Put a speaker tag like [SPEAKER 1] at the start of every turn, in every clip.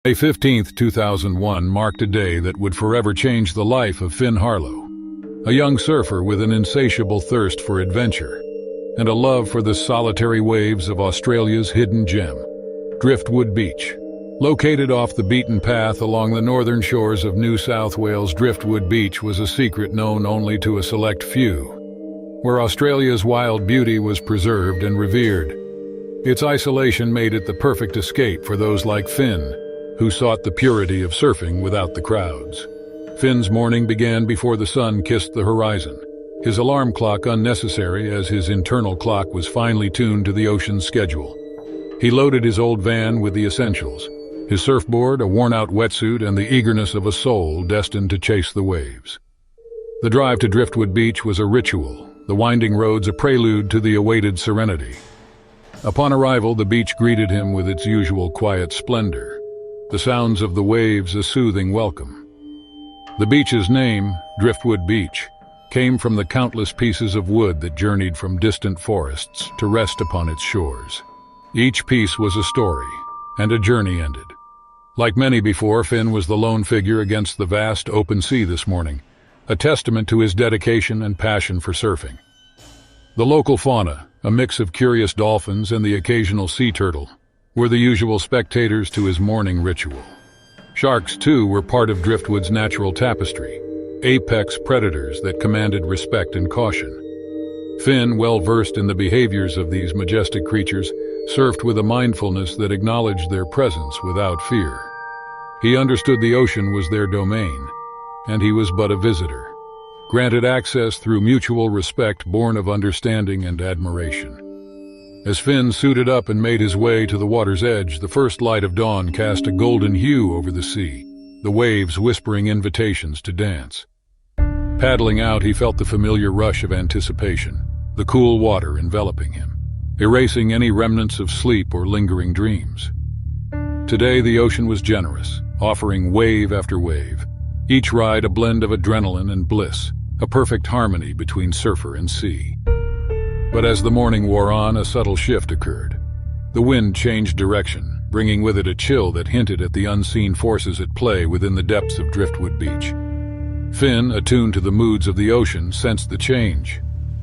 [SPEAKER 1] May 2001 marked a day that would forever change the life of Finn Harlow, a young surfer with an insatiable thirst for adventure and a love for the solitary waves of Australia's hidden gem, Driftwood Beach. Located off the beaten path along the northern shores of New South Wales, Driftwood Beach was a secret known only to a select few, where Australia's wild beauty was preserved and revered. Its isolation made it the perfect escape for those like Finn, who sought the purity of surfing without the crowds. Finn's morning began before the sun kissed the horizon, his alarm clock unnecessary as his internal clock was finely tuned to the ocean's schedule. He loaded his old van with the essentials, his surfboard, a worn-out wetsuit, and the eagerness of a soul destined to chase the waves. The drive to Driftwood Beach was a ritual, the winding roads a prelude to the awaited serenity. Upon arrival, the beach greeted him with its usual quiet splendor, the sounds of the waves a soothing welcome. The beach's name, Driftwood Beach, came from the countless pieces of wood that journeyed from distant forests to rest upon its shores. Each piece was a story, and a journey ended. Like many before, Finn was the lone figure against the vast open sea this morning, a testament to his dedication and passion for surfing. The local fauna, a mix of curious dolphins and the occasional sea turtle, were the usual spectators to his morning ritual. Sharks, too, were part of Driftwood's natural tapestry, apex predators that commanded respect and caution. Finn, well versed in the behaviors of these majestic creatures, surfed with a mindfulness that acknowledged their presence without fear. He understood the ocean was their domain, and he was but a visitor, granted access through mutual respect born of understanding and admiration. As Finn suited up and made his way to the water's edge, the first light of dawn cast a golden hue over the sea, the waves whispering invitations to dance. Paddling out, he felt the familiar rush of anticipation, the cool water enveloping him, erasing any remnants of sleep or lingering dreams. Today, the ocean was generous, offering wave after wave, each ride a blend of adrenaline and bliss, a perfect harmony between surfer and sea. But as the morning wore on, a subtle shift occurred. The wind changed direction, bringing with it a chill that hinted at the unseen forces at play within the depths of Driftwood Beach. Finn, attuned to the moods of the ocean, sensed the change.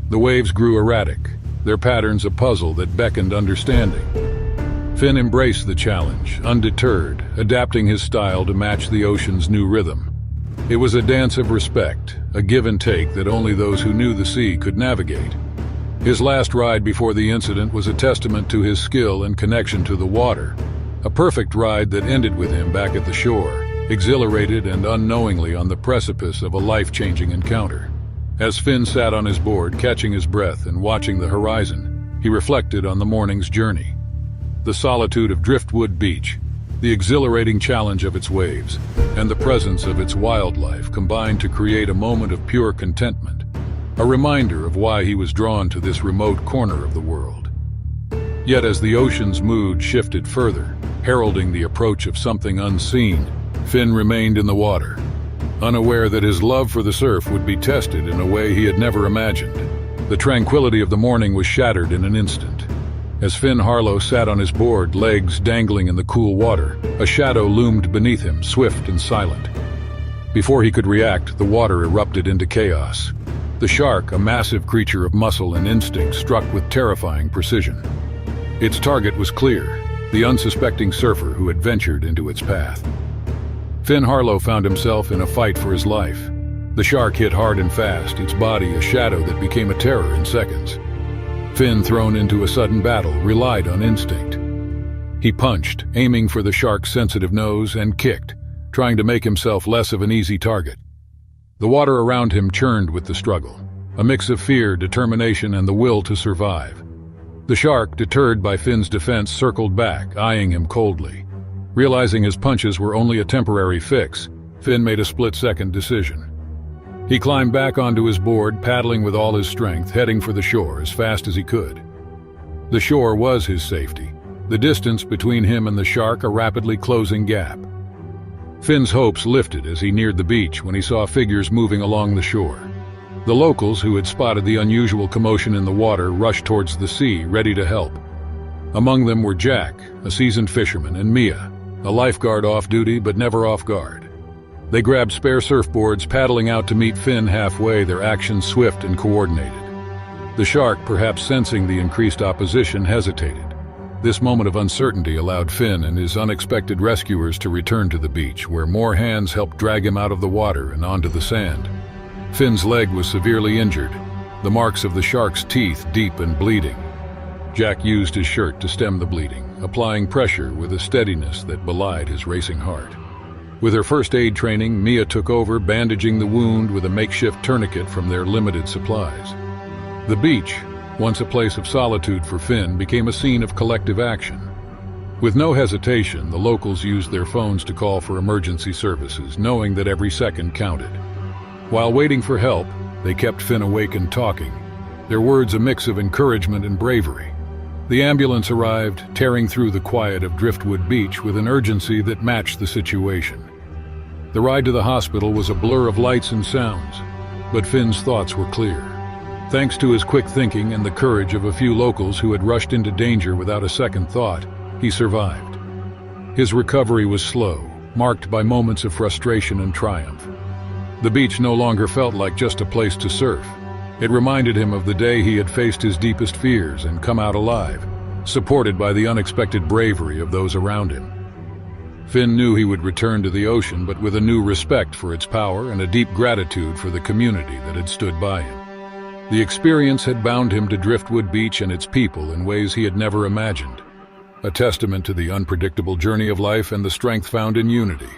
[SPEAKER 1] The waves grew erratic, their patterns a puzzle that beckoned understanding. Finn embraced the challenge, undeterred, adapting his style to match the ocean's new rhythm. It was a dance of respect, a give and take that only those who knew the sea could navigate. His last ride before the incident was a testament to his skill and connection to the water, a perfect ride that ended with him back at the shore, exhilarated and unknowingly on the precipice of a life-changing encounter. As Finn sat on his board, catching his breath and watching the horizon, he reflected on the morning's journey. The solitude of Driftwood Beach, the exhilarating challenge of its waves, and the presence of its wildlife combined to create a moment of pure contentment, a reminder of why he was drawn to this remote corner of the world. Yet as the ocean's mood shifted further, heralding the approach of something unseen, Finn remained in the water, unaware that his love for the surf would be tested in a way he had never imagined. The tranquility of the morning was shattered in an instant. As Finn Harlow sat on his board, legs dangling in the cool water, a shadow loomed beneath him, swift and silent. Before he could react, the water erupted into chaos. The shark, a massive creature of muscle and instinct, struck with terrifying precision. Its target was clear, the unsuspecting surfer who had ventured into its path. Finn Harlow found himself in a fight for his life. The shark hit hard and fast, its body a shadow that became a terror in seconds. Finn, thrown into a sudden battle, relied on instinct. He punched, aiming for the shark's sensitive nose, and kicked, trying to make himself less of an easy target. The water around him churned with the struggle, a mix of fear, determination, and the will to survive. The shark, deterred by Finn's defense, circled back, eyeing him coldly. Realizing his punches were only a temporary fix, Finn made a split-second decision. He climbed back onto his board, paddling with all his strength, heading for the shore as fast as he could. The shore was his safety, the distance between him and the shark a rapidly closing gap. Finn's hopes lifted as he neared the beach when he saw figures moving along the shore. The locals, who had spotted the unusual commotion in the water, rushed towards the sea, ready to help. Among them were Jack, a seasoned fisherman, and Mia, a lifeguard off duty but never off guard. They grabbed spare surfboards, paddling out to meet Finn halfway, their actions swift and coordinated. The shark, perhaps sensing the increased opposition, hesitated. This moment of uncertainty allowed Finn and his unexpected rescuers to return to the beach, where more hands helped drag him out of the water and onto the sand. Finn's leg was severely injured, the marks of the shark's teeth deep and bleeding. Jack used his shirt to stem the bleeding, applying pressure with a steadiness that belied his racing heart. With her first aid training, Mia took over, bandaging the wound with a makeshift tourniquet from their limited supplies. The beach, once a place of solitude for Finn, became a scene of collective action. With no hesitation, the locals used their phones to call for emergency services, knowing that every second counted. While waiting for help, they kept Finn awake and talking, their words a mix of encouragement and bravery. The ambulance arrived, tearing through the quiet of Driftwood Beach with an urgency that matched the situation. The ride to the hospital was a blur of lights and sounds, but Finn's thoughts were clear. Thanks to his quick thinking and the courage of a few locals who had rushed into danger without a second thought, he survived. His recovery was slow, marked by moments of frustration and triumph. The beach no longer felt like just a place to surf. It reminded him of the day he had faced his deepest fears and come out alive, supported by the unexpected bravery of those around him. Finn knew he would return to the ocean, but with a new respect for its power and a deep gratitude for the community that had stood by him. The experience had bound him to Driftwood Beach and its people in ways he had never imagined, a testament to the unpredictable journey of life and the strength found in unity.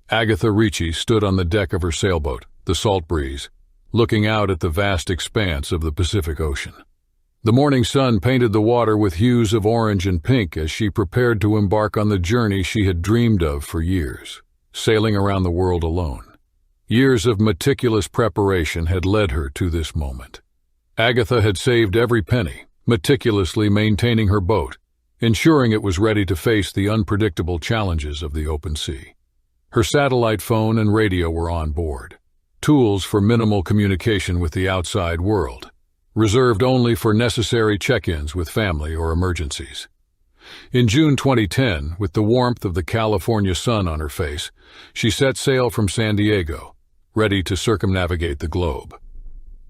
[SPEAKER 1] Agatha Ricci stood on the deck of her sailboat, the Salt Breeze, looking out at the vast expanse of the Pacific Ocean. The morning sun painted the water with hues of orange and pink as she prepared to embark on the journey she had dreamed of for years, sailing around the world alone. Years of meticulous preparation had led her to this moment. Agatha had saved every penny, meticulously maintaining her boat, ensuring it was ready to face the unpredictable challenges of the open sea. Her satellite phone and radio were on board, tools for minimal communication with the outside world, reserved only for necessary check-ins with family or emergencies. In June 2010, with the warmth of the California sun on her face, she set sail from San Diego, ready to circumnavigate the globe.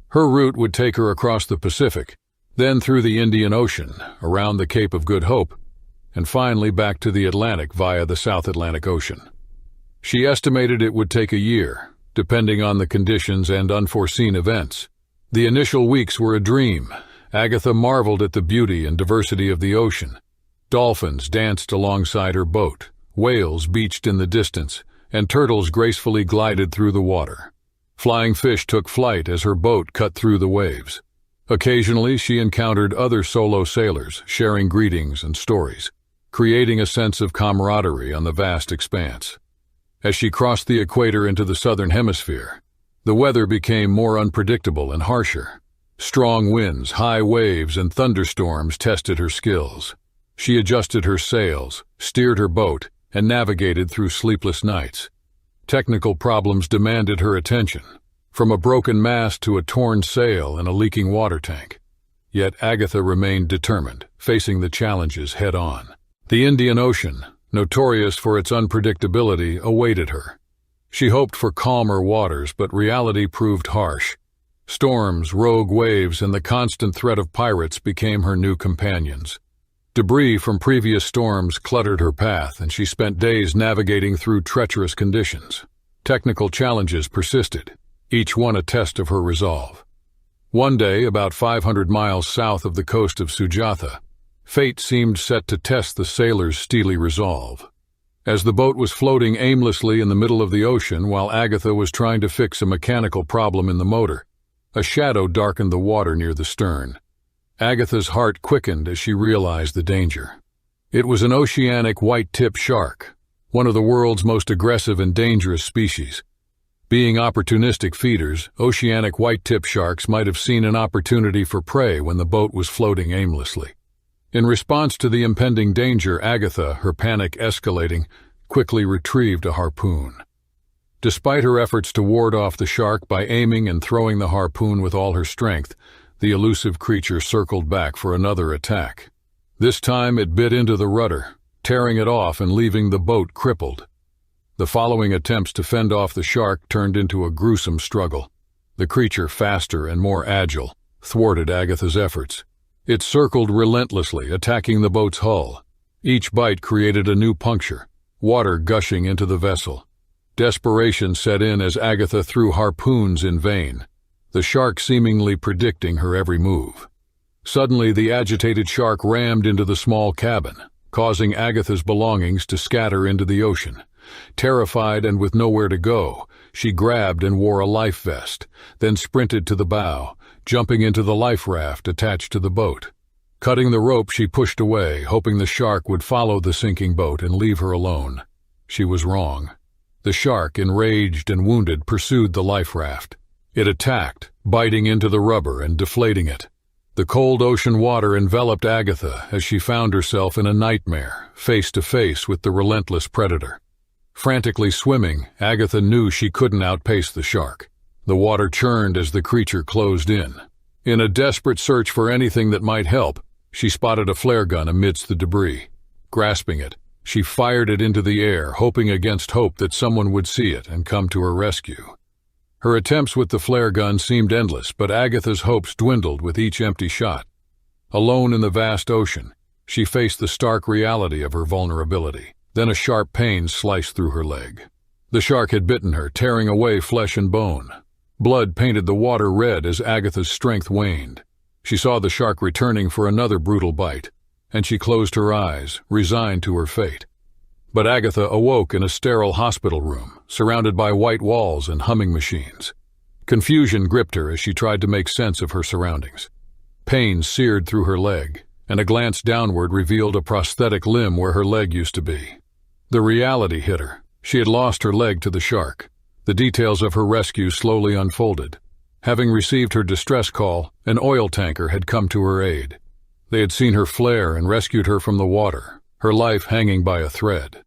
[SPEAKER 1] Her route would take her across the Pacific, then through the Indian Ocean, around the Cape of Good Hope, and finally back to the Atlantic via the South Atlantic Ocean. She estimated it would take a year, depending on the conditions and unforeseen events. The initial weeks were a dream. Agatha marveled at the beauty and diversity of the ocean. Dolphins danced alongside her boat, whales beached in the distance, and turtles gracefully glided through the water. Flying fish took flight as her boat cut through the waves. Occasionally, she encountered other solo sailors, sharing greetings and stories, creating a sense of camaraderie on the vast expanse. As she crossed the equator into the southern hemisphere, the weather became more unpredictable and harsher. Strong winds, high waves, and thunderstorms tested her skills. She adjusted her sails, steered her boat, and navigated through sleepless nights. Technical problems demanded her attention, from a broken mast to a torn sail and a leaking water tank. Yet Agatha remained determined, facing the challenges head-on. The Indian Ocean, notorious for its unpredictability, awaited her. She hoped for calmer waters, but reality proved harsh. Storms, rogue waves, and the constant threat of pirates became her new companions. Debris from previous storms cluttered her path, and she spent days navigating through treacherous conditions. Technical challenges persisted, each one a test of her resolve. One day, about 500 miles south of the coast of Sujatha, fate seemed set to test the sailors' steely resolve. As the boat was floating aimlessly in the middle of the ocean while Agatha was trying to fix a mechanical problem in the motor, a shadow darkened the water near the stern. Agatha's heart quickened as she realized the danger. It was an oceanic white-tip shark, one of the world's most aggressive and dangerous species. Being opportunistic feeders, oceanic white-tip sharks might have seen an opportunity for prey when the boat was floating aimlessly. In response to the impending danger, Agatha, her panic escalating, quickly retrieved a harpoon. Despite her efforts to ward off the shark by aiming and throwing the harpoon with all her strength, the elusive creature circled back for another attack. This time it bit into the rudder, tearing it off and leaving the boat crippled. The following attempts to fend off the shark turned into a gruesome struggle. The creature, faster and more agile, thwarted Agatha's efforts. It circled relentlessly, attacking the boat's hull. Each bite created a new puncture, water gushing into the vessel. Desperation set in as Agatha threw harpoons in vain, the shark seemingly predicting her every move. Suddenly, the agitated shark rammed into the small cabin, causing Agatha's belongings to scatter into the ocean. Terrified and with nowhere to go, she grabbed and wore a life vest, then sprinted to the bow, jumping into the life raft attached to the boat. Cutting the rope, she pushed away, hoping the shark would follow the sinking boat and leave her alone. She was wrong. The shark, enraged and wounded, pursued the life raft. It attacked, biting into the rubber and deflating it. The cold ocean water enveloped Agatha as she found herself in a nightmare, face to face with the relentless predator. Frantically swimming, Agatha knew she couldn't outpace the shark. The water churned as the creature closed in. In a desperate search for anything that might help, she spotted a flare gun amidst the debris. Grasping it, she fired it into the air, hoping against hope that someone would see it and come to her rescue. Her attempts with the flare gun seemed endless, but Agatha's hopes dwindled with each empty shot. Alone in the vast ocean, she faced the stark reality of her vulnerability. Then a sharp pain sliced through her leg. The shark had bitten her, tearing away flesh and bone. Blood painted the water red as Agatha's strength waned. She saw the shark returning for another brutal bite, and she closed her eyes, resigned to her fate. But Agatha awoke in a sterile hospital room, surrounded by white walls and humming machines. Confusion gripped her as she tried to make sense of her surroundings. Pain seared through her leg, and a glance downward revealed a prosthetic limb where her leg used to be. The reality hit her. She had lost her leg to the shark. The details of her rescue slowly unfolded. Having received her distress call, an oil tanker had come to her aid. They had seen her flare and rescued her from the water, her life hanging by a thread.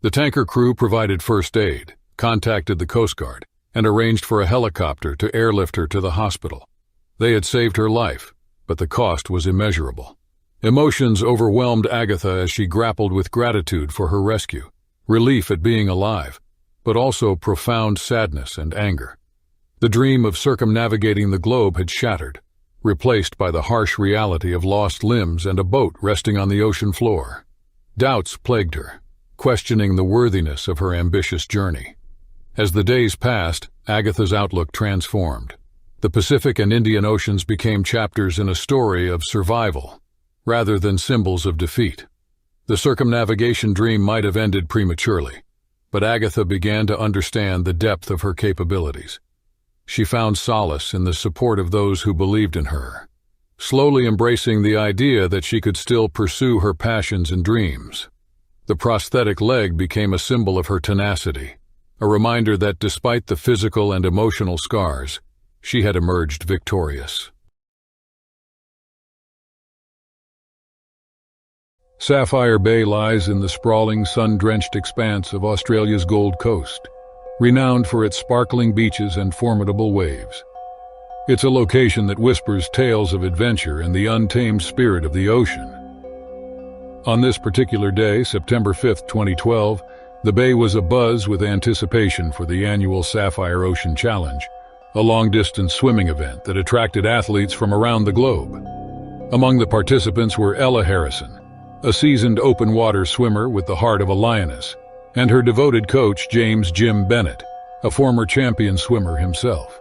[SPEAKER 1] The tanker crew provided first aid, contacted the Coast Guard, and arranged for a helicopter to airlift her to the hospital. They had saved her life, but the cost was immeasurable. Emotions overwhelmed Agatha as she grappled with gratitude for her rescue, relief at being alive, but also profound sadness and anger. The dream of circumnavigating the globe had shattered, replaced by the harsh reality of lost limbs and a boat resting on the ocean floor. Doubts plagued her, questioning the worthiness of her ambitious journey. As the days passed, Agatha's outlook transformed. The Pacific and Indian Oceans became chapters in a story of survival, rather than symbols of defeat. The circumnavigation dream might have ended prematurely, but Agatha began to understand the depth of her capabilities. She found solace in the support of those who believed in her, slowly embracing the idea that she could still pursue her passions and dreams. The prosthetic leg became a symbol of her tenacity, a reminder that despite the physical and emotional scars, she had emerged victorious. Sapphire Bay lies in the sprawling, sun-drenched expanse of Australia's Gold Coast, renowned for its sparkling beaches and formidable waves. It's a location that whispers tales of adventure and the untamed spirit of the ocean. On this particular day, September 5, 2012, the bay was abuzz with anticipation for the annual Sapphire Ocean Challenge, a long-distance swimming event that attracted athletes from around the globe. Among the participants were Ella Harrison, a seasoned open-water swimmer with the heart of a lioness, and her devoted coach, James "Jim" Bennett, a former champion swimmer himself.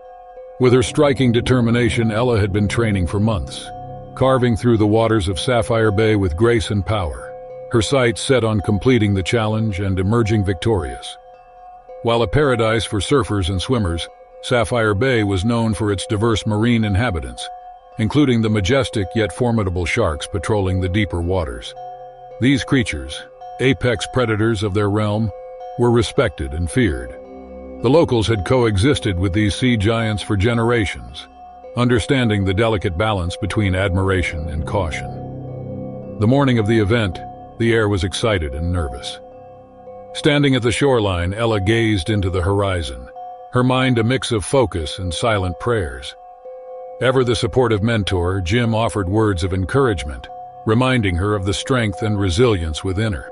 [SPEAKER 1] With her striking determination, Ella had been training for months, carving through the waters of Sapphire Bay with grace and power, her sights set on completing the challenge and emerging victorious. While a paradise for surfers and swimmers, Sapphire Bay was known for its diverse marine inhabitants, including the majestic yet formidable sharks patrolling the deeper waters. These creatures, apex predators of their realm, were respected and feared. The locals had coexisted with these sea giants for generations, understanding the delicate balance between admiration and caution. The morning of the event, the air was excited and nervous. Standing at the shoreline, Ella gazed into the horizon, her mind a mix of focus and silent prayers. Ever the supportive mentor, Jim offered words of encouragement, reminding her of the strength and resilience within her.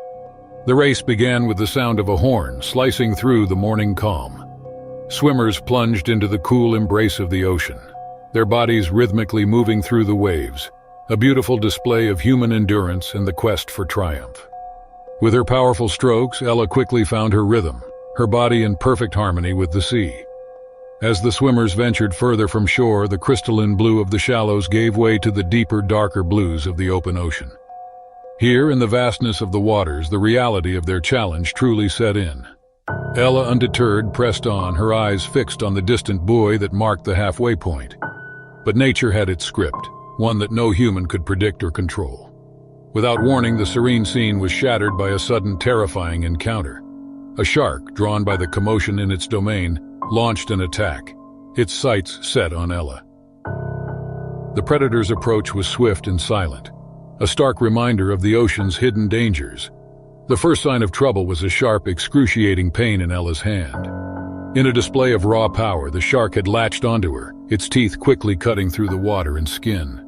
[SPEAKER 1] The race began with the sound of a horn slicing through the morning calm. Swimmers plunged into the cool embrace of the ocean, their bodies rhythmically moving through the waves, a beautiful display of human endurance and the quest for triumph. With her powerful strokes, Ella quickly found her rhythm, her body in perfect harmony with the sea. As the swimmers ventured further from shore, the crystalline blue of the shallows gave way to the deeper, darker blues of the open ocean. Here, in the vastness of the waters, the reality of their challenge truly set in. Ella, undeterred, pressed on, her eyes fixed on the distant buoy that marked the halfway point. But nature had its script, one that no human could predict or control. Without warning, the serene scene was shattered by a sudden, terrifying encounter. A shark, drawn by the commotion in its domain, launched an attack, its sights set on Ella. The predator's approach was swift and silent, a stark reminder of the ocean's hidden dangers. The first sign of trouble was a sharp, excruciating pain in Ella's hand. In a display of raw power, the shark had latched onto her, its teeth quickly cutting through the water and skin.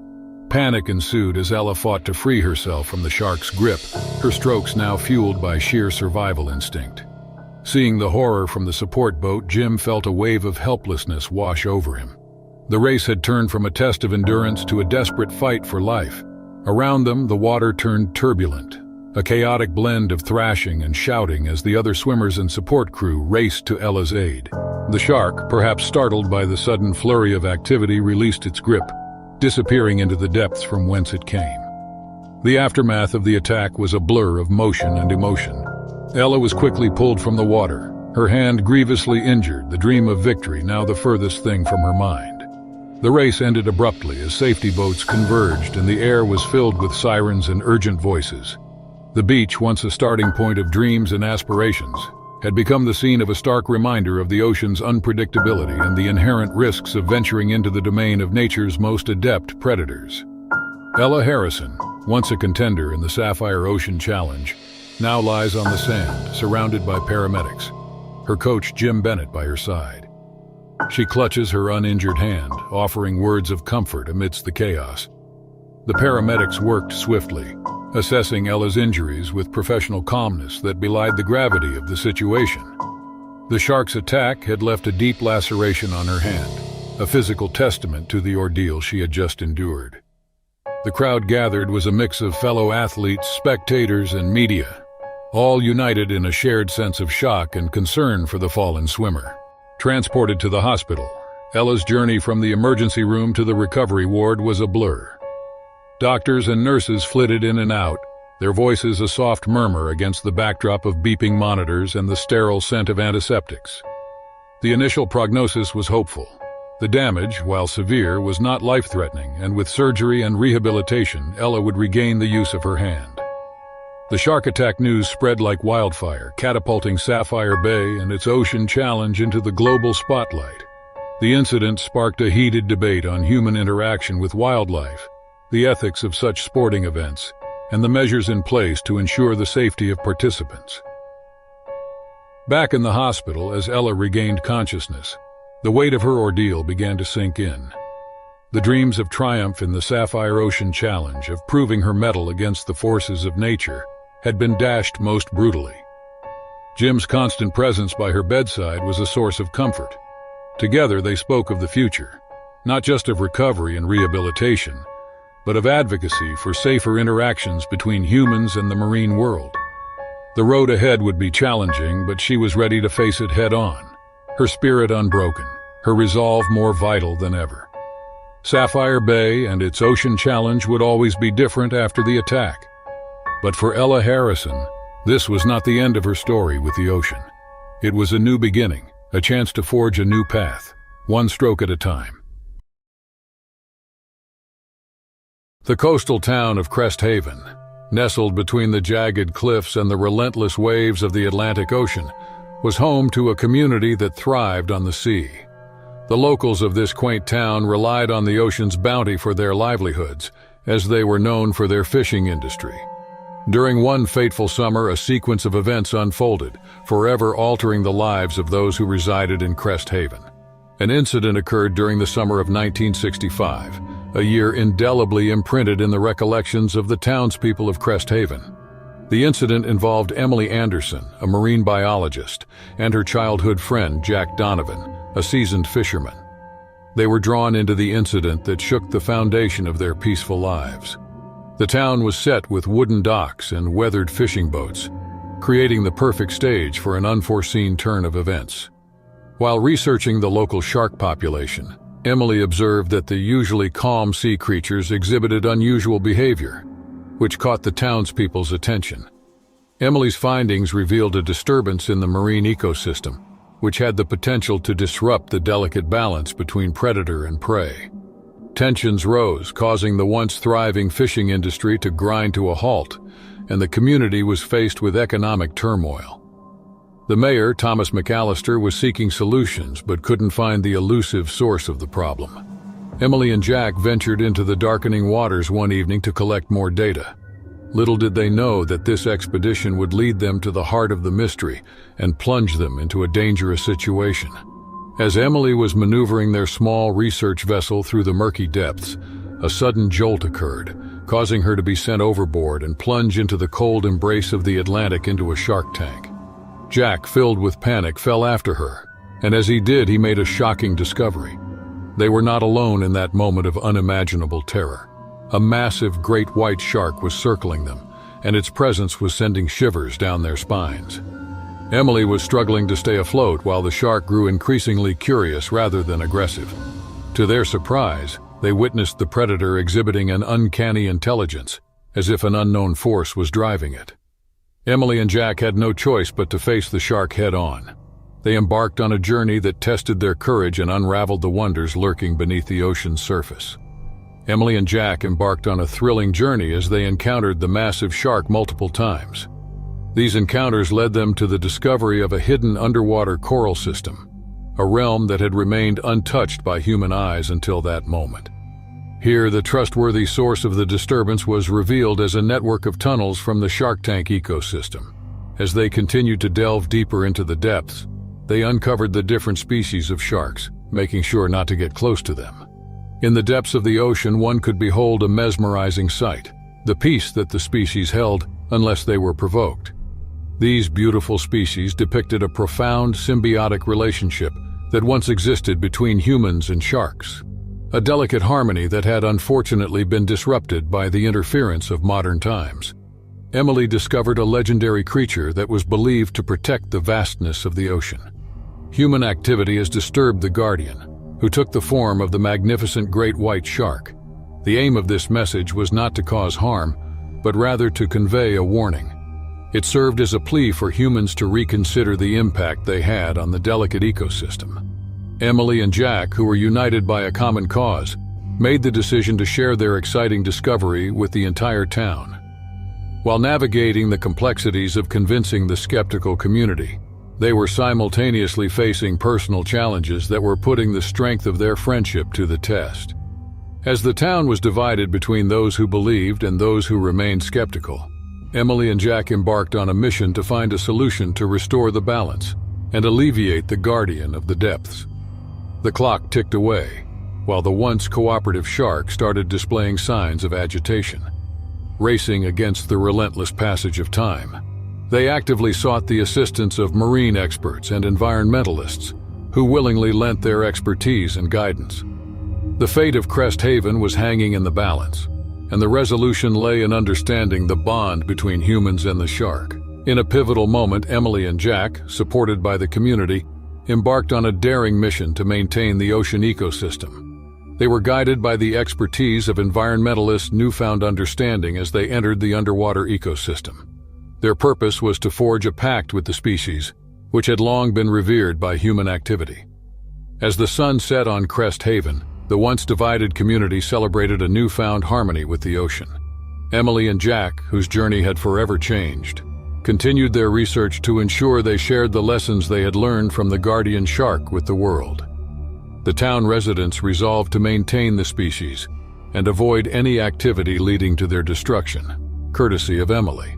[SPEAKER 1] Panic ensued as Ella fought to free herself from the shark's grip, her strokes now fueled by sheer survival instinct. Seeing the horror from the support boat, Jim felt a wave of helplessness wash over him. The race had turned from a test of endurance to a desperate fight for life. Around them, the water turned turbulent, a chaotic blend of thrashing and shouting as the other swimmers and support crew raced to Ella's aid. The shark, perhaps startled by the sudden flurry of activity, released its grip, disappearing into the depths from whence it came. The aftermath of the attack was a blur of motion and emotion. Ella was quickly pulled from the water, her hand grievously injured, the dream of victory now the furthest thing from her mind. The race ended abruptly as safety boats converged and the air was filled with sirens and urgent voices. The beach, once a starting point of dreams and aspirations, had become the scene of a stark reminder of the ocean's unpredictability and the inherent risks of venturing into the domain of nature's most adept predators. Ella Harrison, once a contender in the Sapphire Ocean Challenge, now lies on the sand, surrounded by paramedics, her coach Jim Bennett by her side. She clutches her uninjured hand, offering words of comfort amidst the chaos. The paramedics worked swiftly, assessing Ella's injuries with professional calmness that belied the gravity of the situation. The shark's attack had left a deep laceration on her hand, a physical testament to the ordeal she had just endured. The crowd gathered was a mix of fellow athletes, spectators, and media, all united in a shared sense of shock and concern for the fallen swimmer. Transported to the hospital, Ella's journey from the emergency room to the recovery ward was a blur. Doctors and nurses flitted in and out, their voices a soft murmur against the backdrop of beeping monitors and the sterile scent of antiseptics. The initial prognosis was hopeful. The damage, while severe, was not life-threatening, and with surgery and rehabilitation, Ella would regain the use of her hand. The shark attack news spread like wildfire, catapulting Sapphire Bay and its ocean challenge into the global spotlight. The incident sparked a heated debate on human interaction with wildlife, the ethics of such sporting events, and the measures in place to ensure the safety of participants. Back in the hospital, as Ella regained consciousness, the weight of her ordeal began to sink in. The dreams of triumph in the Sapphire Ocean Challenge, of proving her mettle against the forces of nature, had been dashed most brutally. Jim's constant presence by her bedside was a source of comfort. Together they spoke of the future, not just of recovery and rehabilitation, but of advocacy for safer interactions between humans and the marine world. The road ahead would be challenging, but she was ready to face it head-on, her spirit unbroken, her resolve more vital than ever. Sapphire Bay and its ocean challenge would always be different after the attack. But for Ella Harrison, this was not the end of her story with the ocean. It was a new beginning, a chance to forge a new path, one stroke at a time. The coastal town of Crest Haven, nestled between the jagged cliffs and the relentless waves of the Atlantic Ocean, was home to a community that thrived on the sea. The locals of this quaint town relied on the ocean's bounty for their livelihoods, as they were known for their fishing industry. During one fateful summer, a sequence of events unfolded, forever altering the lives of those who resided in Crest Haven. An incident occurred during the summer of 1965, a year indelibly imprinted in the recollections of the townspeople of Crest Haven. The incident involved Emily Anderson, a marine biologist, and her childhood friend Jack Donovan, a seasoned fisherman. They were drawn into the incident that shook the foundation of their peaceful lives. The town was set with wooden docks and weathered fishing boats, creating the perfect stage for an unforeseen turn of events. While researching the local shark population, Emily observed that the usually calm sea creatures exhibited unusual behavior, which caught the townspeople's attention. Emily's findings revealed a disturbance in the marine ecosystem, which had the potential to disrupt the delicate balance between predator and prey. Tensions rose, causing the once thriving fishing industry to grind to a halt, and the community was faced with economic turmoil. The mayor, Thomas McAllister, was seeking solutions but couldn't find the elusive source of the problem. Emily and Jack ventured into the darkening waters one evening to collect more data. Little did they know that this expedition would lead them to the heart of the mystery and plunge them into a dangerous situation. As Emily was maneuvering their small research vessel through the murky depths, a sudden jolt occurred, causing her to be sent overboard and plunge into the cold embrace of the Atlantic into a shark tank. Jack, filled with panic, fell after her, and as he did, he made a shocking discovery. They were not alone in that moment of unimaginable terror. A massive great white shark was circling them, and its presence was sending shivers down their spines. Emily was struggling to stay afloat while the shark grew increasingly curious rather than aggressive. To their surprise, they witnessed the predator exhibiting an uncanny intelligence, as if an unknown force was driving it. Emily and Jack had no choice but to face the shark head-on. They embarked on a journey that tested their courage and unraveled the wonders lurking beneath the ocean's surface. Emily and Jack embarked on a thrilling journey as they encountered the massive shark multiple times. These encounters led them to the discovery of a hidden underwater coral system, a realm that had remained untouched by human eyes until that moment. Here, the trustworthy source of the disturbance was revealed as a network of tunnels from the shark tank ecosystem. As they continued to delve deeper into the depths, they uncovered the different species of sharks, making sure not to get close to them. In the depths of the ocean, one could behold a mesmerizing sight, the peace that the species held unless they were provoked. These beautiful species depicted a profound symbiotic relationship that once existed between humans and sharks, a delicate harmony that had unfortunately been disrupted by the interference of modern times. Emily discovered a legendary creature that was believed to protect the vastness of the ocean. Human activity has disturbed the guardian, who took the form of the magnificent great white shark. The aim of this message was not to cause harm, but rather to convey a warning. It served as a plea for humans to reconsider the impact they had on the delicate ecosystem. Emily and Jack, who were united by a common cause, made the decision to share their exciting discovery with the entire town. While navigating the complexities of convincing the skeptical community, they were simultaneously facing personal challenges that were putting the strength of their friendship to the test. As the town was divided between those who believed and those who remained skeptical, Emily and Jack embarked on a mission to find a solution to restore the balance and alleviate the guardian of the depths. The clock ticked away, while the once cooperative shark started displaying signs of agitation. Racing against the relentless passage of time, they actively sought the assistance of marine experts and environmentalists, who willingly lent their expertise and guidance. The fate of Crest Haven was hanging in the balance, and the resolution lay in understanding the bond between humans and the shark. In a pivotal moment, Emily and Jack, supported by the community, embarked on a daring mission to maintain the ocean ecosystem. They were guided by the expertise of environmentalists' newfound understanding as they entered the underwater ecosystem. Their purpose was to forge a pact with the species, which had long been revered by human activity. As the sun set on Crest Haven, the once divided community celebrated a newfound harmony with the ocean. Emily and Jack, whose journey had forever changed, continued their research to ensure they shared the lessons they had learned from the guardian shark with the world. The town residents resolved to maintain the species and avoid any activity leading to their destruction, courtesy of Emily.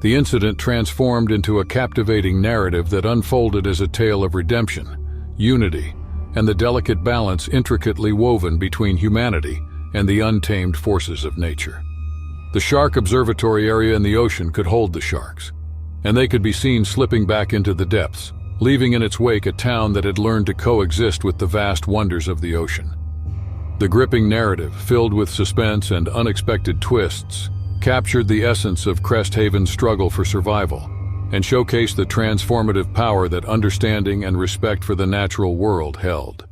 [SPEAKER 1] The incident transformed into a captivating narrative that unfolded as a tale of redemption, unity, and the delicate balance intricately woven between humanity and the untamed forces of nature. The shark observatory area in the ocean could hold the sharks, and they could be seen slipping back into the depths, leaving in its wake a town that had learned to coexist with the vast wonders of the ocean. The gripping narrative, filled with suspense and unexpected twists, captured the essence of Cresthaven's struggle for survival and showcased the transformative power that understanding and respect for the natural world held.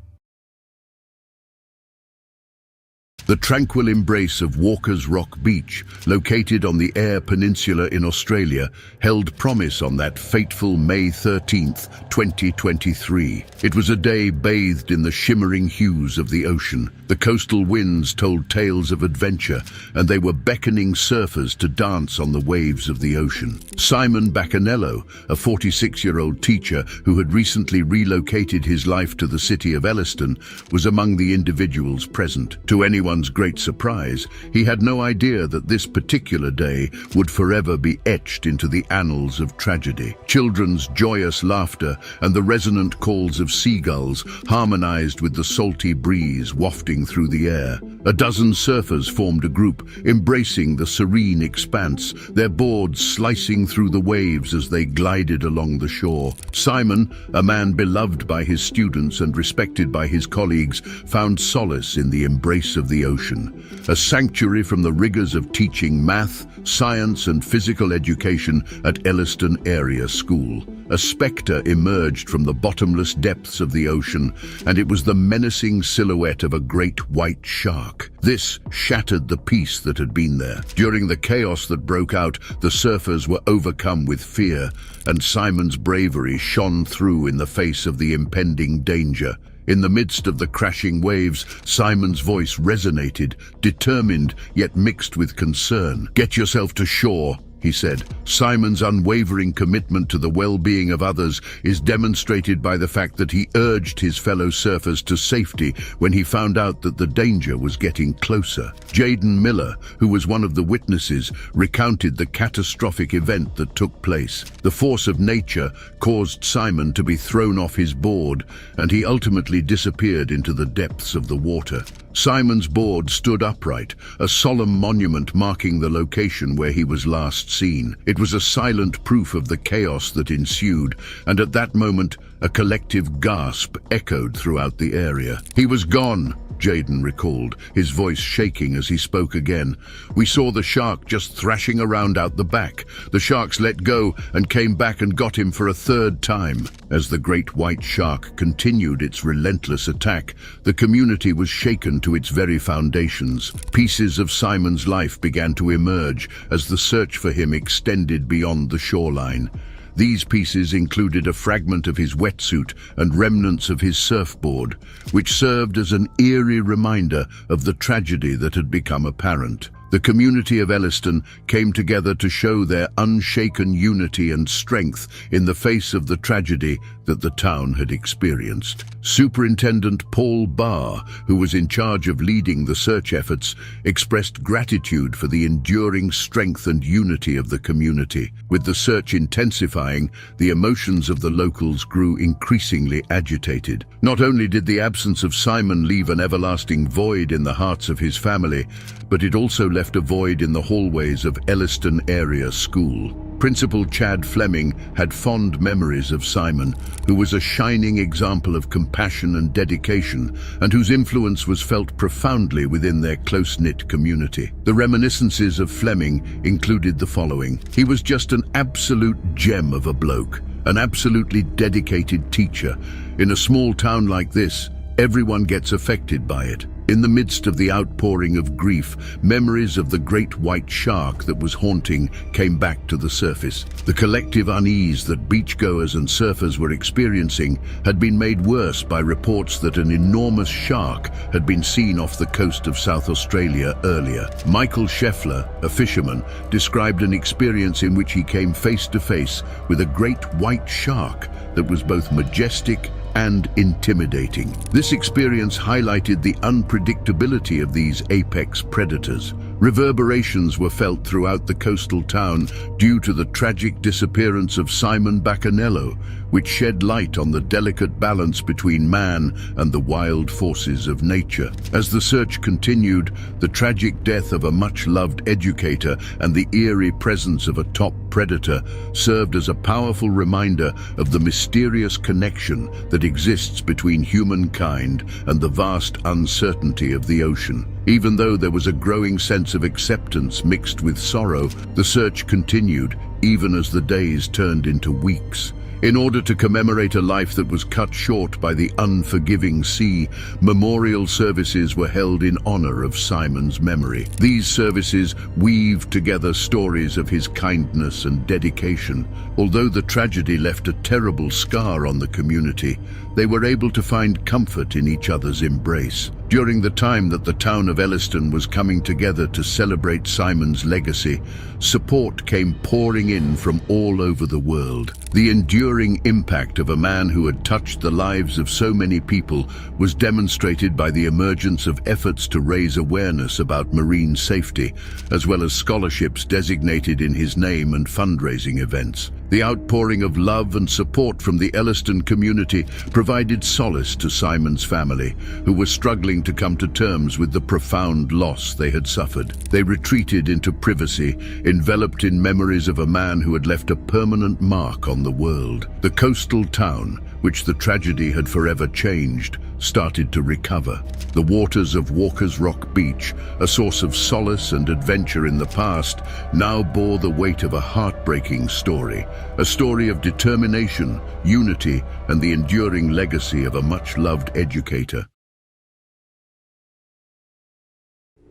[SPEAKER 2] The tranquil embrace of Walker's Rock Beach, located on the Eyre Peninsula in Australia, held promise on that fateful May 13th, 2023. It was a day bathed in the shimmering hues of the ocean. The coastal winds told tales of adventure, and they were beckoning surfers to dance on the waves of the ocean. Simon Bacanello, a 46-year-old teacher who had recently relocated his life to the city of Elliston, was among the individuals present. To anyone's great surprise, he had no idea that this particular day would forever be etched into the annals of tragedy. Children's joyous laughter and the resonant calls of seagulls harmonized with the salty breeze wafting through the air. A dozen surfers formed a group, embracing the serene expanse, their boards slicing through the waves as they glided along the shore. Simon, a man beloved by his students and respected by his colleagues, found solace in the embrace of the ocean, a sanctuary from the rigors of teaching math, science and physical education at Elliston Area School. A spectre emerged from the bottomless depths of the ocean, and it was the menacing silhouette of a great white shark. This shattered the peace that had been there. During the chaos that broke out, the surfers were overcome with fear, and Simon's bravery shone through in the face of the impending danger. In the midst of the crashing waves, Simon's voice resonated, determined yet mixed with concern. "Get yourself to shore," he said. Simon's unwavering commitment to the well-being of others is demonstrated by the fact that he urged his fellow surfers to safety when he found out that the danger was getting closer. Jaden Miller, who was one of the witnesses, recounted the catastrophic event that took place. The force of nature caused Simon to be thrown off his board, and he ultimately disappeared into the depths of the water. Simon's board stood upright, a solemn monument marking the location where he was last seen. It was a silent proof of the chaos that ensued, and at that moment, a collective gasp echoed throughout the area. "He was gone," Jaden recalled, his voice shaking as he spoke again. "We saw the shark just thrashing around out the back. The sharks let go and came back and got him for a third time." As the great white shark continued its relentless attack, the community was shaken to its very foundations. Pieces of Simon's life began to emerge as the search for him extended beyond the shoreline. These pieces included a fragment of his wetsuit and remnants of his surfboard, which served as an eerie reminder of the tragedy that had become apparent. The community of Elliston came together to show their unshaken unity and strength in the face of the tragedy that the town had experienced. Superintendent Paul Barr, who was in charge of leading the search efforts, expressed gratitude for the enduring strength and unity of the community. With the search intensifying, the emotions of the locals grew increasingly agitated. Not only did the absence of Simon leave an everlasting void in the hearts of his family, but it also left a void in the hallways of Elliston Area School. Principal Chad Fleming had fond memories of Simon, who was a shining example of compassion and dedication, and whose influence was felt profoundly within their close-knit community. The reminiscences of Fleming included the following. He was just an absolute gem of a bloke, an absolutely dedicated teacher. In a small town like this, everyone gets affected by it. In the midst of the outpouring of grief, memories of the great white shark that was haunting came back to the surface. The collective unease that beachgoers and surfers were experiencing had been made worse by reports that an enormous shark had been seen off the coast of South Australia earlier. Michael Scheffler, a fisherman, described an experience in which he came face to face with a great white shark that was both majestic and intimidating. This experience highlighted the unpredictability of these apex predators. Reverberations were felt throughout the coastal town due to the tragic disappearance of Simon Bacanello, which shed light on the delicate balance between man and the wild forces of nature. As the search continued, the tragic death of a much-loved educator and the eerie presence of a top predator served as a powerful reminder of the mysterious connection that exists between humankind and the vast uncertainty of the ocean. Even though there was a growing sense of acceptance mixed with sorrow, the search continued, even as the days turned into weeks. In order to commemorate a life that was cut short by the unforgiving sea, memorial services were held in honor of Simon's memory. These services weaved together stories of his kindness and dedication. Although the tragedy left a terrible scar on the community, they were able to find comfort in each other's embrace. During the time that the town of Elliston was coming together to celebrate Simon's legacy, support came pouring in from all over the world. The enduring impact of a man who had touched the lives of so many people was demonstrated by the emergence of efforts to raise awareness about marine safety, as well as scholarships designated in his name and fundraising events. The outpouring of love and support from the Elliston community provided solace to Simon's family, who were struggling to come to terms with the profound loss they had suffered. They retreated into privacy, enveloped in memories of a man who had left a permanent mark on the world. The coastal town, which the tragedy had forever changed, started to recover. The waters of Walker's Rock Beach, a source of solace and adventure in the past, now bore the weight of a heartbreaking story, a story of determination, unity, and the enduring legacy of a much-loved educator.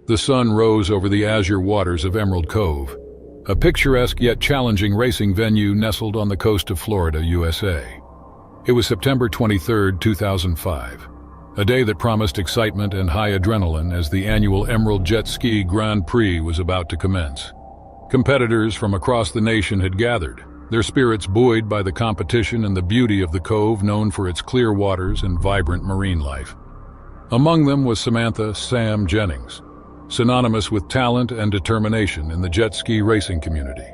[SPEAKER 1] The sun rose over the azure waters of Emerald Cove, a picturesque yet challenging racing venue nestled on the coast of Florida, USA. It was September 23, 2005, a day that promised excitement and high adrenaline as the annual Emerald Jet Ski Grand Prix was about to commence. Competitors from across the nation had gathered, their spirits buoyed by the competition and the beauty of the cove known for its clear waters and vibrant marine life. Among them was Samantha "Sam" Jennings, synonymous with talent and determination in the jet ski racing community.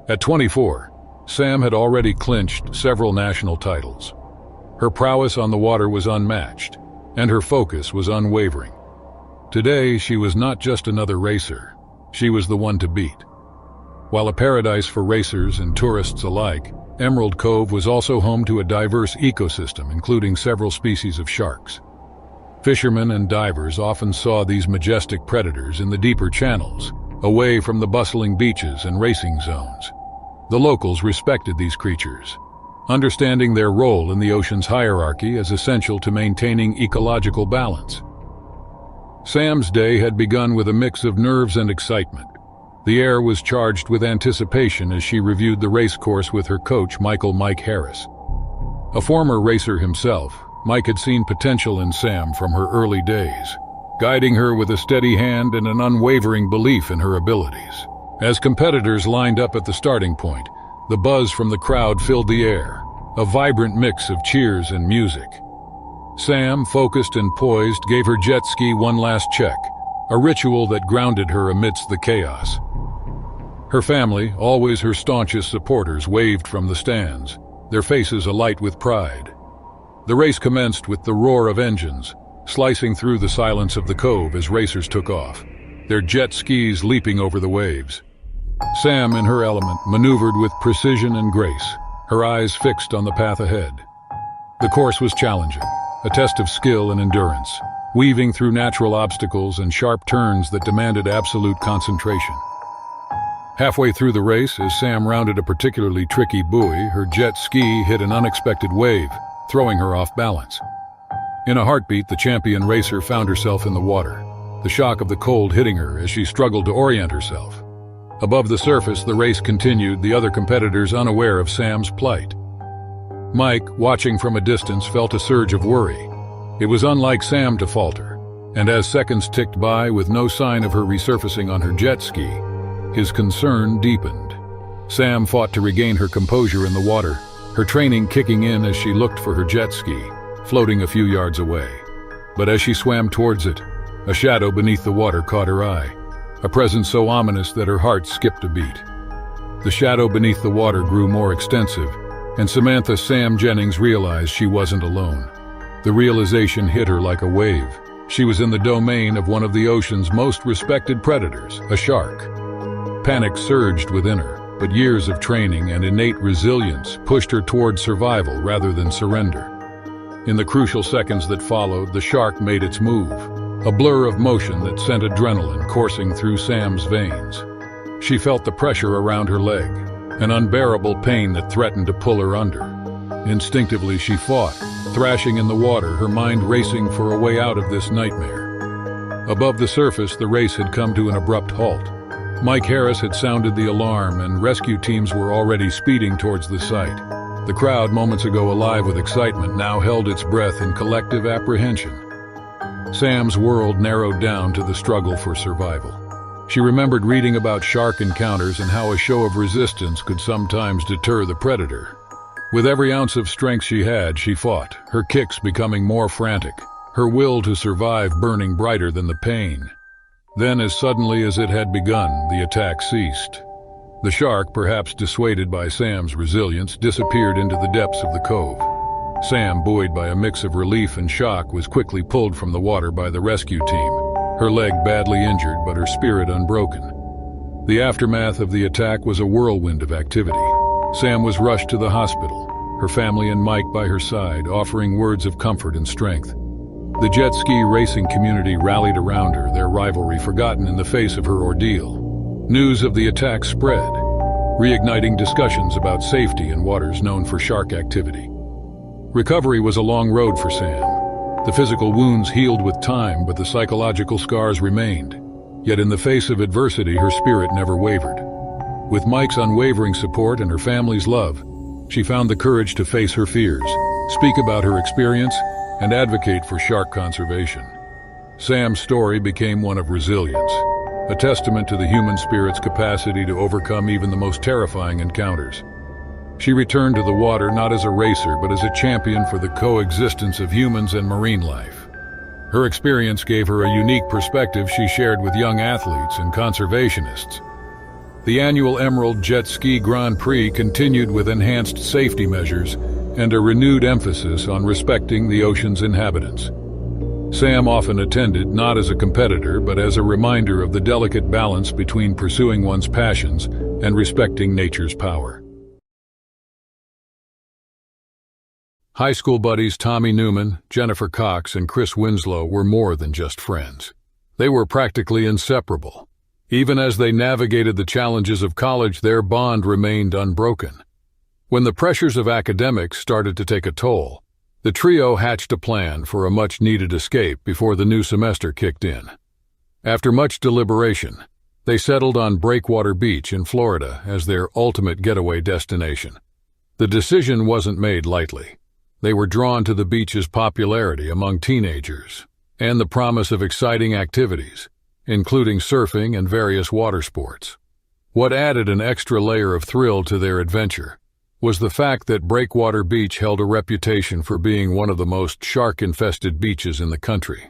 [SPEAKER 1] At 24, Sam had already clinched several national titles. Her prowess on the water was unmatched, and her focus was unwavering. Today, she was not just another racer, she was the one to beat. While a paradise for racers and tourists alike, Emerald Cove was also home to a diverse ecosystem, including several species of sharks. Fishermen and divers often saw these majestic predators in the deeper channels, away from the bustling beaches and racing zones. The locals respected these creatures, understanding their role in the ocean's hierarchy as essential to maintaining ecological balance. Sam's day had begun with a mix of nerves and excitement. The air was charged with anticipation as she reviewed the race course with her coach, Mike Harris. A former racer himself, Mike had seen potential in Sam from her early days, guiding her with a steady hand and an unwavering belief in her abilities. As competitors lined up at the starting point, the buzz from the crowd filled the air, a vibrant mix of cheers and music. Sam, focused and poised, gave her jet ski one last check, a ritual that grounded her amidst the chaos. Her family, always her staunchest supporters, waved from the stands, their faces alight with pride. The race commenced with the roar of engines, slicing through the silence of the cove as racers took off, their jet skis leaping over the waves. Sam, in her element, maneuvered with precision and grace, her eyes fixed on the path ahead. The course was challenging, a test of skill and endurance, weaving through natural obstacles and sharp turns that demanded absolute concentration. Halfway through the race, as Sam rounded a particularly tricky buoy, her jet ski hit an unexpected wave, throwing her off balance. In a heartbeat, the champion racer found herself in the water, the shock of the cold hitting her as she struggled to orient herself. Above the surface, the race continued, the other competitors unaware of Sam's plight. Mike, watching from a distance, felt a surge of worry. It was unlike Sam to falter, and as seconds ticked by with no sign of her resurfacing on her jet ski, his concern deepened. Sam fought to regain her composure in the water, her training kicking in as she looked for her jet ski, floating a few yards away. But as she swam towards it, a shadow beneath the water caught her eye, a presence so ominous that her heart skipped a beat. The shadow beneath the water grew more extensive, And Samantha Sam Jennings realized she wasn't alone. The realization hit her like a wave. She was in the domain of one of the ocean's most respected predators, a shark. Panic surged within her, but years of training and innate resilience pushed her toward survival rather than surrender. In the crucial seconds that followed, the shark made its move, a blur of motion that sent adrenaline coursing through Sam's veins. She felt the pressure around her leg, an unbearable pain that threatened to pull her under. Instinctively she fought, thrashing in the water, her mind racing for a way out of this nightmare. Above the surface, the race had come to an abrupt halt. Mike Harris had sounded the alarm, and rescue teams were already speeding towards the site. The crowd, moments ago alive with excitement, now held its breath in collective apprehension. Sam's world narrowed down to the struggle for survival. She remembered reading about shark encounters and how a show of resistance could sometimes deter the predator. With every ounce of strength she had, she fought, her kicks becoming more frantic, her will to survive burning brighter than the pain. Then, as suddenly as it had begun, the attack ceased. The shark, perhaps dissuaded by Sam's resilience, disappeared into the depths of the cove. Sam, buoyed by a mix of relief and shock, was quickly pulled from the water by the rescue team, her leg badly injured but her spirit unbroken. The aftermath of the attack was a whirlwind of activity. Sam was rushed to the hospital, her family and Mike by her side, offering words of comfort and strength. The jet ski racing community rallied around her, their rivalry forgotten in the face of her ordeal. News of the attack spread, reigniting discussions about safety in waters known for shark activity. Recovery was a long road for Sam. The physical wounds healed with time, but the psychological scars remained. Yet in the face of adversity, her spirit never wavered. With Mike's unwavering support and her family's love, she found the courage to face her fears, speak about her experience, and advocate for shark conservation. Sam's story became one of resilience, a testament to the human spirit's capacity to overcome even the most terrifying encounters. She returned to the water not as a racer, but as a champion for the coexistence of humans and marine life. Her experience gave her a unique perspective she shared with young athletes and conservationists. The annual Emerald Jet Ski Grand Prix continued with enhanced safety measures and a renewed emphasis on respecting the ocean's inhabitants. Sam often attended not as a competitor, but as a reminder of the delicate balance between pursuing one's passions and respecting nature's power. High school buddies Tommy Newman, Jennifer Cox, and Chris Winslow were more than just friends. They were practically inseparable. Even as they navigated the challenges of college, their bond remained unbroken. When the pressures of academics started to take a toll, the trio hatched a plan for a much-needed escape before the new semester kicked in. After much deliberation, they settled on Breakwater Beach in Florida as their ultimate getaway destination. The decision wasn't made lightly. They were drawn to the beach's popularity among teenagers and the promise of exciting activities, including surfing and various water sports. What added an extra layer of thrill to their adventure was the fact that Breakwater Beach held a reputation for being one of the most shark-infested beaches in the country.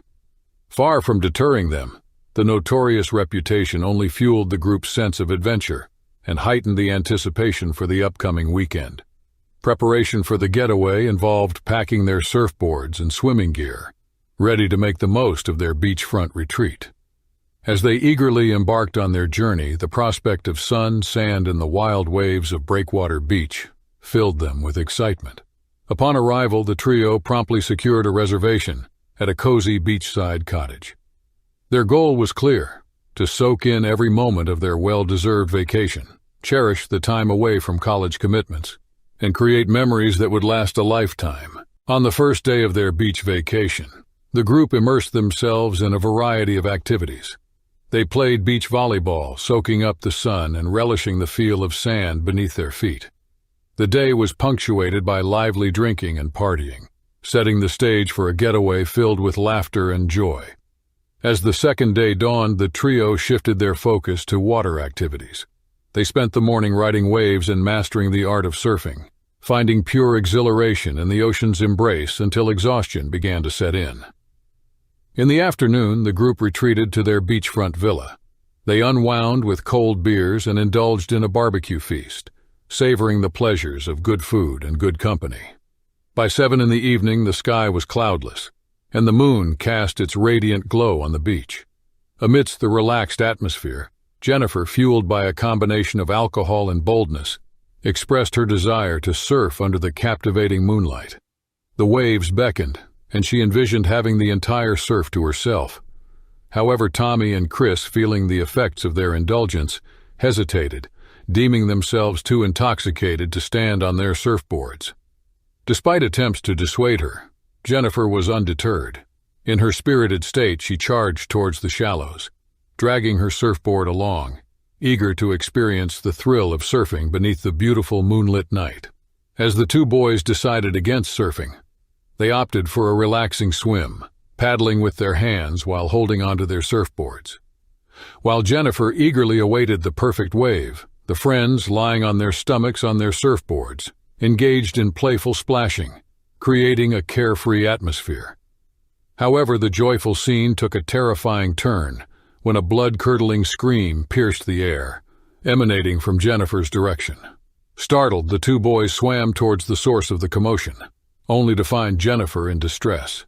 [SPEAKER 1] Far from deterring them, the notorious reputation only fueled the group's sense of adventure and heightened the anticipation for the upcoming weekend. Preparation for the getaway involved packing their surfboards and swimming gear, ready to make the most of their beachfront retreat. As they eagerly embarked on their journey, the prospect of sun, sand, and the wild waves of Breakwater Beach filled them with excitement. Upon arrival, the trio promptly secured a reservation at a cozy beachside cottage. Their goal was clear: to soak in every moment of their well-deserved vacation, cherish the time away from college commitments, and create memories that would last a lifetime. On the first day of their beach vacation, the group immersed themselves in a variety of activities. They played beach volleyball, soaking up the sun and relishing the feel of sand beneath their feet. The day was punctuated by lively drinking and partying, setting the stage for a getaway filled with laughter and joy. As the second day dawned, the trio shifted their focus to water activities. They spent the morning riding waves and mastering the art of surfing, finding pure exhilaration in the ocean's embrace until exhaustion began to set in. In the afternoon, the group retreated to their beachfront villa. They unwound with cold beers and indulged in a barbecue feast, savoring the pleasures of good food and good company. By 7 in the evening, the sky was cloudless, and the moon cast its radiant glow on the beach. Amidst the relaxed atmosphere, Jennifer, fueled by a combination of alcohol and boldness, expressed her desire to surf under the captivating moonlight. The waves beckoned, and she envisioned having the entire surf to herself. However, Tommy and Chris, feeling the effects of their indulgence, hesitated, deeming themselves too intoxicated to stand on their surfboards. Despite attempts to dissuade her, Jennifer was undeterred. In her spirited state, she charged towards the shallows, dragging her surfboard along, eager to experience the thrill of surfing beneath the beautiful moonlit night. As the two boys decided against surfing, they opted for a relaxing swim, paddling with their hands while holding onto their surfboards. While Jennifer eagerly awaited the perfect wave, the friends, lying on their stomachs on their surfboards, engaged in playful splashing, creating a carefree atmosphere. However, the joyful scene took a terrifying turn when a blood-curdling scream pierced the air, emanating from Jennifer's direction. Startled, the two boys swam towards the source of the commotion, only to find Jennifer in distress.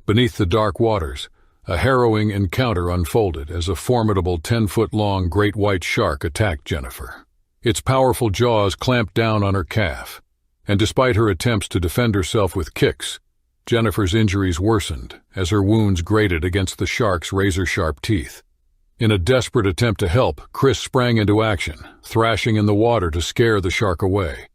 [SPEAKER 1] Beneath the dark waters, a harrowing encounter unfolded as a formidable 10-foot-long great white shark attacked Jennifer. Its powerful jaws clamped down on her calf, and despite her attempts to defend herself with kicks, Jennifer's injuries worsened as her wounds grated against the shark's razor-sharp teeth. In a desperate attempt to help, Chris sprang into action, thrashing in the water to scare the shark away.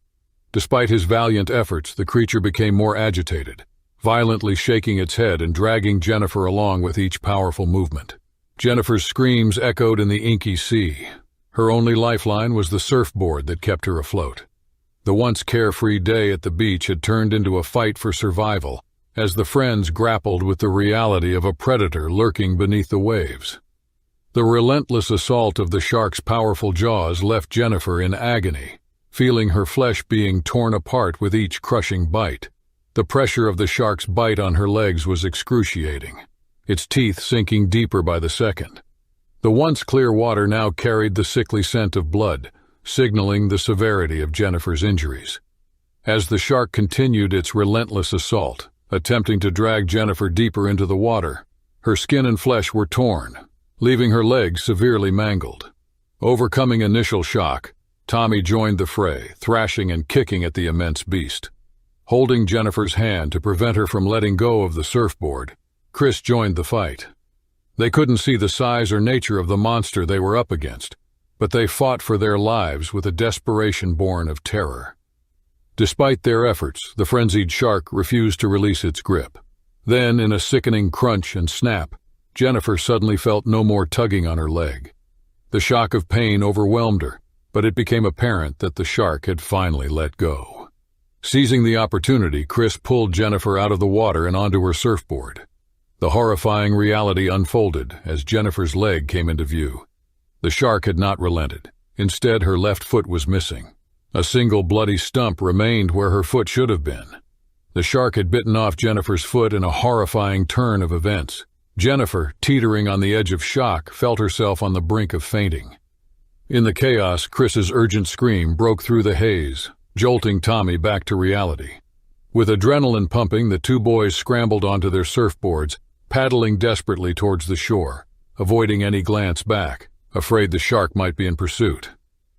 [SPEAKER 1] Despite his valiant efforts, the creature became more agitated, violently shaking its head and dragging Jennifer along with each powerful movement. Jennifer's screams echoed in the inky sea. Her only lifeline was the surfboard that kept her afloat. The once carefree day at the beach had turned into a fight for survival as the friends grappled with the reality of a predator lurking beneath the waves. The relentless assault of the shark's powerful jaws left Jennifer in agony, feeling her flesh being torn apart with each crushing bite. The pressure of the shark's bite on her legs was excruciating, its teeth sinking deeper by the second. The once clear water now carried the sickly scent of blood, signaling the severity of Jennifer's injuries. As the shark continued its relentless assault, attempting to drag Jennifer deeper into the water, her skin and flesh were torn, leaving her legs severely mangled. Overcoming initial shock, Tommy joined the fray, thrashing and kicking at the immense beast. Holding Jennifer's hand to prevent her from letting go of the surfboard, Chris joined the fight. They couldn't see the size or nature of the monster they were up against, but they fought for their lives with a desperation born of terror. Despite their efforts, the frenzied shark refused to release its grip. Then, in a sickening crunch and snap, Jennifer suddenly felt no more tugging on her leg. The shock of pain overwhelmed her, but it became apparent that the shark had finally let go. Seizing the opportunity, Chris pulled Jennifer out of the water and onto her surfboard. The horrifying reality unfolded as Jennifer's leg came into view. The shark had not relented. Instead, her left foot was missing. A single bloody stump remained where her foot should have been. The shark had bitten off Jennifer's foot in a horrifying turn of events. Jennifer, teetering on the edge of shock, felt herself on the brink of fainting. In the chaos, Chris's urgent scream broke through the haze, jolting Tommy back to reality. With adrenaline pumping, the two boys scrambled onto their surfboards, paddling desperately towards the shore, avoiding any glance back, afraid the shark might be in pursuit.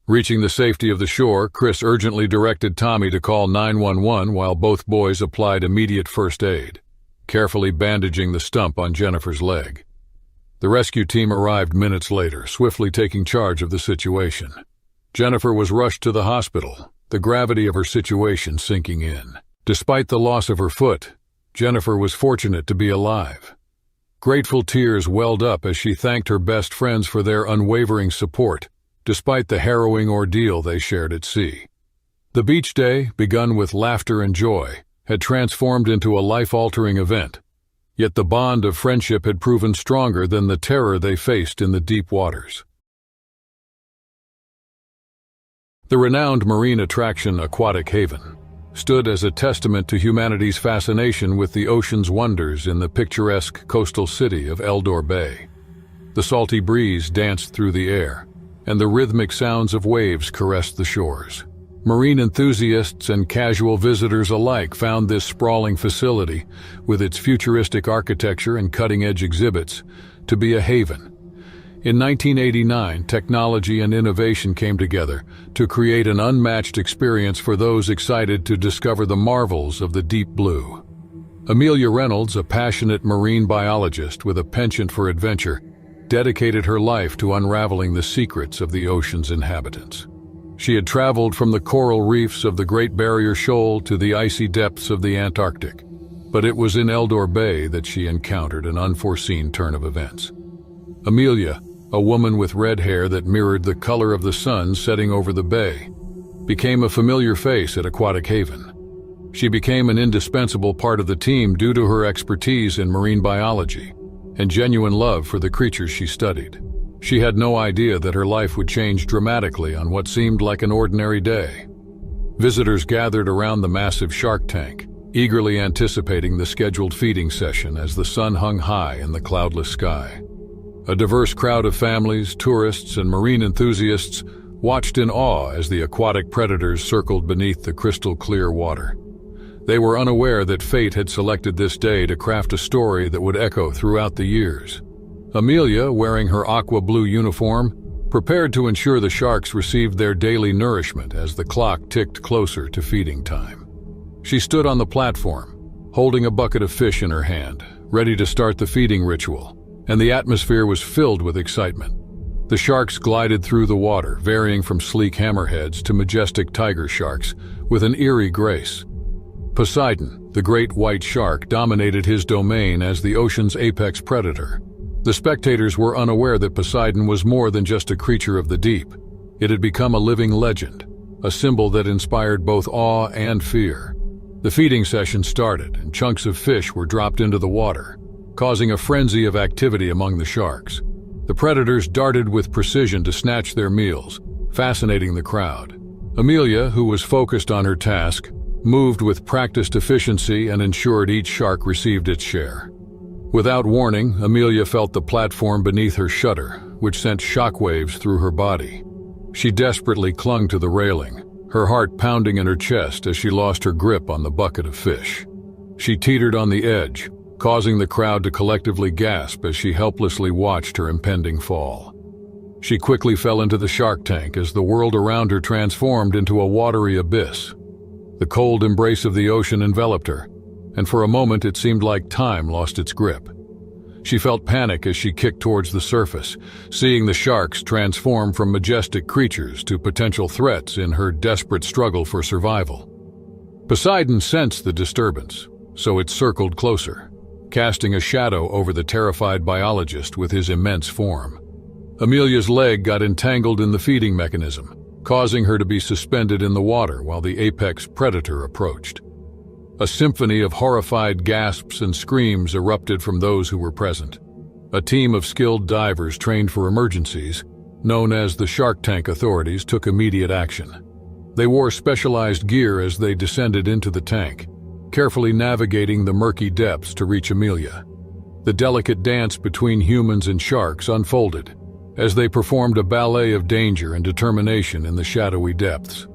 [SPEAKER 1] Reaching the safety of the shore, Chris urgently directed Tommy to call 911 while both boys applied immediate first aid, carefully bandaging the stump on Jennifer's leg. The rescue team arrived minutes later, swiftly taking charge of the situation. Jennifer was rushed to the hospital, the gravity of her situation sinking in. Despite the loss of her foot, Jennifer was fortunate to be alive. Grateful tears welled up as she thanked her best friends for their unwavering support, despite the harrowing ordeal they shared at sea. The beach day, begun with laughter and joy, had transformed into a life-altering event, yet the bond of friendship had proven stronger than the terror they faced in the deep waters. The renowned marine attraction Aquatic Haven stood as a testament to humanity's fascination with the ocean's wonders in the picturesque coastal city of Eldor Bay. The salty breeze danced through the air, and the rhythmic sounds of waves caressed the shores. Marine enthusiasts and casual visitors alike found this sprawling facility, with its futuristic architecture and cutting-edge exhibits, to be a haven. In 1989, technology and innovation came together to create an unmatched experience for those excited to discover the marvels of the deep blue. Amelia Reynolds, a passionate marine biologist with a penchant for adventure, dedicated her life to unraveling the secrets of the ocean's inhabitants. She had traveled from the coral reefs of the Great Barrier Shoal to the icy depths of the Antarctic, but it was in Eldor Bay that she encountered an unforeseen turn of events. Amelia, a woman with red hair that mirrored the color of the sun setting over the bay, became a familiar face at Aquatic Haven. She became an indispensable part of the team due to her expertise in marine biology and genuine love for the creatures she studied. She had no idea that her life would change dramatically on what seemed like an ordinary day. Visitors gathered around the massive shark tank, eagerly anticipating the scheduled feeding session as the sun hung high in the cloudless sky. A diverse crowd of families, tourists, and marine enthusiasts watched in awe as the aquatic predators circled beneath the crystal-clear water. They were unaware that fate had selected this day to craft a story that would echo throughout the years. Amelia, wearing her aqua blue uniform, prepared to ensure the sharks received their daily nourishment as the clock ticked closer to feeding time. She stood on the platform, holding a bucket of fish in her hand, ready to start the feeding ritual, and the atmosphere was filled with excitement. The sharks glided through the water, varying from sleek hammerheads to majestic tiger sharks, with an eerie grace. Poseidon, the great white shark, dominated his domain as the ocean's apex predator. The spectators were unaware that Poseidon was more than just a creature of the deep. It had become a living legend, a symbol that inspired both awe and fear. The feeding session started, and chunks of fish were dropped into the water, causing a frenzy of activity among the sharks. The predators darted with precision to snatch their meals, fascinating the crowd. Amelia, who was focused on her task, moved with practiced efficiency and ensured each shark received its share. Without warning, Amelia felt the platform beneath her shudder, which sent shockwaves through her body. She desperately clung to the railing, her heart pounding in her chest as she lost her grip on the bucket of fish. She teetered on the edge, causing the crowd to collectively gasp as she helplessly watched her impending fall. She quickly fell into the shark tank as the world around her transformed into a watery abyss. The cold embrace of the ocean enveloped her, and for a moment it seemed like time lost its grip. She felt panic as she kicked towards the surface, seeing the sharks transform from majestic creatures to potential threats in her desperate struggle for survival. Poseidon sensed the disturbance, so it circled closer, casting a shadow over the terrified biologist with his immense form. Amelia's leg got entangled in the feeding mechanism, causing her to be suspended in the water while the apex predator approached. A symphony of horrified gasps and screams erupted from those who were present. A team of skilled divers trained for emergencies, known as the Shark Tank Authorities, took immediate action. They wore specialized gear as they descended into the tank, carefully navigating the murky depths to reach Amelia. The delicate dance between humans and sharks unfolded, as they performed a ballet of danger and determination in the shadowy depths.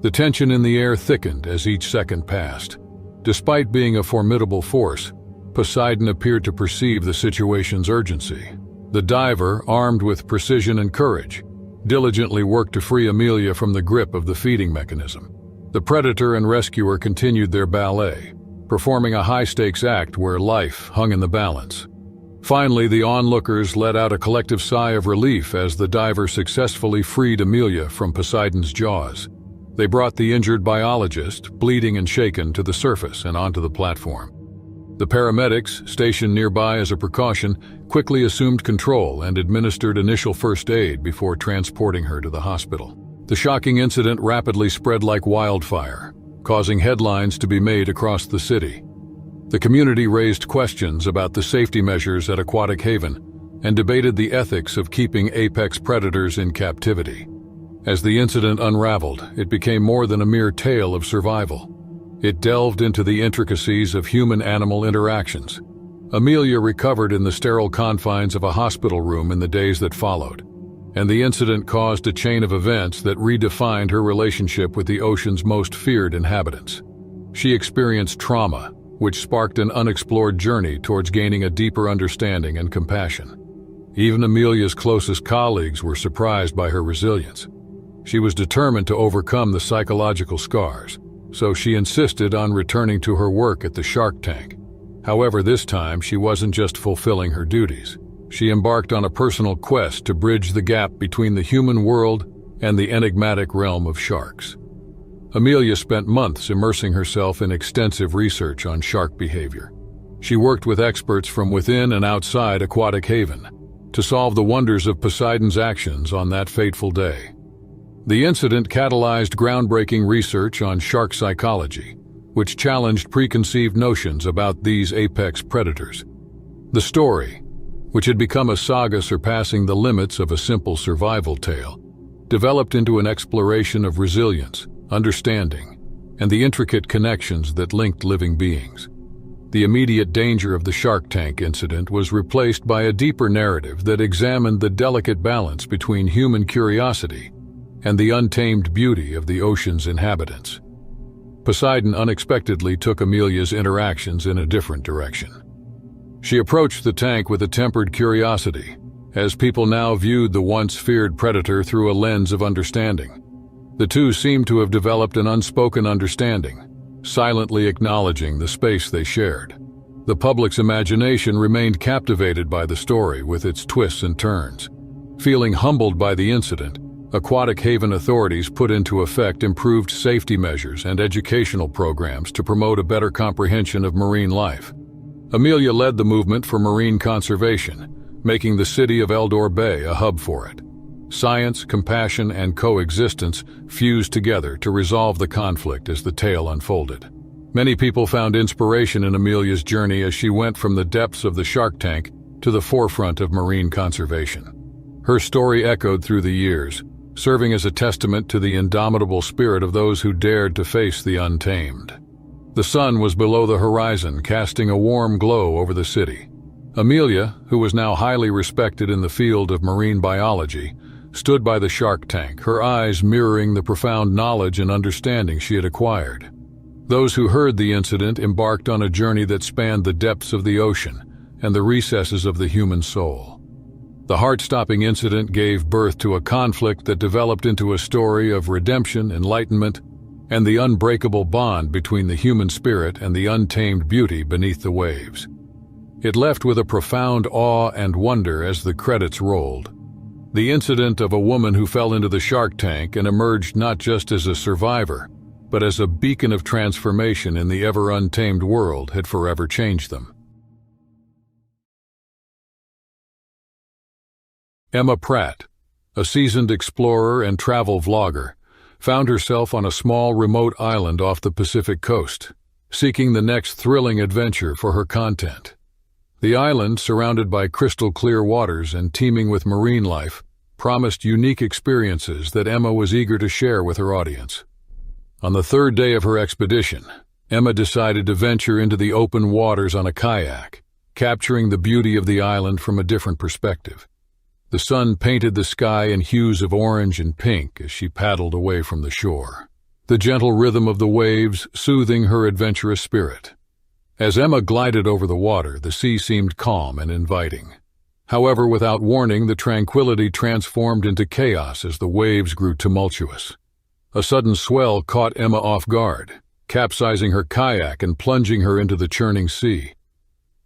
[SPEAKER 1] The tension in the air thickened as each second passed. Despite being a formidable force, Poseidon appeared to perceive the situation's urgency. The diver, armed with precision and courage, diligently worked to free Amelia from the grip of the feeding mechanism. The predator and rescuer continued their ballet, performing a high-stakes act where life hung in the balance. Finally, the onlookers let out a collective sigh of relief as the diver successfully freed Amelia from Poseidon's jaws. They brought the injured biologist, bleeding and shaken, to the surface and onto the platform. The paramedics, stationed nearby as a precaution, quickly assumed control and administered initial first aid before transporting her to the hospital. The shocking incident rapidly spread like wildfire, causing headlines to be made across the city. The community raised questions about the safety measures at Aquatic Haven and debated the ethics of keeping apex predators in captivity. As the incident unraveled, it became more than a mere tale of survival. It delved into the intricacies of human-animal interactions. Amelia recovered in the sterile confines of a hospital room in the days that followed. and the incident caused a chain of events that redefined her relationship with the ocean's most feared inhabitants. She experienced trauma, which sparked an unexplored journey towards gaining a deeper understanding and compassion. Even Amelia's closest colleagues were surprised by her resilience. She was determined to overcome the psychological scars, so she insisted on returning to her work at the shark tank. However, this time she wasn't just fulfilling her duties. She embarked on a personal quest to bridge the gap between the human world and the enigmatic realm of sharks. Amelia spent months immersing herself in extensive research on shark behavior. She worked with experts from within and outside Aquatic Haven to solve the wonders of Poseidon's actions on that fateful day. The incident catalyzed groundbreaking research on shark psychology, which challenged preconceived notions about these apex predators. The story, which had become a saga surpassing the limits of a simple survival tale, developed into an exploration of resilience, understanding, and the intricate connections that linked living beings. The immediate danger of the Shark Tank incident was replaced by a deeper narrative that examined the delicate balance between human curiosity and the untamed beauty of the ocean's inhabitants. Poseidon unexpectedly took Amelia's interactions in a different direction. She approached the tank with a tempered curiosity, as people now viewed the once feared predator through a lens of understanding. The two seemed to have developed an unspoken understanding, silently acknowledging the space they shared. The public's imagination remained captivated by the story with its twists and turns. Feeling humbled by the incident, Aquatic Haven authorities put into effect improved safety measures and educational programs to promote a better comprehension of marine life. Amelia led the movement for marine conservation, making the city of Eldor Bay a hub for it. Science, compassion, and coexistence fused together to resolve the conflict as the tale unfolded. Many people found inspiration in Amelia's journey as she went from the depths of the shark tank to the forefront of marine conservation. Her story echoed through the years, serving as a testament to the indomitable spirit of those who dared to face the untamed. The sun was below the horizon, casting a warm glow over the city. Amelia, who was now highly respected in the field of marine biology, stood by the shark tank, her eyes mirroring the profound knowledge and understanding she had acquired. Those who heard the incident embarked on a journey that spanned the depths of the ocean and the recesses of the human soul. The heart-stopping incident gave birth to a conflict that developed into a story of redemption, enlightenment, and the unbreakable bond between the human spirit and the untamed beauty beneath the waves. It left with a profound awe and wonder as the credits rolled. The incident of a woman who fell into the shark tank and emerged not just as a survivor, but as a beacon of transformation in the ever-untamed world had forever changed them. Emma Pratt, a seasoned explorer and travel vlogger, found herself on a small remote island off the Pacific coast, seeking the next thrilling adventure for her content. The island, surrounded by crystal-clear waters and teeming with marine life, promised unique experiences that Emma was eager to share with her audience. On the third day of her expedition, Emma decided to venture into the open waters on a kayak, capturing the beauty of the island from a different perspective. The sun painted the sky in hues of orange and pink as she paddled away from the shore, the gentle rhythm of the waves soothing her adventurous spirit. As Emma glided over the water, the sea seemed calm and inviting. However, without warning, the tranquility transformed into chaos as the waves grew tumultuous. A sudden swell caught Emma off guard, capsizing her kayak and plunging her into the churning sea.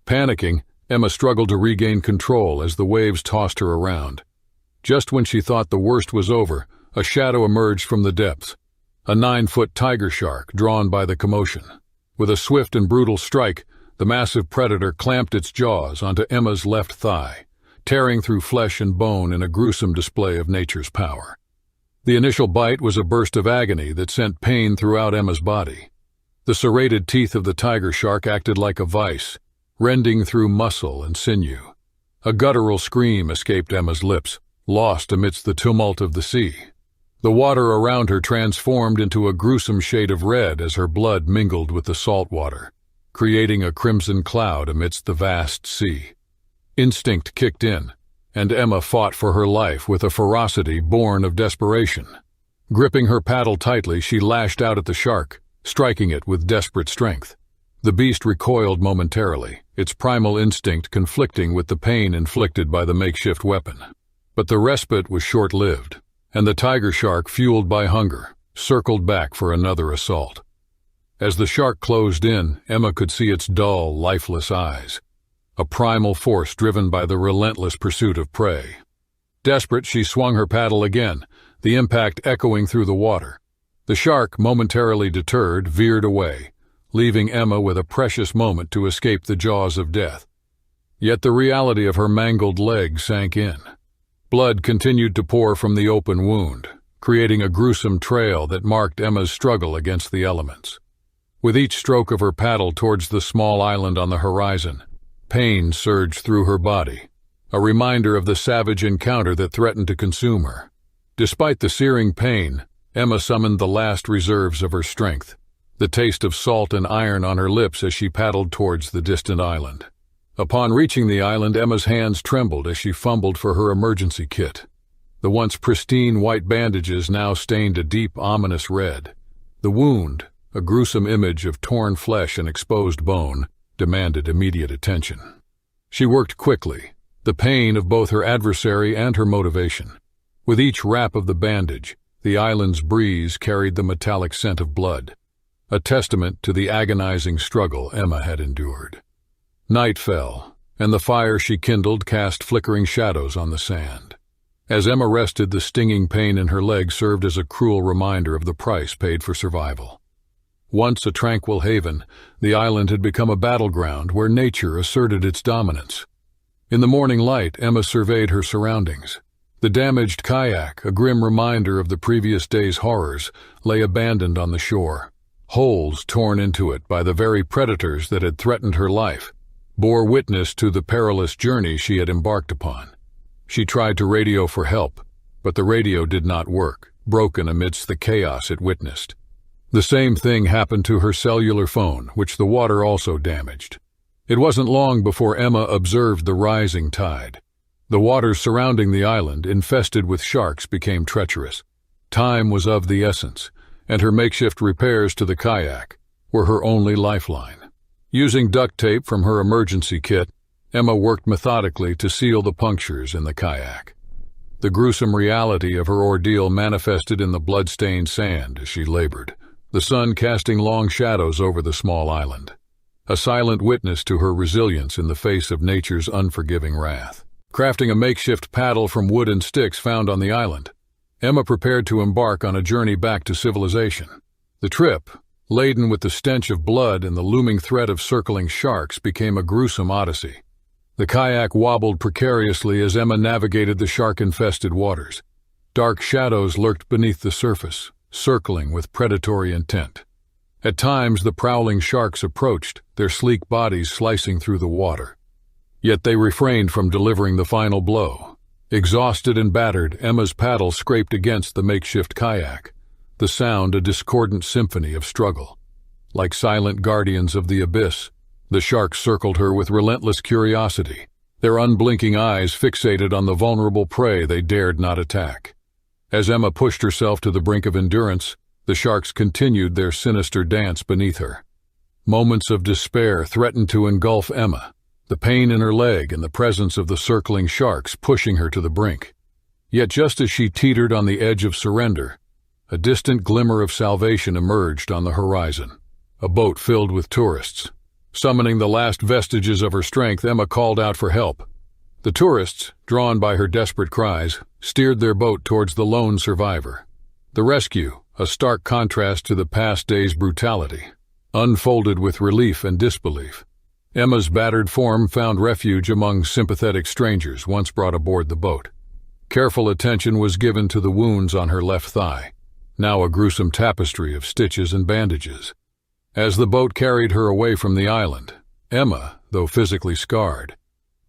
[SPEAKER 1] Panicking, Emma struggled to regain control as the waves tossed her around. Just when she thought the worst was over, a shadow emerged from the depths, a 9-foot tiger shark drawn by the commotion. With a swift and brutal strike, the massive predator clamped its jaws onto Emma's left thigh, tearing through flesh and bone in a gruesome display of nature's power. The initial bite was a burst of agony that sent pain throughout Emma's body. The serrated teeth of the tiger shark acted like a vice, rending through muscle and sinew. A guttural scream escaped Emma's lips, lost amidst the tumult of the sea. The water around her transformed into a gruesome shade of red as her blood mingled with the salt water, creating a crimson cloud amidst the vast sea. Instinct kicked in, and Emma fought for her life with a ferocity born of desperation. Gripping her paddle tightly, she lashed out at the shark, striking it with desperate strength. The beast recoiled momentarily, its primal instinct conflicting with the pain inflicted by the makeshift weapon. But the respite was short-lived, and the tiger shark, fueled by hunger, circled back for another assault. As the shark closed in, Emma could see its dull, lifeless eyes, a primal force driven by the relentless pursuit of prey. Desperate, she swung her paddle again, the impact echoing through the water. The shark, momentarily deterred, veered away, leaving Emma with a precious moment to escape the jaws of death. Yet the reality of her mangled leg sank in. Blood continued to pour from the open wound, creating a gruesome trail that marked Emma's struggle against the elements. With each stroke of her paddle towards the small island on the horizon, pain surged through her body, a reminder of the savage encounter that threatened to consume her. Despite the searing pain, Emma summoned the last reserves of her strength, the taste of salt and iron on her lips as she paddled towards the distant island. Upon reaching the island, Emma's hands trembled as she fumbled for her emergency kit. The once pristine white bandages now stained a deep, ominous red. The wound, a gruesome image of torn flesh and exposed bone, demanded immediate attention. She worked quickly, the pain of both her adversary and her motivation. With each wrap of the bandage, the island's breeze carried the metallic scent of blood, a testament to the agonizing struggle Emma had endured. Night fell, and the fire she kindled cast flickering shadows on the sand. As Emma rested, the stinging pain in her leg served as a cruel reminder of the price paid for survival. Once a tranquil haven, the island had become a battleground where nature asserted its dominance. In the morning light, Emma surveyed her surroundings. The damaged kayak, a grim reminder of the previous day's horrors, lay abandoned on the shore. Holes torn into it by the very predators that had threatened her life bore witness to the perilous journey she had embarked upon. She tried to radio for help, but the radio did not work, broken amidst the chaos it witnessed. The same thing happened to her cellular phone, which the water also damaged. It wasn't long before Emma observed the rising tide. The waters surrounding the island, infested with sharks, became treacherous. Time was of the essence, and her makeshift repairs to the kayak were her only lifeline. Using duct tape from her emergency kit, Emma worked methodically to seal the punctures in the kayak. The gruesome reality of her ordeal manifested in the blood-stained sand as she labored, the sun casting long shadows over the small island, a silent witness to her resilience in the face of nature's unforgiving wrath. Crafting a makeshift paddle from wood and sticks found on the island, Emma prepared to embark on a journey back to civilization. The trip, laden with the stench of blood and the looming threat of circling sharks, became a gruesome odyssey. The kayak wobbled precariously as Emma navigated the shark-infested waters. Dark shadows lurked beneath the surface, circling with predatory intent. At times, the prowling sharks approached, their sleek bodies slicing through the water. Yet they refrained from delivering the final blow. Exhausted and battered, Emma's paddle scraped against the makeshift kayak, the sound a discordant symphony of struggle. Like silent guardians of the abyss, the sharks circled her with relentless curiosity, their unblinking eyes fixated on the vulnerable prey they dared not attack. As Emma pushed herself to the brink of endurance, the sharks continued their sinister dance beneath her. Moments of despair threatened to engulf Emma, the pain in her leg and the presence of the circling sharks pushing her to the brink. Yet just as she teetered on the edge of surrender, a distant glimmer of salvation emerged on the horizon, a boat filled with tourists. Summoning the last vestiges of her strength, Emma called out for help. The tourists, drawn by her desperate cries, steered their boat towards the lone survivor. The rescue, a stark contrast to the past day's brutality, unfolded with relief and disbelief. Emma's battered form found refuge among sympathetic strangers once brought aboard the boat. Careful attention was given to the wounds on her left thigh, now a gruesome tapestry of stitches and bandages. As the boat carried her away from the island, Emma, though physically scarred,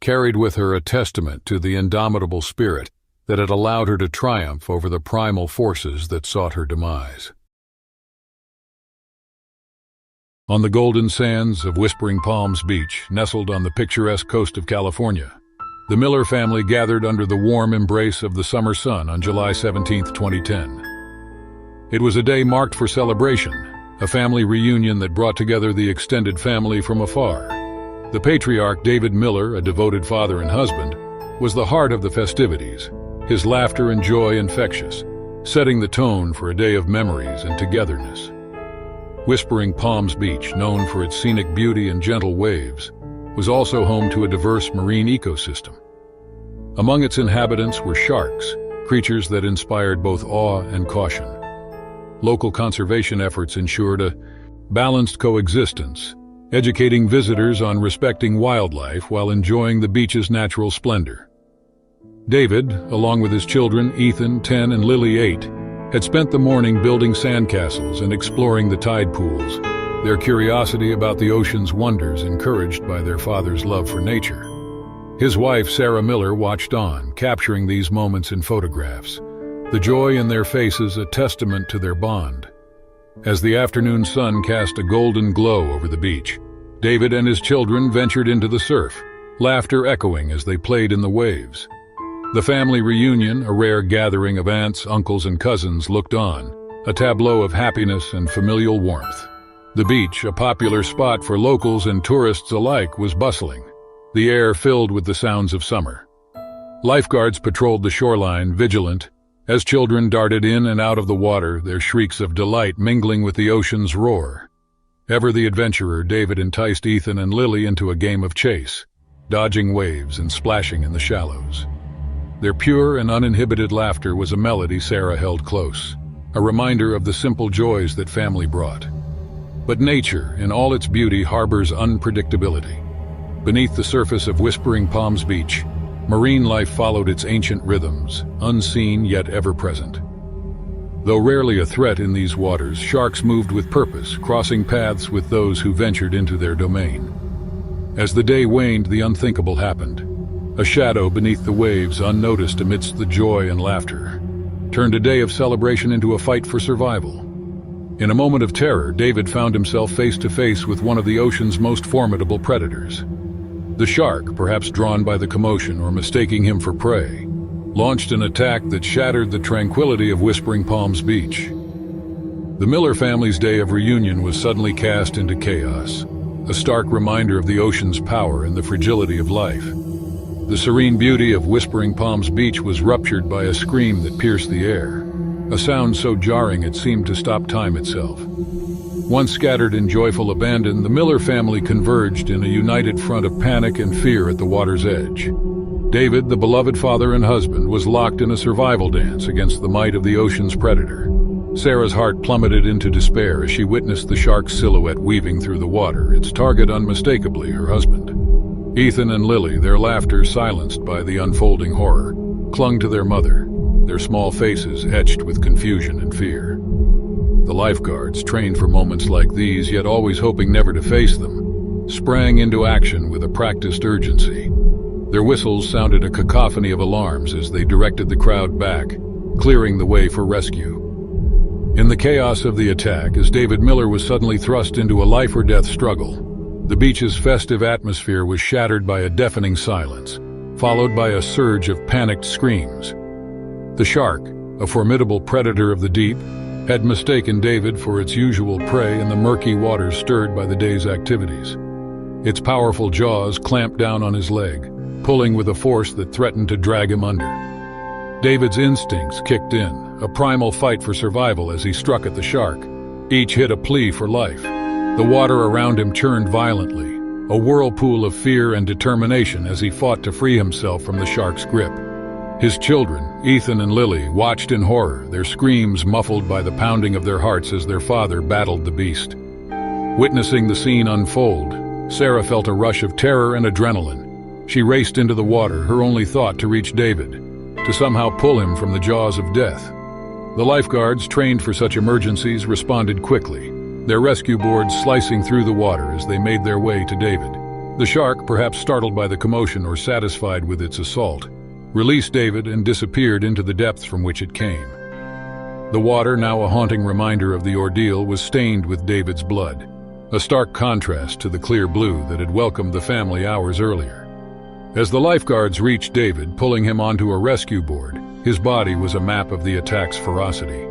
[SPEAKER 1] carried with her a testament to the indomitable spirit that had allowed her to triumph over the primal forces that sought her demise. On the golden sands of Whispering Palms Beach, nestled on the picturesque coast of California, The Miller family gathered under the warm embrace of the summer sun on July 17, 2010. It was a day marked for celebration, a family reunion that brought together the extended family from afar. The patriarch, David Miller, a devoted father and husband, was the heart of the festivities, his laughter and joy infectious, setting the tone for a day of memories and togetherness. Whispering Palms Beach, known for its scenic beauty and gentle waves, was also home to a diverse marine ecosystem. Among its inhabitants were sharks, creatures that inspired both awe and caution. Local conservation efforts ensured a balanced coexistence, educating visitors on respecting wildlife while enjoying the beach's natural splendor. David, along with his children Ethan, 10, and Lily, 8, had spent the morning building sandcastles and exploring the tide pools, their curiosity about the ocean's wonders encouraged by their father's love for nature. His wife, Sarah Miller, watched on, capturing these moments in photographs, the joy in their faces a testament to their bond. As the afternoon sun cast a golden glow over the beach, David and his children ventured into the surf, laughter echoing as they played in the waves. The family reunion, a rare gathering of aunts, uncles, and cousins, looked on, a tableau of happiness and familial warmth. The beach, a popular spot for locals and tourists alike, was bustling, the air filled with the sounds of summer. Lifeguards patrolled the shoreline, vigilant, as children darted in and out of the water, their shrieks of delight mingling with the ocean's roar. Ever the adventurer, David enticed Ethan and Lily into a game of chase, dodging waves and splashing in the shallows. Their pure and uninhibited laughter was a melody Sarah held close, a reminder of the simple joys that family brought. But nature, in all its beauty, harbors unpredictability. Beneath the surface of Whispering Palms Beach, marine life followed its ancient rhythms, unseen yet ever-present. Though rarely a threat in these waters, sharks moved with purpose, crossing paths with those who ventured into their domain. As the day waned, the unthinkable happened. A shadow beneath the waves, unnoticed amidst the joy and laughter, turned a day of celebration into a fight for survival. In a moment of terror, David found himself face to face with one of the ocean's most formidable predators. The shark, perhaps drawn by the commotion or mistaking him for prey, launched an attack that shattered the tranquility of Whispering Palms Beach. The Miller family's day of reunion was suddenly cast into chaos, a stark reminder of the ocean's power and the fragility of life. The serene beauty of Whispering Palms Beach was ruptured by a scream that pierced the air, a sound so jarring it seemed to stop time itself. Once scattered in joyful abandon, the Miller family converged in a united front of panic and fear at the water's edge. David, the beloved father and husband, was locked in a survival dance against the might of the ocean's predator. Sarah's heart plummeted into despair as she witnessed the shark's silhouette weaving through the water, its target unmistakably her husband. Ethan and Lily, their laughter silenced by the unfolding horror, clung to their mother, their small faces etched with confusion and fear. The lifeguards, trained for moments like these, yet always hoping never to face them, sprang into action with a practiced urgency. Their whistles sounded a cacophony of alarms as they directed the crowd back, clearing the way for rescue. In the chaos of the attack, as David Miller was suddenly thrust into a life-or-death struggle, the beach's festive atmosphere was shattered by a deafening silence, followed by a surge of panicked screams. The shark, a formidable predator of the deep, had mistaken David for its usual prey in the murky waters stirred by the day's activities. Its powerful jaws clamped down on his leg, pulling with a force that threatened to drag him under. David's instincts kicked in, a primal fight for survival as he struck at the shark. Each hit a plea for life. The water around him churned violently, a whirlpool of fear and determination as he fought to free himself from the shark's grip. His children, Ethan and Lily, watched in horror, their screams muffled by the pounding of their hearts as their father battled the beast. Witnessing the scene unfold, Sarah felt a rush of terror and adrenaline. She raced into the water, her only thought to reach David, to somehow pull him from the jaws of death. The lifeguards, trained for such emergencies, responded quickly, their rescue boards slicing through the water as they made their way to David. The shark, perhaps startled by the commotion or satisfied with its assault, released David and disappeared into the depths from which it came. The water, now a haunting reminder of the ordeal, was stained with David's blood, a stark contrast to the clear blue that had welcomed the family hours earlier. As the lifeguards reached David, pulling him onto a rescue board, his body was a map of the attack's ferocity.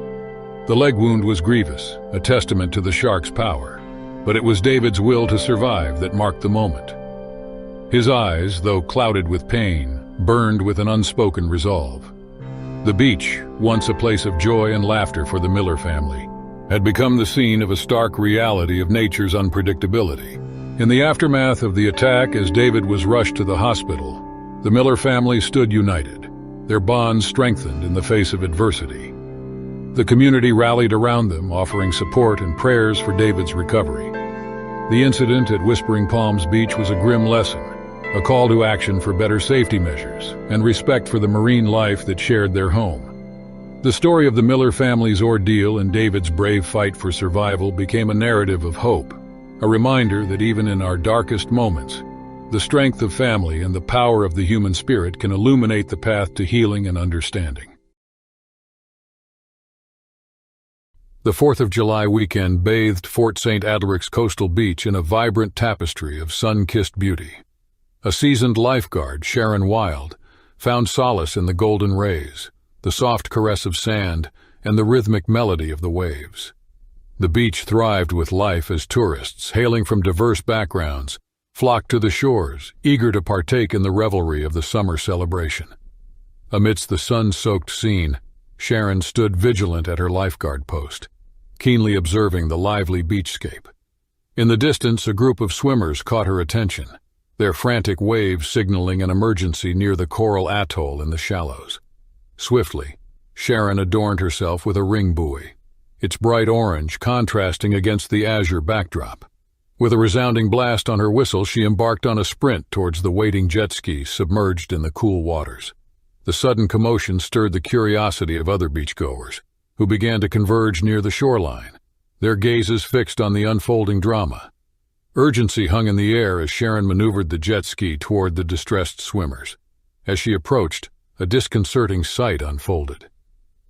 [SPEAKER 1] The leg wound was grievous, a testament to the shark's power, but it was David's will to survive that marked the moment. His eyes, though clouded with pain, burned with an unspoken resolve. The beach, once a place of joy and laughter for the Miller family, had become the scene of a stark reality of nature's unpredictability. In the aftermath of the attack, as David was rushed to the hospital, the Miller family stood united, their bonds strengthened in the face of adversity. The community rallied around them, offering support and prayers for David's recovery. The incident at Whispering Palms Beach was a grim lesson, a call to action for better safety measures and respect for the marine life that shared their home. The story of the Miller family's ordeal and David's brave fight for survival became a narrative of hope, a reminder that even in our darkest moments, the strength of family and the power of the human spirit can illuminate the path to healing and understanding. The 4th of July weekend bathed Fort St. Adelric's coastal beach in a vibrant tapestry of sun-kissed beauty. A seasoned lifeguard, Sharon Wild, found solace in the golden rays, the soft caress of sand, and the rhythmic melody of the waves. The beach thrived with life as tourists, hailing from diverse backgrounds, flocked to the shores, eager to partake in the revelry of the summer celebration. Amidst the sun-soaked scene, Sharon stood vigilant at her lifeguard post, keenly observing the lively beachscape. In the distance, a group of swimmers caught her attention, their frantic waves signaling an emergency near the coral atoll in the shallows. Swiftly, Sharon adorned herself with a ring buoy, its bright orange contrasting against the azure backdrop. With a resounding blast on her whistle, she embarked on a sprint towards the waiting jet skis submerged in the cool waters. The sudden commotion stirred the curiosity of other beachgoers, who began to converge near the shoreline, their gazes fixed on the unfolding drama. Urgency hung in the air as Sharon maneuvered the jet ski toward the distressed swimmers. As she approached, a disconcerting sight unfolded.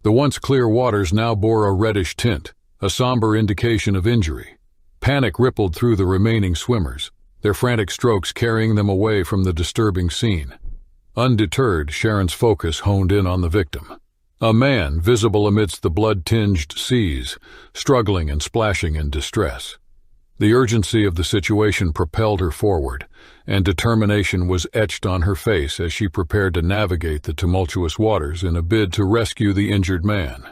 [SPEAKER 1] The once clear waters now bore a reddish tint, a somber indication of injury. Panic rippled through the remaining swimmers, their frantic strokes carrying them away from the disturbing scene. Undeterred, Sharon's focus honed in on the victim. A man visible amidst the blood-tinged seas, struggling and splashing in distress. The urgency of the situation propelled her forward, and determination was etched on her face as she prepared to navigate the tumultuous waters in a bid to rescue the injured man.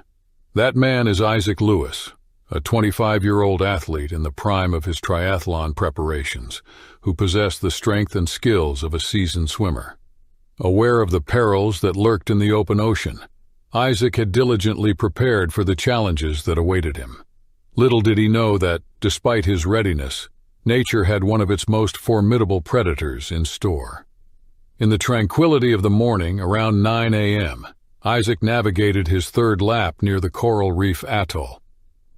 [SPEAKER 1] That man is Isaac Lewis, a 25-year-old athlete in the prime of his triathlon preparations, who possessed the strength and skills of a seasoned swimmer. Aware of the perils that lurked in the open ocean, Isaac had diligently prepared for the challenges that awaited him. Little did he know that, despite his readiness, nature had one of its most formidable predators in store. In the tranquility of the morning, around 9 a.m., Isaac navigated his third lap near the coral reef atoll.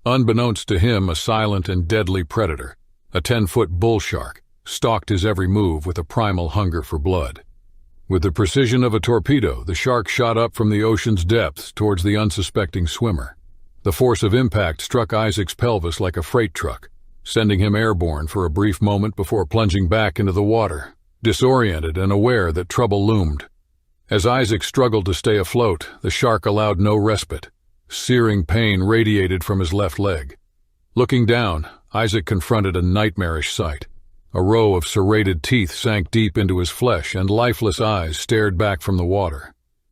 [SPEAKER 1] Unbeknownst to him, a silent and deadly predator, a 10-foot bull shark, stalked his every move with a primal hunger for blood. With the precision of a torpedo, the shark shot up from the ocean's depths towards the unsuspecting swimmer. The force of impact struck Isaac's pelvis like a freight truck, sending him airborne for a brief moment before plunging back into the water, disoriented and aware that trouble loomed. As Isaac struggled to stay afloat, the shark allowed no respite. Searing pain radiated from his left leg. Looking down, Isaac confronted a nightmarish sight. A row of serrated teeth sank deep into his flesh, and lifeless eyes stared back from the water.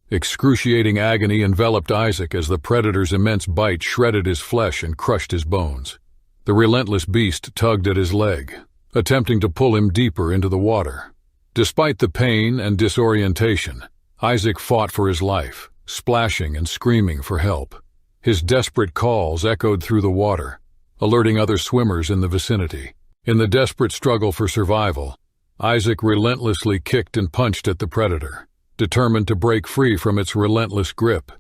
[SPEAKER 1] Excruciating agony enveloped Isaac as the predator's immense bite shredded his flesh and crushed his bones. The relentless beast tugged at his leg, attempting to pull him deeper into the water. Despite the pain and disorientation, Isaac fought for his life, splashing and screaming for help. His desperate calls echoed through the water, alerting other swimmers in the vicinity. In the desperate struggle for survival, Isaac relentlessly kicked and punched at the predator, determined to break free from its relentless grip.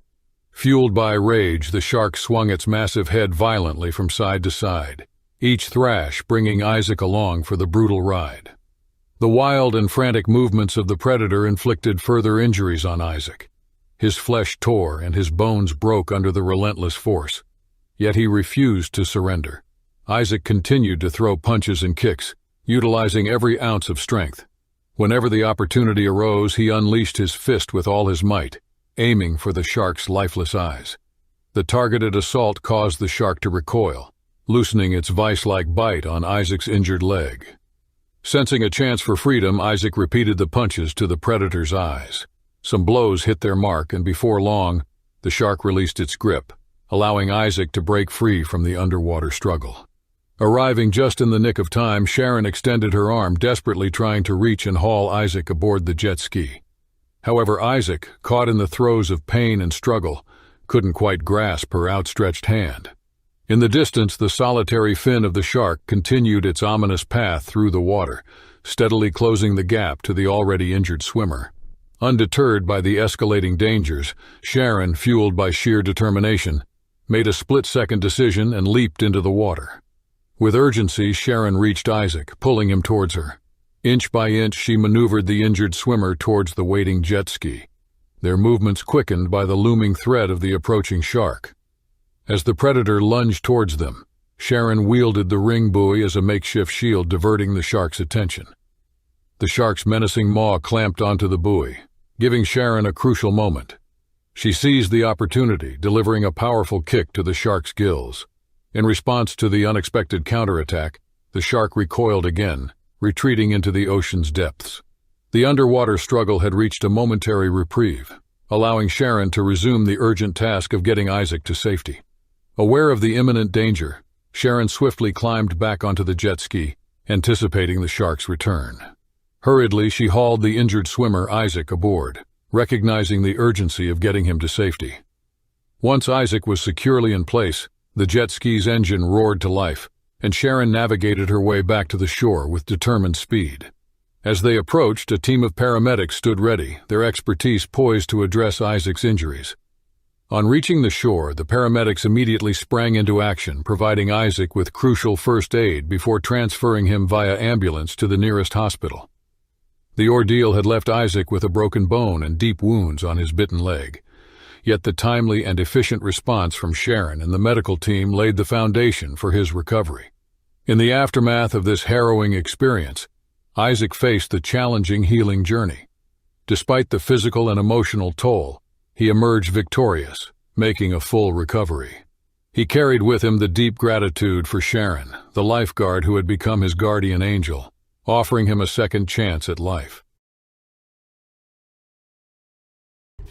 [SPEAKER 1] Fueled by rage, the shark swung its massive head violently from side to side, each thrash bringing Isaac along for the brutal ride. The wild and frantic movements of the predator inflicted further injuries on Isaac. His flesh tore and his bones broke under the relentless force. Yet he refused to surrender. Isaac continued to throw punches and kicks, utilizing every ounce of strength. Whenever the opportunity arose, he unleashed his fist with all his might, aiming for the shark's lifeless eyes. The targeted assault caused the shark to recoil, loosening its vice-like bite on Isaac's injured leg. Sensing a chance for freedom, Isaac repeated the punches to the predator's eyes. Some blows hit their mark, and before long, the shark released its grip, allowing Isaac to break free from the underwater struggle. Arriving just in the nick of time, Sharon extended her arm, desperately trying to reach and haul Isaac aboard the jet ski. However, Isaac, caught in the throes of pain and struggle, couldn't quite grasp her outstretched hand. In the distance, the solitary fin of the shark continued its ominous path through the water, steadily closing the gap to the already injured swimmer. Undeterred by the escalating dangers, Sharon, fueled by sheer determination, made a split-second decision and leaped into the water. With urgency, Sharon reached Isaac, pulling him towards her. Inch by inch, she maneuvered the injured swimmer towards the waiting jet ski, their movements quickened by the looming threat of the approaching shark. As the predator lunged towards them, Sharon wielded the ring buoy as a makeshift shield, diverting the shark's attention. The shark's menacing maw clamped onto the buoy, giving Sharon a crucial moment. She seized the opportunity, delivering a powerful kick to the shark's gills. In response to the unexpected counterattack, the shark recoiled again, retreating into the ocean's depths. The underwater struggle had reached a momentary reprieve, allowing Sharon to resume the urgent task of getting Isaac to safety. Aware of the imminent danger, Sharon swiftly climbed back onto the jet ski, anticipating the shark's return. Hurriedly, she hauled the injured swimmer Isaac aboard, recognizing the urgency of getting him to safety. Once Isaac was securely in place, the jet ski's engine roared to life, and Sharon navigated her way back to the shore with determined speed. As they approached, a team of paramedics stood ready, their expertise poised to address Isaac's injuries. On reaching the shore, the paramedics immediately sprang into action, providing Isaac with crucial first aid before transferring him via ambulance to the nearest hospital. The ordeal had left Isaac with a broken bone and deep wounds on his bitten leg. Yet the timely and efficient response from Sharon and the medical team laid the foundation for his recovery. In the aftermath of this harrowing experience, Isaac faced the challenging healing journey. Despite the physical and emotional toll, he emerged victorious, making a full recovery. He carried with him the deep gratitude for Sharon, the lifeguard who had become his guardian angel, offering him a second chance at life.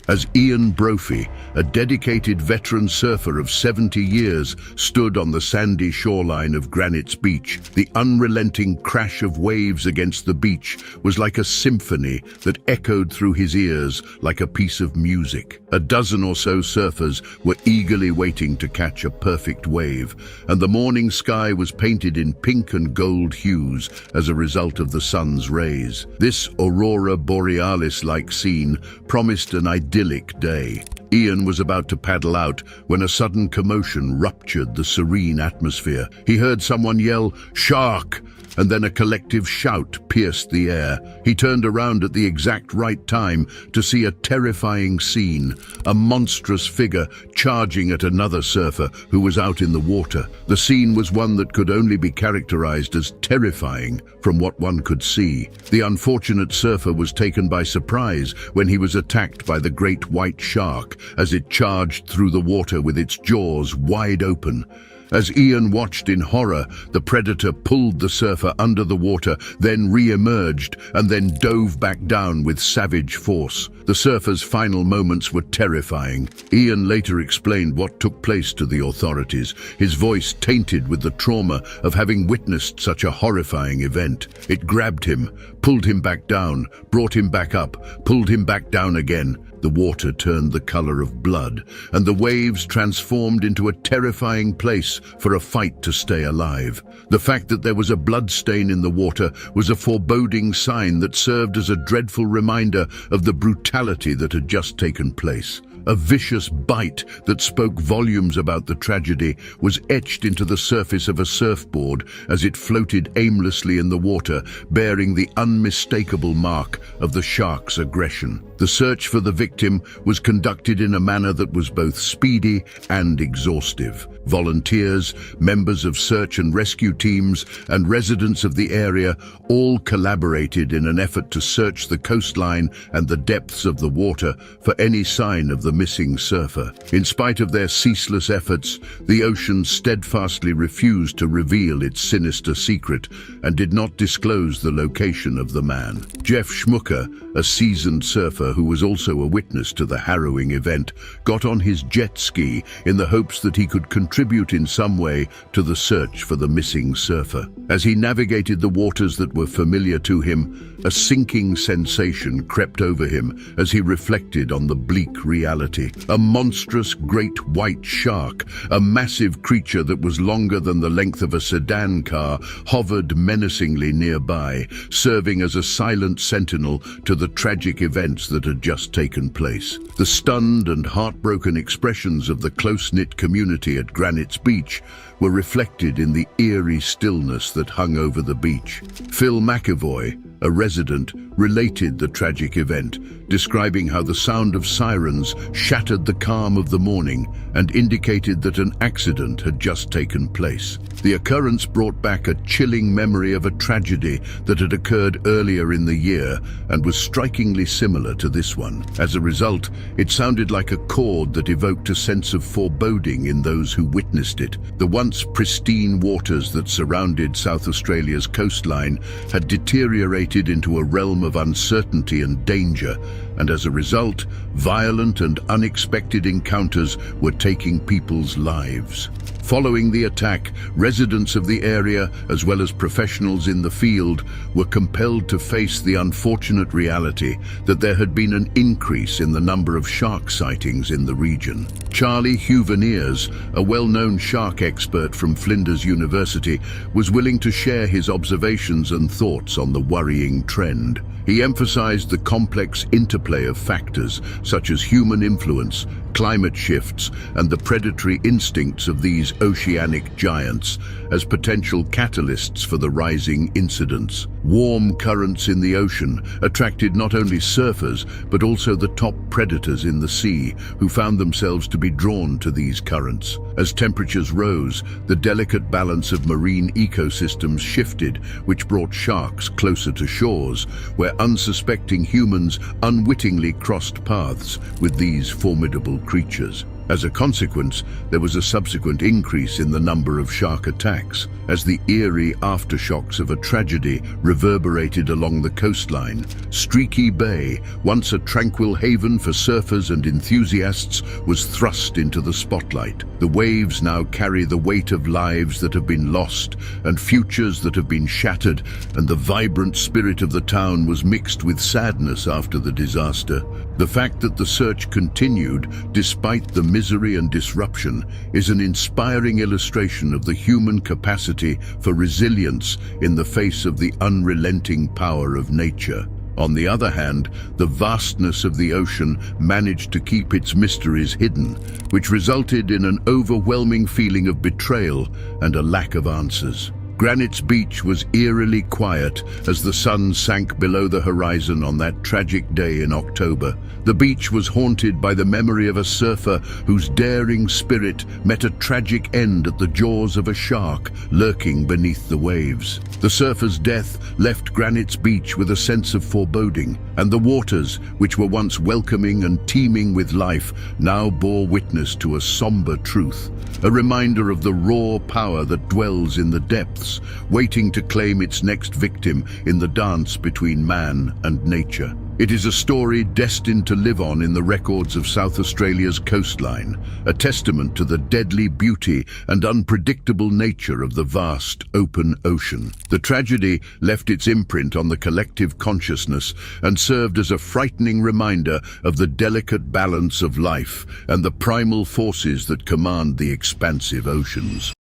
[SPEAKER 2] As Ian Brophy, a dedicated veteran surfer of 70 years, stood on the sandy shoreline of Granite's Beach, the unrelenting crash of waves against the beach was like a symphony that echoed through his ears like a piece of music. A dozen or so surfers were eagerly waiting to catch a perfect wave, and the morning sky was painted in pink and gold hues as a result of the sun's rays. This aurora borealis-like scene promised an idyllic day. Ian was about to paddle out when a sudden commotion ruptured the serene atmosphere. He heard someone yell, "Shark!" and then a collective shout pierced the air. He turned around at the exact right time to see a terrifying scene, a monstrous figure charging at another surfer who was out in the water. The scene was one that could only be characterized as terrifying from what one could see. The unfortunate surfer was taken by surprise when he was attacked by the great white shark as it charged through the water with its jaws wide open. As Ian watched in horror, the predator pulled the surfer under the water, then re-emerged and then dove back down with savage force. The surfer's final moments were terrifying. Ian later explained what took place to the authorities, his voice tainted with the trauma of having witnessed such a horrifying event. It grabbed him, pulled him back down, brought him back up, pulled him back down again. The water turned the color of blood, and the waves transformed into a terrifying place for a fight to stay alive. The fact that there was a blood stain in the water was a foreboding sign that served as a dreadful reminder of the brutality that had just taken place. A vicious bite that spoke volumes about the tragedy was etched into the surface of a surfboard as it floated aimlessly in the water, bearing the unmistakable mark of the shark's aggression. The search for the victim was conducted in a manner that was both speedy and exhaustive. Volunteers, members of search and rescue teams, and residents of the area all collaborated in an effort to search the coastline and the depths of the water for any sign of the missing surfer. In spite of their ceaseless efforts, the ocean steadfastly refused to reveal its sinister secret and did not disclose the location of the man. Jeff Schmucker, a seasoned surfer who was also a witness to the harrowing event, got on his jet ski in the hopes that he could contribute in some way to the search for the missing surfer. As he navigated the waters that were familiar to him, a sinking sensation crept over him as he reflected on the bleak reality. A monstrous great white shark, a massive creature that was longer than the length of a sedan car, hovered menacingly nearby, serving as a silent sentinel to the tragic events that had just taken place. The stunned and heartbroken expressions of the close-knit community at Granite's Beach were reflected in the eerie stillness that hung over the beach. Phil McAvoy, a resident, related the tragic event, describing how the sound of sirens shattered the calm of the morning and indicated that an accident had just taken place. The occurrence brought back a chilling memory of a tragedy that had occurred earlier in the year and was strikingly similar to this one. As a result, it sounded like a chord that evoked a sense of foreboding in those who witnessed it. The once pristine waters that surrounded South Australia's coastline had deteriorated into a realm of uncertainty and danger, and as a result, violent and unexpected encounters were taking people's lives. Following the attack, residents of the area, as well as professionals in the field, were compelled to face the unfortunate reality that there had been an increase in the number of shark sightings in the region. Charlie Huveniers, a well-known shark expert from Flinders University, was willing to share his observations and thoughts on the worrying trend. He emphasized the complex interplay of factors such as human influence, climate shifts, and the predatory instincts of these oceanic giants as potential catalysts for the rising incidents. Warm currents in the ocean attracted not only surfers but also the top predators in the sea, who found themselves to be drawn to these currents. As temperatures rose, the delicate balance of marine ecosystems shifted, which brought sharks closer to shores, where unsuspecting humans unwittingly crossed paths with these formidable creatures. As a consequence, there was a subsequent increase in the number of shark attacks, as the eerie aftershocks of a tragedy reverberated along the coastline. Streaky Bay, once a tranquil haven for surfers and enthusiasts, was thrust into the spotlight. The waves now carry the weight of lives that have been lost and futures that have been shattered, and the vibrant spirit of the town was mixed with sadness after the disaster. The fact that the search continued despite the misery and disruption is an inspiring illustration of the human capacity for resilience in the face of the unrelenting power of nature. On the other hand, the vastness of the ocean managed to keep its mysteries hidden, which resulted in an overwhelming feeling of betrayal and a lack of answers. Granite's Beach was eerily quiet as the sun sank below the horizon on that tragic day in October. The beach was haunted by the memory of a surfer whose daring spirit met a tragic end at the jaws of a shark lurking beneath the waves. The surfer's death left Granite's Beach with a sense of foreboding, and the waters, which were once welcoming and teeming with life, now bore witness to a somber truth, a reminder of the raw power that dwells in the depths, waiting to claim its next victim in the dance between man and nature. It is a story destined to live on in the records of South Australia's coastline, a testament to the deadly beauty and unpredictable nature of the vast, open ocean. The tragedy left its imprint on the collective consciousness and served as a frightening reminder of the delicate balance of life and the primal forces that command the expansive oceans.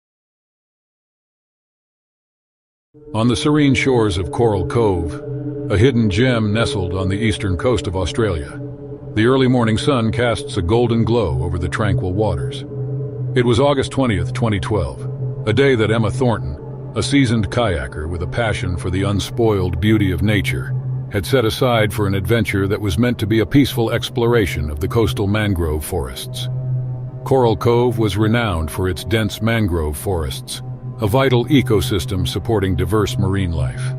[SPEAKER 1] On the serene shores of Coral Cove, a hidden gem nestled on the eastern coast of Australia, the early morning sun casts a golden glow over the tranquil waters. It was August 20th, 2012, a day that Emma Thornton, a seasoned kayaker with a passion for the unspoiled beauty of nature, had set aside for an adventure that was meant to be a peaceful exploration of the coastal mangrove forests. Coral Cove was renowned for its dense mangrove forests, a vital ecosystem supporting diverse marine life.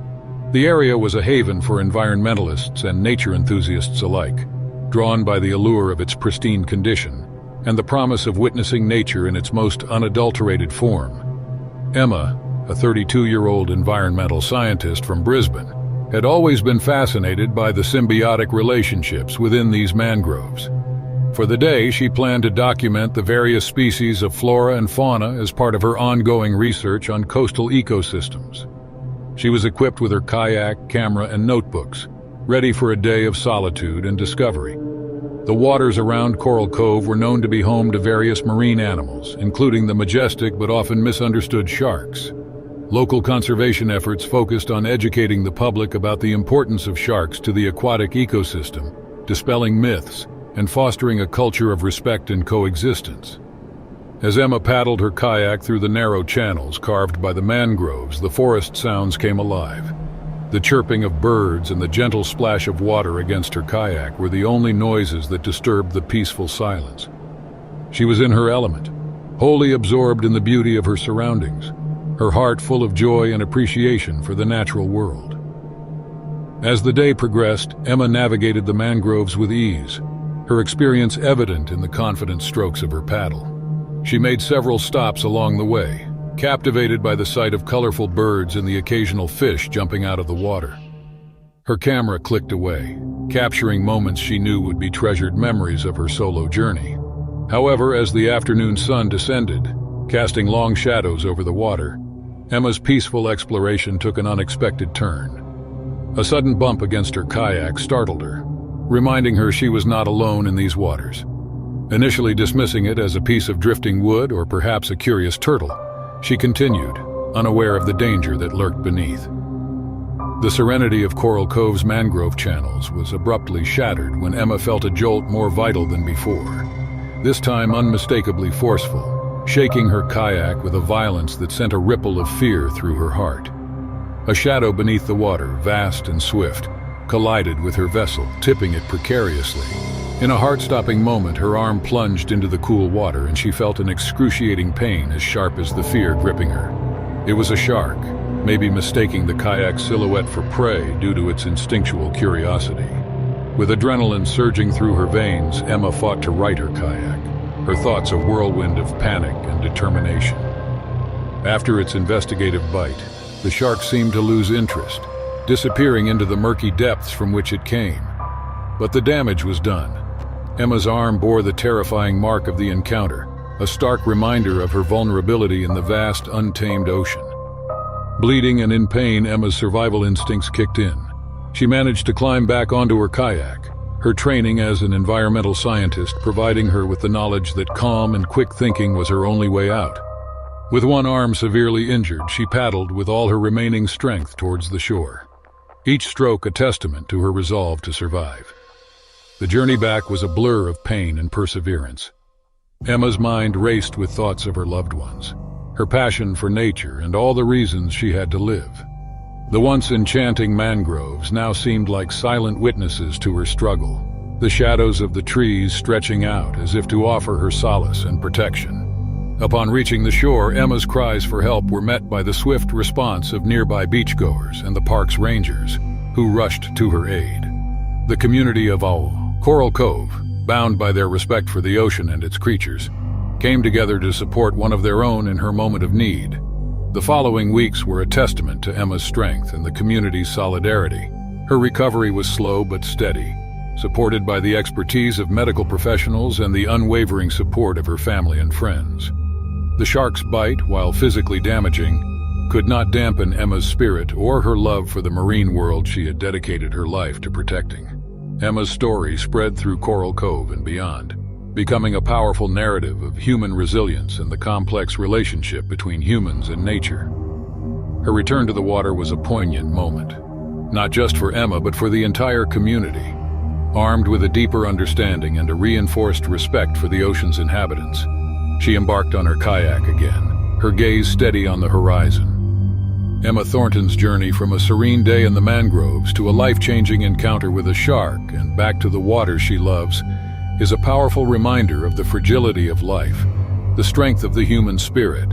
[SPEAKER 1] The area was a haven for environmentalists and nature enthusiasts alike, drawn by the allure of its pristine condition and the promise of witnessing nature in its most unadulterated form. Emma, a 32-year-old environmental scientist from Brisbane, had always been fascinated by the symbiotic relationships within these mangroves. For the day, she planned to document the various species of flora and fauna as part of her ongoing research on coastal ecosystems. She was equipped with her kayak, camera, and notebooks, ready for a day of solitude and discovery. The waters around Coral Cove were known to be home to various marine animals, including the majestic but often misunderstood sharks. Local conservation efforts focused on educating the public about the importance of sharks to the aquatic ecosystem, dispelling myths, and fostering a culture of respect and coexistence. As Emma paddled her kayak through the narrow channels carved by the mangroves, the forest sounds came alive. The chirping of birds and the gentle splash of water against her kayak were the only noises that disturbed the peaceful silence. She was in her element, wholly absorbed in the beauty of her surroundings, her heart full of joy and appreciation for the natural world. As the day progressed, Emma navigated the mangroves with ease, her experience evident in the confident strokes of her paddle. She made several stops along the way, captivated by the sight of colorful birds and the occasional fish jumping out of the water. Her camera clicked away, capturing moments she knew would be treasured memories of her solo journey. However, as the afternoon sun descended, casting long shadows over the water, Emma's peaceful exploration took an unexpected turn. A sudden bump against her kayak startled her, reminding her she was not alone in these waters. Initially dismissing it as a piece of drifting wood or perhaps a curious turtle, she continued, unaware of the danger that lurked beneath. The serenity of Coral Cove's mangrove channels was abruptly shattered when Emma felt a jolt more vital than before, this time unmistakably forceful, shaking her kayak with a violence that sent a ripple of fear through her heart. A shadow beneath the water, vast and swift, collided with her vessel, tipping it precariously. In a heart-stopping moment, her arm plunged into the cool water and she felt an excruciating pain as sharp as the fear gripping her. It was a shark, maybe mistaking the kayak's silhouette for prey due to its instinctual curiosity. With adrenaline surging through her veins, Emma fought to right her kayak, her thoughts a whirlwind of panic and determination. After its investigative bite, the shark seemed to lose interest, disappearing into the murky depths from which it came. But the damage was done. Emma's arm bore the terrifying mark of the encounter, a stark reminder of her vulnerability in the vast, untamed ocean. Bleeding and in pain, Emma's survival instincts kicked in. She managed to climb back onto her kayak, her training as an environmental scientist providing her with the knowledge that calm and quick thinking was her only way out. With one arm severely injured, she paddled with all her remaining strength towards the shore, each stroke a testament to her resolve to survive. The journey back was a blur of pain and perseverance. Emma's mind raced with thoughts of her loved ones, her passion for nature, and all the reasons she had to live. The once enchanting mangroves now seemed like silent witnesses to her struggle, the shadows of the trees stretching out as if to offer her solace and protection. Upon reaching the shore, Emma's cries for help were met by the swift response of nearby beachgoers and the park's rangers, who rushed to her aid. The community of Coral Cove, bound by their respect for the ocean and its creatures, came together to support one of their own in her moment of need. The following weeks were a testament to Emma's strength and the community's solidarity. Her recovery was slow but steady, supported by the expertise of medical professionals and the unwavering support of her family and friends. The shark's bite, while physically damaging, could not dampen Emma's spirit or her love for the marine world she had dedicated her life to protecting. Emma's story spread through Coral Cove and beyond, becoming a powerful narrative of human resilience and the complex relationship between humans and nature. Her return to the water was a poignant moment, not just for Emma but for the entire community. Armed with a deeper understanding and a reinforced respect for the ocean's inhabitants, she embarked on her kayak again, her gaze steady on the horizon. Emma Thornton's journey from a serene day in the mangroves to a life-changing encounter with a shark and back to the water she loves is a powerful reminder of the fragility of life, the strength of the human spirit,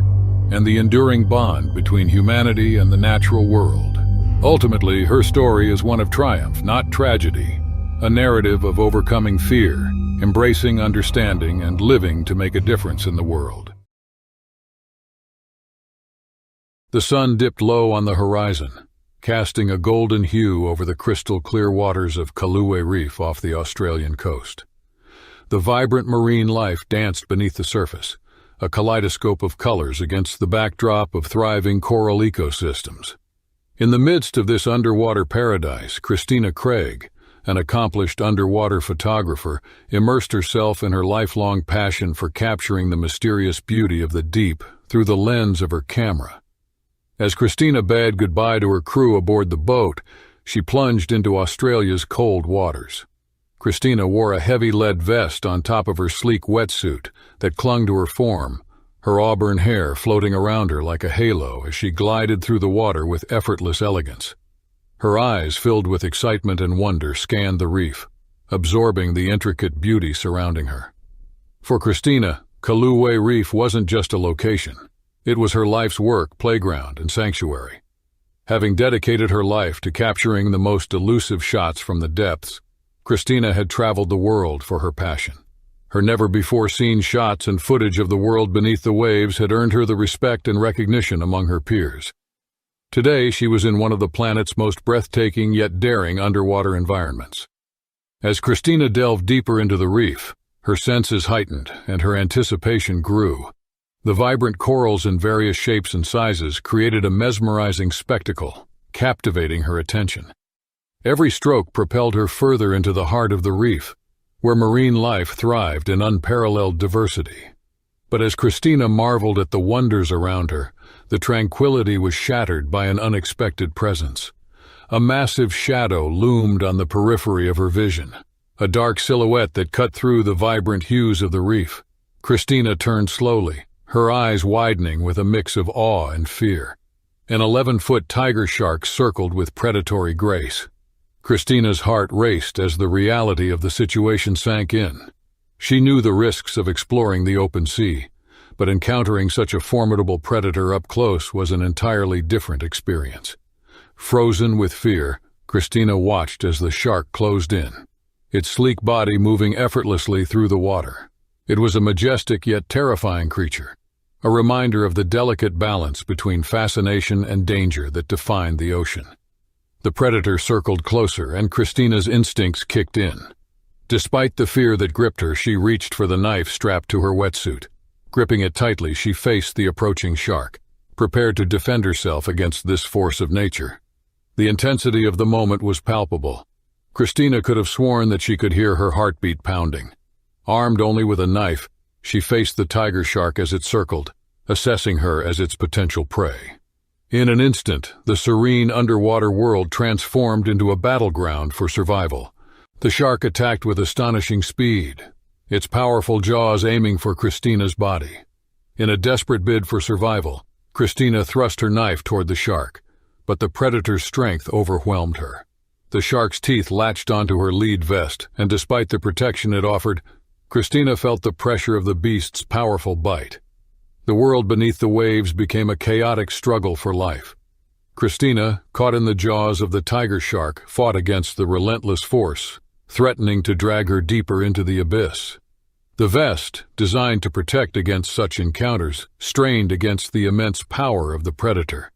[SPEAKER 1] and the enduring bond between humanity and the natural world. Ultimately, her story is one of triumph, not tragedy, a narrative of overcoming fear, embracing understanding, and living to make a difference in the world. The sun dipped low on the horizon, casting a golden hue over the crystal-clear waters of Kalue Reef off the Australian coast. The vibrant marine life danced beneath the surface, a kaleidoscope of colors against the backdrop of thriving coral ecosystems. In the midst of this underwater paradise, Christina Craig, an accomplished underwater photographer, immersed herself in her lifelong passion for capturing the mysterious beauty of the deep through the lens of her camera. As Christina bade goodbye to her crew aboard the boat, she plunged into Australia's cold waters. Christina wore a heavy lead vest on top of her sleek wetsuit that clung to her form, her auburn hair floating around her like a halo as she glided through the water with effortless elegance. Her eyes, filled with excitement and wonder, scanned the reef, absorbing the intricate beauty surrounding her. For Christina, Kalue Reef wasn't just a location. It was her life's work, playground, and sanctuary. Having dedicated her life to capturing the most elusive shots from the depths, Christina had traveled the world for her passion. Her never-before-seen shots and footage of the world beneath the waves had earned her the respect and recognition among her peers. Today, she was in one of the planet's most breathtaking yet daring underwater environments. As Christina delved deeper into the reef, her senses heightened and her anticipation grew. The vibrant corals in various shapes and sizes created a mesmerizing spectacle, captivating her attention. Every stroke propelled her further into the heart of the reef, where marine life thrived in unparalleled diversity. But as Christina marveled at the wonders around her, the tranquility was shattered by an unexpected presence. A massive shadow loomed on the periphery of her vision, a dark silhouette that cut through the vibrant hues of the reef. Christina turned slowly, her eyes widening with a mix of awe and fear. An 11-foot tiger shark circled with predatory grace. Christina's heart raced as the reality of the situation sank in. She knew the risks of exploring the open sea, but encountering such a formidable predator up close was an entirely different experience. Frozen with fear, Christina watched as the shark closed in, its sleek body moving effortlessly through the water. It was a majestic yet terrifying creature, a reminder of the delicate balance between fascination and danger that defined the ocean. The predator circled closer, and Christina's instincts kicked in. Despite the fear that gripped her, she reached for the knife strapped to her wetsuit. Gripping it tightly, she faced the approaching shark, prepared to defend herself against this force of nature. The intensity of the moment was palpable. Christina could have sworn that she could hear her heartbeat pounding. Armed only with a knife, she faced the tiger shark as it circled, assessing her as its potential prey. In an instant, the serene underwater world transformed into a battleground for survival. The shark attacked with astonishing speed, its powerful jaws aiming for Christina's body. In a desperate bid for survival, Christina thrust her knife toward the shark, but the predator's strength overwhelmed her. The shark's teeth latched onto her lead vest, and despite the protection it offered, Christina felt the pressure of the beast's powerful bite. The world beneath the waves became a chaotic struggle for life. Christina, caught in the jaws of the tiger shark, fought against the relentless force, threatening to drag her deeper into the abyss. The vest, designed to protect against such encounters, strained against the immense power of the predator.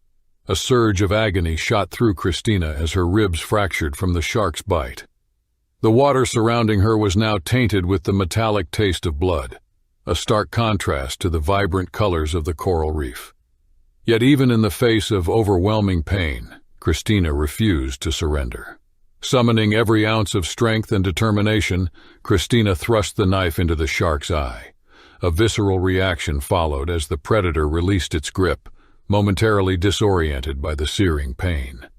[SPEAKER 1] A surge of agony shot through Christina as her ribs fractured from the shark's bite. The water surrounding her was now tainted with the metallic taste of blood, a stark contrast to the vibrant colors of the coral reef. Yet even in the face of overwhelming pain, Christina refused to surrender. Summoning every ounce of strength and determination, Christina thrust the knife into the shark's eye. A visceral reaction followed as the predator released its grip, momentarily disoriented by the searing pain.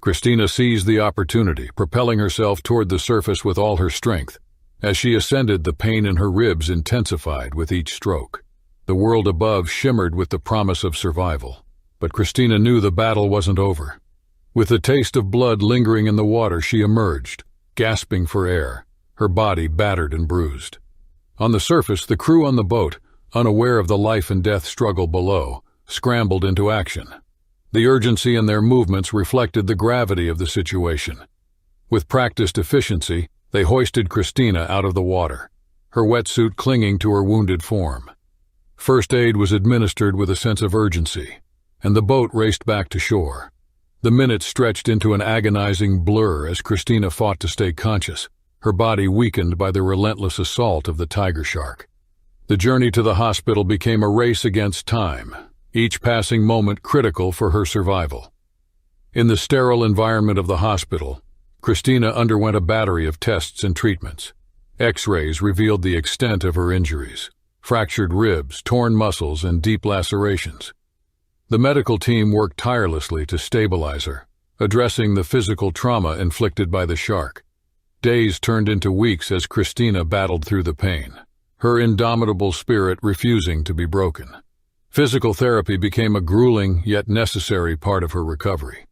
[SPEAKER 1] Christina seized the opportunity, propelling herself toward the surface with all her strength. As she ascended, the pain in her ribs intensified with each stroke. The world above shimmered with the promise of survival, But Christina knew the battle wasn't over. With the taste of blood lingering in the water, she emerged, gasping for air, her body battered and bruised. On the surface, the crew on the boat, unaware of the life-and-death struggle below, scrambled into action. The urgency in their movements reflected the gravity of the situation. With practiced efficiency, they hoisted Christina out of the water, her wetsuit clinging to her wounded form. First aid was administered with a sense of urgency, and the boat raced back to shore. The minutes stretched into an agonizing blur as Christina fought to stay conscious, her body weakened by the relentless assault of the tiger shark. The journey to the hospital became a race against time, each passing moment critical for her survival. In the sterile environment of the hospital, Christina underwent a battery of tests and treatments. X-rays revealed the extent of her injuries: fractured ribs, torn muscles, and deep lacerations. The medical team worked tirelessly to stabilize her, addressing the physical trauma inflicted by the shark. Days turned into weeks as Christina battled through the pain, her indomitable spirit refusing to be broken. Physical therapy became a grueling yet necessary part of her recovery.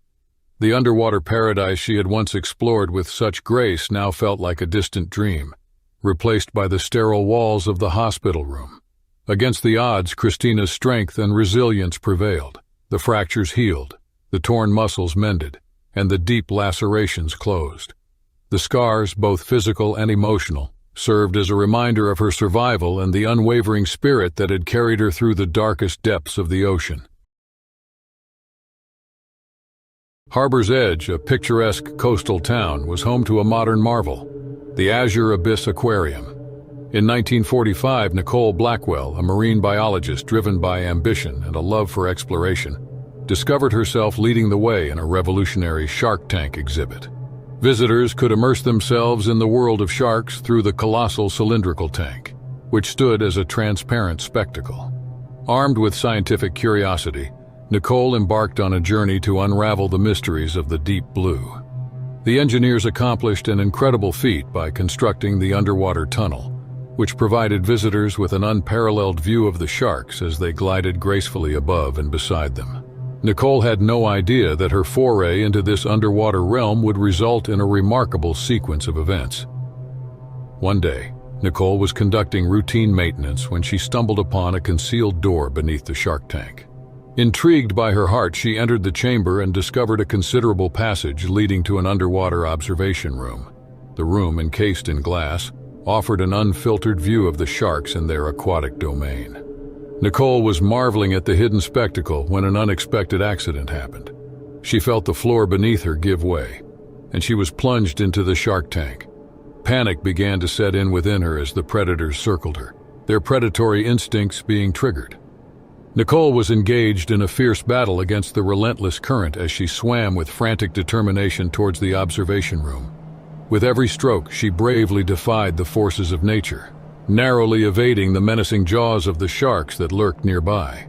[SPEAKER 1] The underwater paradise she had once explored with such grace now felt like a distant dream, replaced by the sterile walls of the hospital room. Against the odds, Christina's strength and resilience prevailed. The fractures healed, the torn muscles mended, and the deep lacerations closed. The scars, both physical and emotional, served as a reminder of her survival and the unwavering spirit that had carried her through the darkest depths of the ocean. Harbor's Edge, a picturesque coastal town, was home to a modern marvel, the Azure Abyss Aquarium. In 1945, Nicole Blackwell, a marine biologist driven by ambition and a love for exploration, discovered herself leading the way in a revolutionary shark tank exhibit. Visitors could immerse themselves in the world of sharks through the colossal cylindrical tank, which stood as a transparent spectacle. Armed with scientific curiosity, Nicole embarked on a journey to unravel the mysteries of the deep blue. The engineers accomplished an incredible feat by constructing the underwater tunnel, which provided visitors with an unparalleled view of the sharks as they glided gracefully above and beside them. Nicole had no idea that her foray into this underwater realm would result in a remarkable sequence of events. One day, Nicole was conducting routine maintenance when she stumbled upon a concealed door beneath the shark tank. Intrigued by her heart, she entered the chamber and discovered a considerable passage leading to an underwater observation room. The room, encased in glass, offered an unfiltered view of the sharks in their aquatic domain. Nicole was marveling at the hidden spectacle when an unexpected accident happened. She felt the floor beneath her give way, and she was plunged into the shark tank. Panic began to set in within her as the predators circled her, their predatory instincts being triggered. Nicole was engaged in a fierce battle against the relentless current as she swam with frantic determination towards the observation room. With every stroke, she bravely defied the forces of nature, narrowly evading the menacing jaws of the sharks that lurked nearby.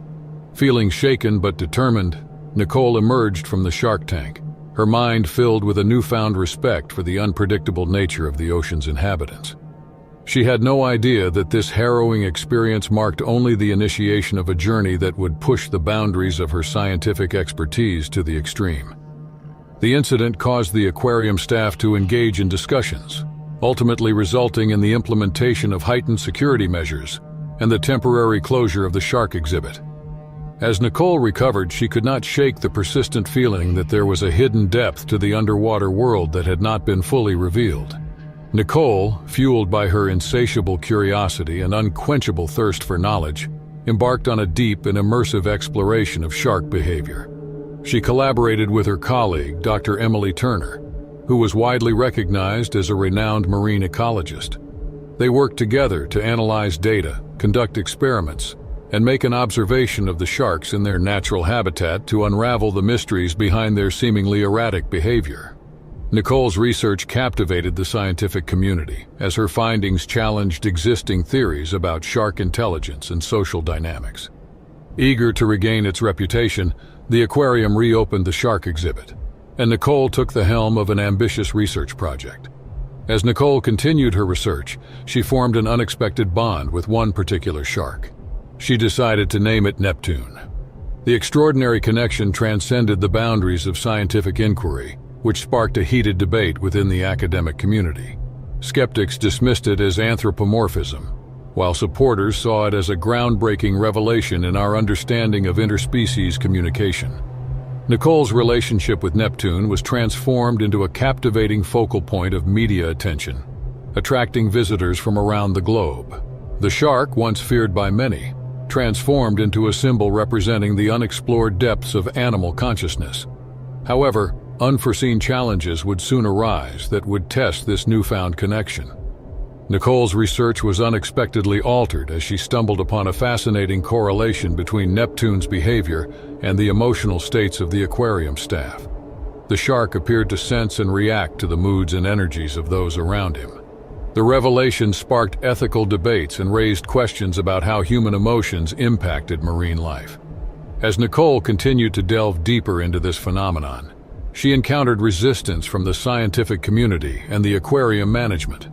[SPEAKER 1] Feeling shaken but determined, Nicole emerged from the shark tank, her mind filled with a newfound respect for the unpredictable nature of the ocean's inhabitants. She had no idea that this harrowing experience marked only the initiation of a journey that would push the boundaries of her scientific expertise to the extreme. The incident caused the aquarium staff to engage in discussions, ultimately resulting in the implementation of heightened security measures and the temporary closure of the shark exhibit. As Nicole recovered, she could not shake the persistent feeling that there was a hidden depth to the underwater world that had not been fully revealed. Nicole, fueled by her insatiable curiosity and unquenchable thirst for knowledge, embarked on a deep and immersive exploration of shark behavior. She collaborated with her colleague, Dr. Emily Turner, who was widely recognized as a renowned marine ecologist. They worked together to analyze data, conduct experiments, and make an observation of the sharks in their natural habitat to unravel the mysteries behind their seemingly erratic behavior. Nicole's research captivated the scientific community as her findings challenged existing theories about shark intelligence and social dynamics. Eager to regain its reputation, the aquarium reopened the shark exhibit, and Nicole took the helm of an ambitious research project. As Nicole continued her research, she formed an unexpected bond with one particular shark. She decided to name it Neptune. The extraordinary connection transcended the boundaries of scientific inquiry, which sparked a heated debate within the academic community. Skeptics dismissed it as anthropomorphism, while supporters saw it as a groundbreaking revelation in our understanding of interspecies communication. Nicole's relationship with Neptune was transformed into a captivating focal point of media attention, attracting visitors from around the globe. The shark, once feared by many, transformed into a symbol representing the unexplored depths of animal consciousness. However, unforeseen challenges would soon arise that would test this newfound connection. Nicole's research was unexpectedly altered as she stumbled upon a fascinating correlation between Neptune's behavior and the emotional states of the aquarium staff. The shark appeared to sense and react to the moods and energies of those around him. The revelation sparked ethical debates and raised questions about how human emotions impacted marine life. As Nicole continued to delve deeper into this phenomenon, she encountered resistance from the scientific community and the aquarium management.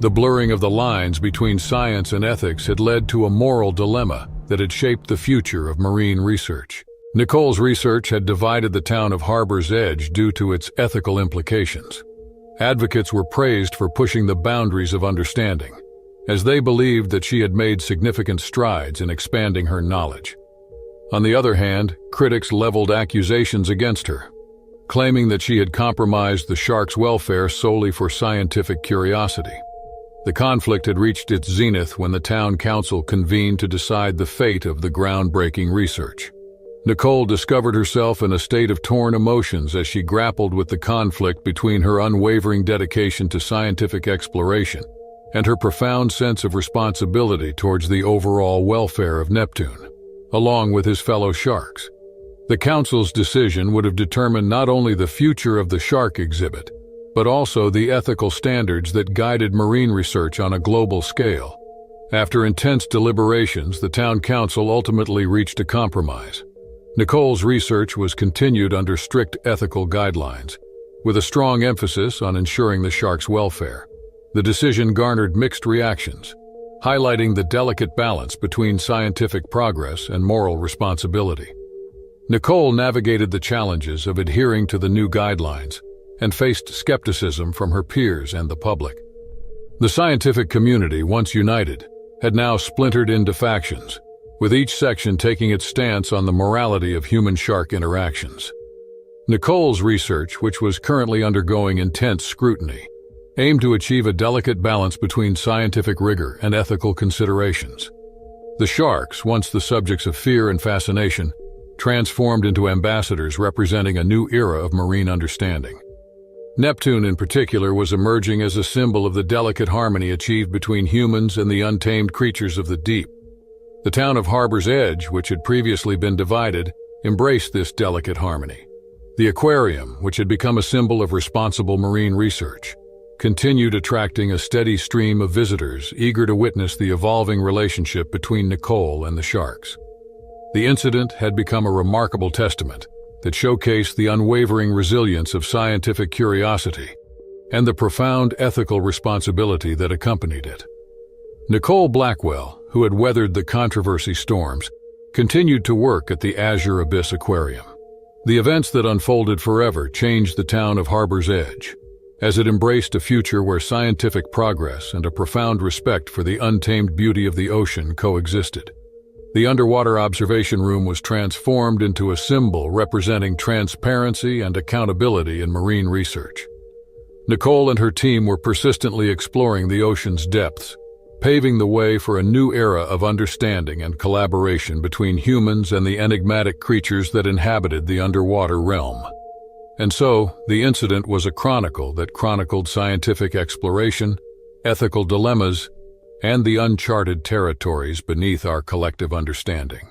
[SPEAKER 1] The blurring of the lines between science and ethics had led to a moral dilemma that had shaped the future of marine research. Nicole's research had divided the town of Harbor's Edge due to its ethical implications. Advocates were praised for pushing the boundaries of understanding, as they believed that she had made significant strides in expanding her knowledge. On the other hand, critics leveled accusations against her, claiming that she had compromised the shark's welfare solely for scientific curiosity. The conflict had reached its zenith when the town council convened to decide the fate of the groundbreaking research. Nicole discovered herself in a state of torn emotions as she grappled with the conflict between her unwavering dedication to scientific exploration and her profound sense of responsibility towards the overall welfare of Neptune, along with his fellow sharks. The council's decision would have determined not only the future of the shark exhibit, but also the ethical standards that guided marine research on a global scale. After intense deliberations, the town council ultimately reached a compromise. Nicole's research was continued under strict ethical guidelines, with a strong emphasis on ensuring the shark's welfare. The decision garnered mixed reactions, highlighting the delicate balance between scientific progress and moral responsibility. Nicole navigated the challenges of adhering to the new guidelines and faced skepticism from her peers and the public. The scientific community, once united, had now splintered into factions, with each section taking its stance on the morality of human-shark interactions. Nicole's research, which was currently undergoing intense scrutiny, aimed to achieve a delicate balance between scientific rigor and ethical considerations. The sharks, once the subjects of fear and fascination, transformed into ambassadors representing a new era of marine understanding. Neptune, in particular, was emerging as a symbol of the delicate harmony achieved between humans and the untamed creatures of the deep. The town of Harbor's Edge, which had previously been divided, embraced this delicate harmony. The aquarium, which had become a symbol of responsible marine research, continued attracting a steady stream of visitors eager to witness the evolving relationship between Nicole and the sharks. The incident had become a remarkable testament that showcased the unwavering resilience of scientific curiosity and the profound ethical responsibility that accompanied it. Nicole Blackwell, who had weathered the controversy storms, continued to work at the Azure Abyss Aquarium. The events that unfolded forever changed the town of Harbor's Edge, as it embraced a future where scientific progress and a profound respect for the untamed beauty of the ocean coexisted. The underwater observation room was transformed into a symbol representing transparency and accountability in marine research. Nicole and her team were persistently exploring the ocean's depths, paving the way for a new era of understanding and collaboration between humans and the enigmatic creatures that inhabited the underwater realm. And so, the incident was a chronicle that chronicled scientific exploration, ethical dilemmas, and the uncharted territories beneath our collective understanding.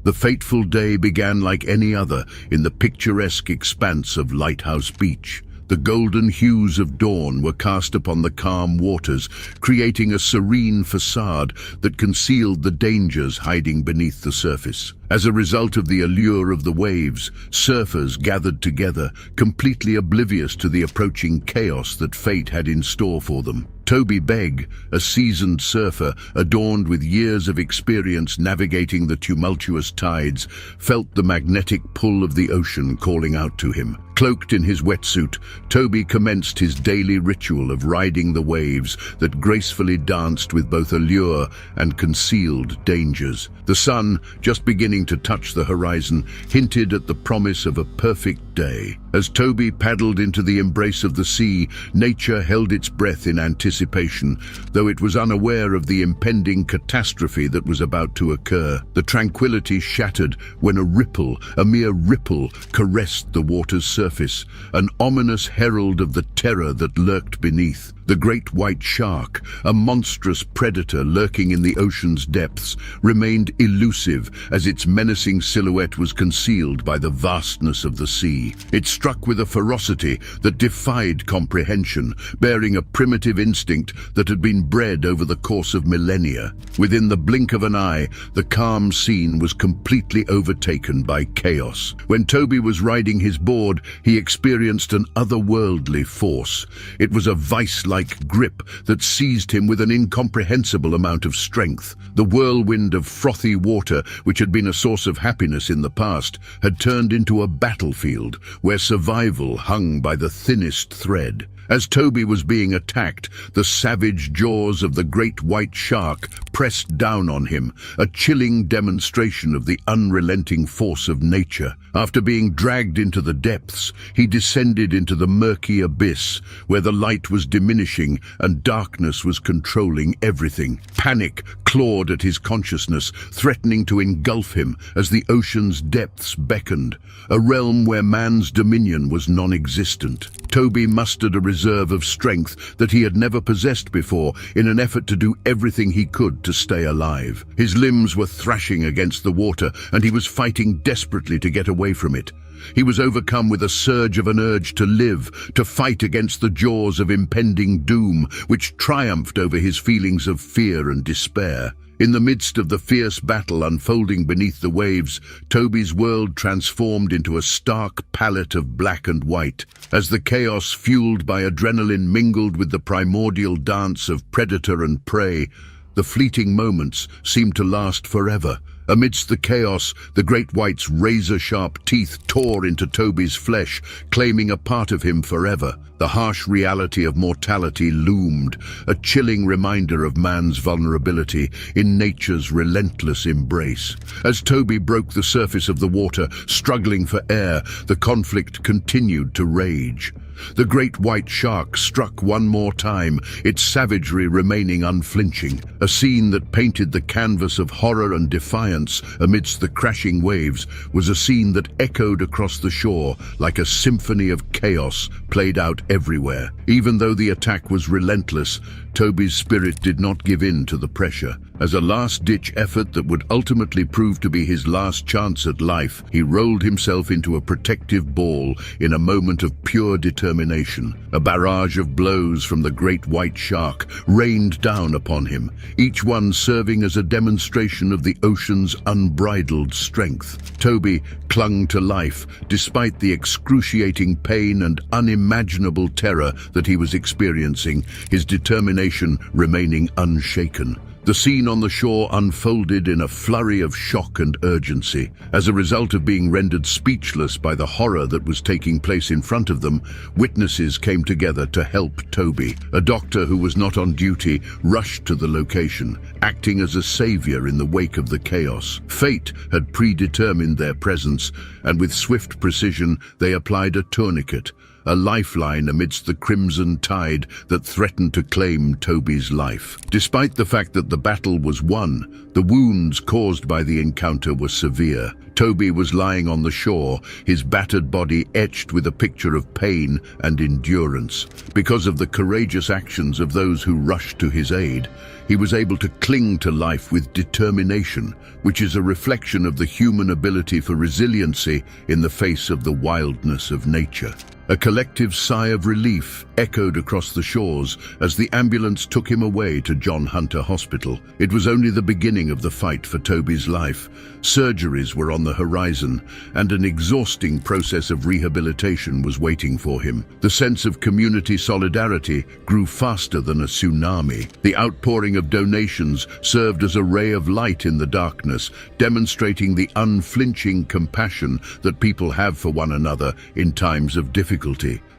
[SPEAKER 2] The fateful day began like any other in the picturesque expanse of Lighthouse Beach. The golden hues of dawn were cast upon the calm waters, creating a serene facade that concealed the dangers hiding beneath the surface. As a result of the allure of the waves, surfers gathered together, completely oblivious to the approaching chaos that fate had in store for them. Toby Begg, a seasoned surfer adorned with years of experience navigating the tumultuous tides, felt the magnetic pull of the ocean calling out to him. Cloaked in his wetsuit, Toby commenced his daily ritual of riding the waves that gracefully danced with both allure and concealed dangers. The sun, just beginning to touch the horizon, hinted at the promise of a perfect day. As Toby paddled into the embrace of the sea, nature held its breath in anticipation, though it was unaware of the impending catastrophe that was about to occur. The tranquility shattered when a mere ripple, caressed the water's surface, an ominous herald of the terror that lurked beneath. The great white shark, a monstrous predator lurking in the ocean's depths, remained elusive as its menacing silhouette was concealed by the vastness of the sea. It struck with a ferocity that defied comprehension, bearing a primitive instinct that had been bred over the course of millennia. Within the blink of an eye, the calm scene was completely overtaken by chaos. When Toby was riding his board, he experienced an otherworldly force. It was a vice-like grip that seized him with an incomprehensible amount of strength. The whirlwind of frothy water, which had been a source of happiness in the past, had turned into a battlefield where survival hung by the thinnest thread. As Toby was being attacked, the savage jaws of the great white shark pressed down on him, a chilling demonstration of the unrelenting force of nature. After being dragged into the depths, he descended into the murky abyss, where the light was diminishing and darkness was controlling everything. Panic clawed at his consciousness, threatening to engulf him as the ocean's depths beckoned, a realm where man's dominion was non-existent. Toby mustered a reserve of strength that he had never possessed before in an effort to do everything he could to stay alive. His limbs were thrashing against the water, and he was fighting desperately to get away from it. He was overcome with a surge of an urge to live, to fight against the jaws of impending doom, which triumphed over his feelings of fear and despair. In the midst of the fierce battle unfolding beneath the waves, Toby's world transformed into a stark palette of black and white. As the chaos fueled by adrenaline mingled with the primordial dance of predator and prey, the fleeting moments seemed to last forever. Amidst the chaos, the great white's razor-sharp teeth tore into Toby's flesh, claiming a part of him forever. The harsh reality of mortality loomed, a chilling reminder of man's vulnerability in nature's relentless embrace. As Toby broke the surface of the water, struggling for air, the conflict continued to rage. The great white shark struck one more time, its savagery remaining unflinching, a scene that painted the canvas of horror and defiance amidst the crashing waves was a scene that echoed across the shore like a symphony of chaos played out everywhere. Even though the attack was relentless, Toby's spirit did not give in to the pressure. As a last-ditch effort that would ultimately prove to be his last chance at life, he rolled himself into a protective ball in a moment of pure determination. A barrage of blows from the great white shark rained down upon him, each one serving as a demonstration of the ocean's unbridled strength. Toby clung to life, despite the excruciating pain and unimaginable terror that he was experiencing, his determination remaining unshaken. The scene on the shore unfolded in a flurry of shock and urgency. As a result of being rendered speechless by the horror that was taking place in front of them, witnesses came together to help Toby. A doctor who was not on duty rushed to the location, acting as a savior in the wake of the chaos. Fate had predetermined their presence, and with swift precision they applied a tourniquet, a lifeline amidst the crimson tide that threatened to claim Toby's life. Despite the fact that the battle was won, the wounds caused by the encounter were severe. Toby was lying on the shore, his battered body etched with a picture of pain and endurance. Because of the courageous actions of those who rushed to his aid, he was able to cling to life with determination, which is a reflection of the human ability for resiliency in the face of the wildness of nature. A collective sigh of relief echoed across the shores as the ambulance took him away to John Hunter Hospital. It was only the beginning of the fight for Toby's life. Surgeries were on the horizon, and an exhausting process of rehabilitation was waiting for him. The sense of community solidarity grew faster than a tsunami. The outpouring of donations served as a ray of light in the darkness, demonstrating the unflinching compassion that people have for one another in times of difficulty.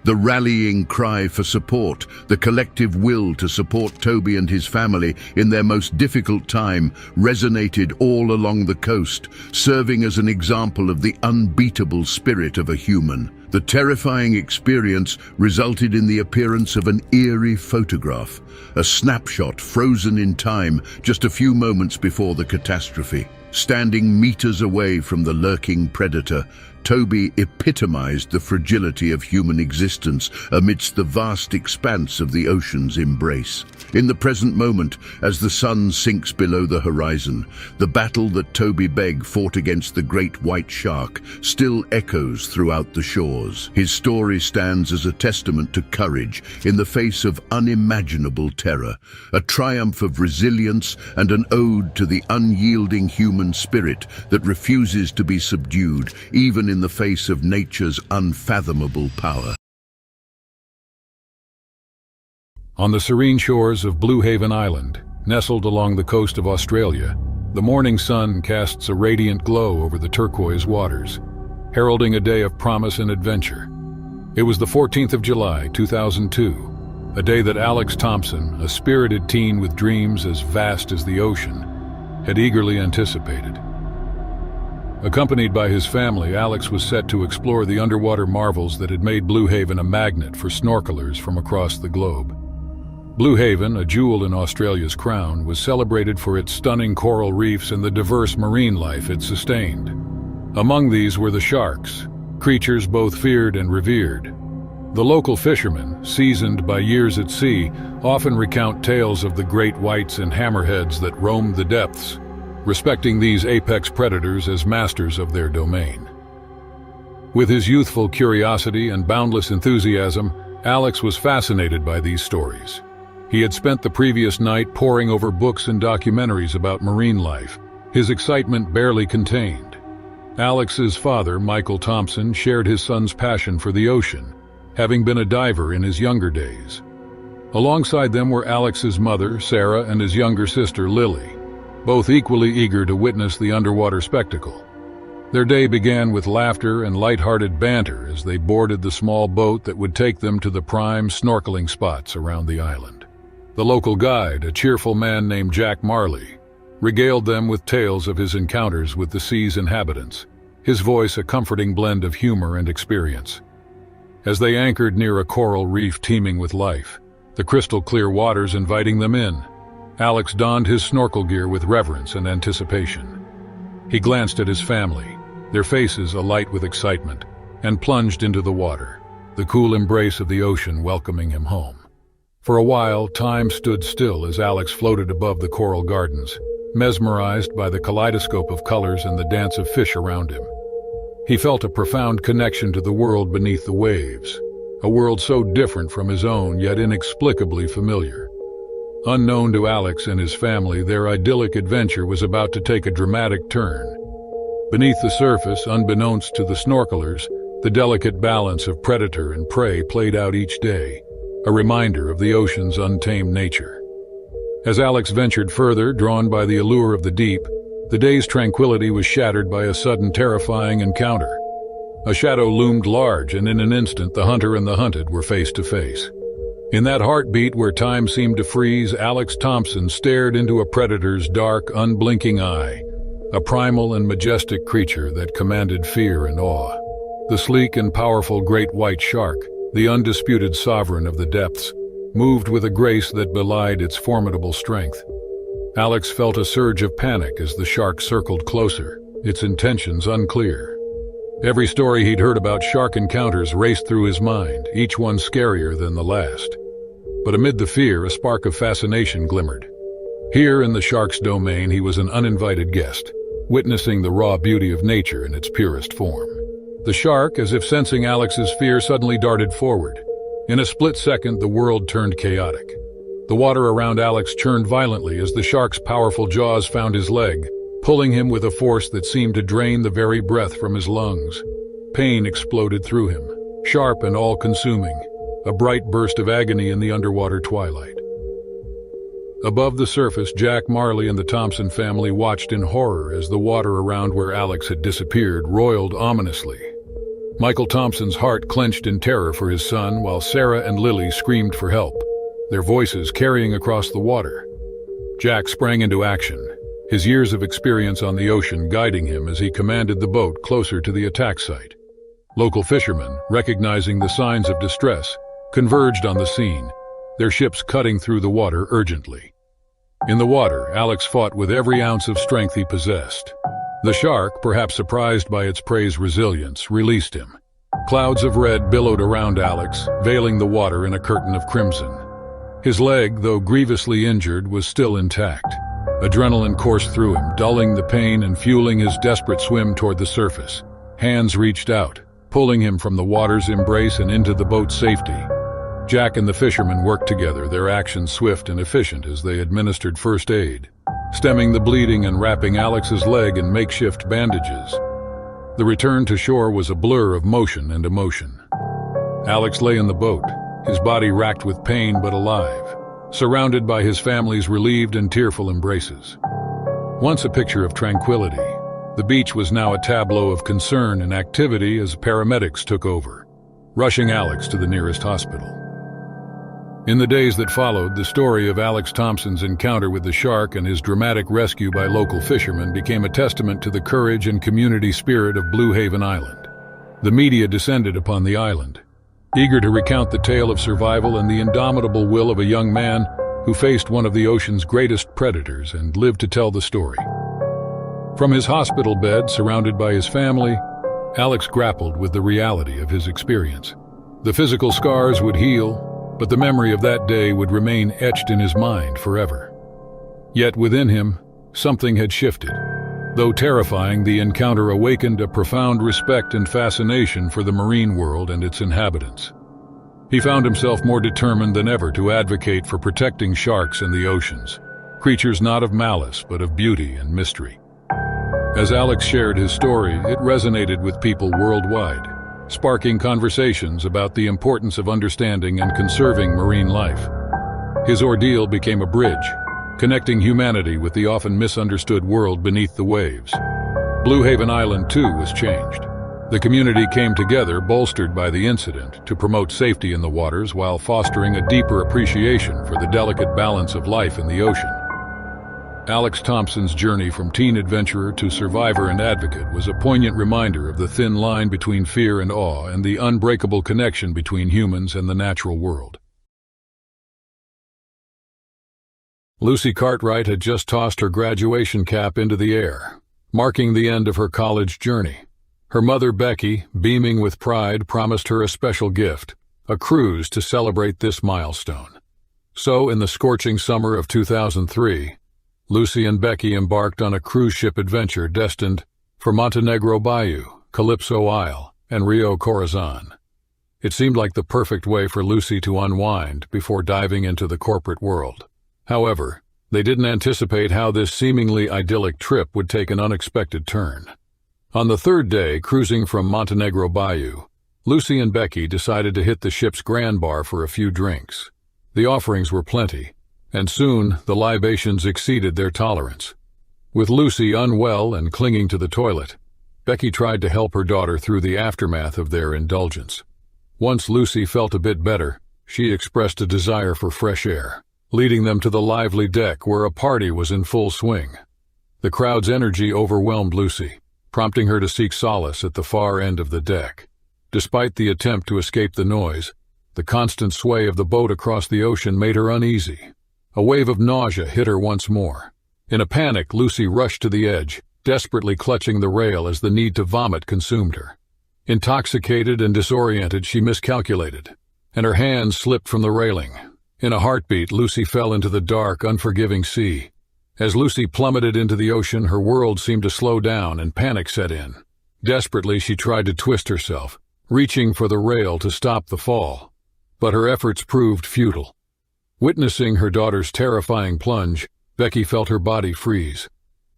[SPEAKER 2] The rallying cry for support, the collective will to support Toby and his family in their most difficult time, resonated all along the coast, serving as an example of the unbeatable spirit of a human. The terrifying experience resulted in the appearance of an eerie photograph, a snapshot frozen in time just a few moments before the catastrophe. Standing meters away from the lurking predator, Toby epitomized the fragility of human existence amidst the vast expanse of the ocean's embrace. In the present moment, as the sun sinks below the horizon, the battle that Toby Begg fought against the great white shark still echoes throughout the shores. His story stands as a testament to courage in the face of unimaginable terror, a triumph of resilience and an ode to the unyielding human spirit that refuses to be subdued, even in the face of nature's unfathomable power.
[SPEAKER 1] On the serene shores of Blue Haven Island, nestled along the coast of Australia, the morning sun casts a radiant glow over the turquoise waters, heralding a day of promise and adventure. It was the 14th of July, 2002, a day that Alex Thompson, a spirited teen with dreams as vast as the ocean, had eagerly anticipated. Accompanied by his family, Alex was set to explore the underwater marvels that had made Blue Haven a magnet for snorkelers from across the globe. Blue Haven, a jewel in Australia's crown, was celebrated for its stunning coral reefs and the diverse marine life it sustained. Among these were the sharks, creatures both feared and revered. The local fishermen, seasoned by years at sea, often recount tales of the great whites and hammerheads that roamed the depths, respecting these apex predators as masters of their domain. With his youthful curiosity and boundless enthusiasm, Alex was fascinated by these stories. He had spent the previous night poring over books and documentaries about marine life, his excitement barely contained. Alex's father, Michael Thompson, shared his son's passion for the ocean, having been a diver in his younger days. Alongside them were Alex's mother, Sarah, and his younger sister, Lily, both equally eager to witness the underwater spectacle. Their day began with laughter and light-hearted banter as they boarded the small boat that would take them to the prime snorkeling spots around the island. The local guide, a cheerful man named Jack Marley, regaled them with tales of his encounters with the sea's inhabitants, his voice a comforting blend of humor and experience. As they anchored near a coral reef teeming with life, the crystal-clear waters inviting them in, Alex donned his snorkel gear with reverence and anticipation. He glanced at his family, their faces alight with excitement, and plunged into the water, the cool embrace of the ocean welcoming him home. For a while, time stood still as Alex floated above the coral gardens, mesmerized by the kaleidoscope of colors and the dance of fish around him. He felt a profound connection to the world beneath the waves, a world so different from his own yet inexplicably familiar. Unknown to Alex and his family, their idyllic adventure was about to take a dramatic turn. Beneath the surface, unbeknownst to the snorkelers, the delicate balance of predator and prey played out each day, a reminder of the ocean's untamed nature. As Alex ventured further, drawn by the allure of the deep, the day's tranquility was shattered by a sudden terrifying encounter. A shadow loomed large, and in an instant the hunter and the hunted were face to face. In that heartbeat where time seemed to freeze, Alex Thompson stared into a predator's dark, unblinking eye, a primal and majestic creature that commanded fear and awe. The sleek and powerful great white shark, the undisputed sovereign of the depths, moved with a grace that belied its formidable strength. Alex felt a surge of panic as the shark circled closer, its intentions unclear. Every story he'd heard about shark encounters raced through his mind, each one scarier than the last. But amid the fear, a spark of fascination glimmered. Here in the shark's domain, he was an uninvited guest, witnessing the raw beauty of nature in its purest form. The shark, as if sensing Alex's fear, suddenly darted forward. In a split second, the world turned chaotic. The water around Alex churned violently as the shark's powerful jaws found his leg, pulling him with a force that seemed to drain the very breath from his lungs. Pain exploded through him, sharp and all-consuming, a bright burst of agony in the underwater twilight. Above the surface, Jack Marley and the Thompson family watched in horror as the water around where Alex had disappeared roiled ominously. Michael Thompson's heart clenched in terror for his son, while Sarah and Lily screamed for help, their voices carrying across the water. Jack sprang into action, his years of experience on the ocean guiding him as he commanded the boat closer to the attack site. Local fishermen, recognizing the signs of distress, converged on the scene, their ships cutting through the water urgently. In the water, Alex fought with every ounce of strength he possessed. The shark, perhaps surprised by its prey's resilience, released him. Clouds of red billowed around Alex, veiling the water in a curtain of crimson. His leg, though grievously injured, was still intact. Adrenaline coursed through him, dulling the pain and fueling his desperate swim toward the surface. Hands reached out, pulling him from the water's embrace and into the boat's safety. Jack and the fishermen worked together, their actions swift and efficient as they administered first aid, stemming the bleeding and wrapping Alex's leg in makeshift bandages. The return to shore was a blur of motion and emotion. Alex lay in the boat, his body racked with pain but alive, surrounded by his family's relieved and tearful embraces. Once a picture of tranquility, the beach was now a tableau of concern and activity as paramedics took over, rushing Alex to the nearest hospital. In the days that followed, the story of Alex Thompson's encounter with the shark and his dramatic rescue by local fishermen became a testament to the courage and community spirit of Blue Haven Island. The media descended upon the island, eager to recount the tale of survival and the indomitable will of a young man who faced one of the ocean's greatest predators and lived to tell the story. From his hospital bed, surrounded by his family, Alex grappled with the reality of his experience. The physical scars would heal, but the memory of that day would remain etched in his mind forever. Yet within him, something had shifted. Though terrifying, the encounter awakened a profound respect and fascination for the marine world and its inhabitants. He found himself more determined than ever to advocate for protecting sharks and the oceans, creatures not of malice but of beauty and mystery. As Alex shared his story, it resonated with people worldwide, sparking conversations about the importance of understanding and conserving marine life. His ordeal became a bridge, connecting humanity with the often misunderstood world beneath the waves. Blue Haven Island, too, was changed. The community came together, bolstered by the incident, to promote safety in the waters while fostering a deeper appreciation for the delicate balance of life in the ocean. Alex Thompson's journey from teen adventurer to survivor and advocate was a poignant reminder of the thin line between fear and awe and the unbreakable connection between humans and the natural world. Lucy Cartwright had just tossed her graduation cap into the air, marking the end of her college journey. Her mother, Becky, beaming with pride, promised her a special gift, a cruise to celebrate this milestone. So, in the scorching summer of 2003, Lucy and Becky embarked on a cruise ship adventure destined for Montenegro Bayou, Calypso Isle, and Rio Corazon. It seemed like the perfect way for Lucy to unwind before diving into the corporate world. However, they didn't anticipate how this seemingly idyllic trip would take an unexpected turn. On the third day, cruising from Montenegro Bayou, Lucy and Becky decided to hit the ship's grand bar for a few drinks. The offerings were plenty, and soon the libations exceeded their tolerance. With Lucy unwell and clinging to the toilet, Becky tried to help her daughter through the aftermath of their indulgence. Once Lucy felt a bit better, she expressed a desire for fresh air, leading them to the lively deck where a party was in full swing. The crowd's energy overwhelmed Lucy, prompting her to seek solace at the far end of the deck. Despite the attempt to escape the noise, the constant sway of the boat across the ocean made her uneasy. A wave of nausea hit her once more. In a panic, Lucy rushed to the edge, desperately clutching the rail as the need to vomit consumed her. Intoxicated and disoriented, she miscalculated, and her hands slipped from the railing. In a heartbeat, Lucy fell into the dark, unforgiving sea. As Lucy plummeted into the ocean, her world seemed to slow down and panic set in. Desperately, she tried to twist herself, reaching for the rail to stop the fall, but her efforts proved futile. Witnessing her daughter's terrifying plunge, Becky felt her body freeze.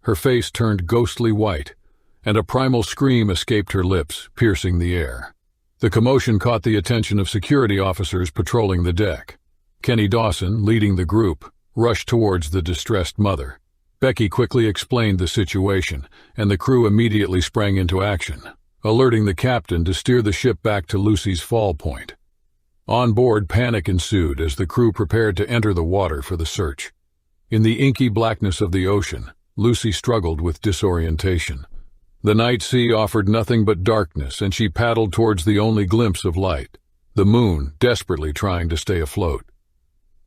[SPEAKER 1] Her face turned ghostly white, and a primal scream escaped her lips, piercing the air. The commotion caught the attention of security officers patrolling the deck. Kenny Dawson, leading the group, rushed towards the distressed mother. Becky quickly explained the situation, and the crew immediately sprang into action, alerting the captain to steer the ship back to Lucy's fall point. On board, panic ensued as the crew prepared to enter the water for the search. In the inky blackness of the ocean, Lucy struggled with disorientation. The night sea offered nothing but darkness, and she paddled towards the only glimpse of light, the moon desperately trying to stay afloat.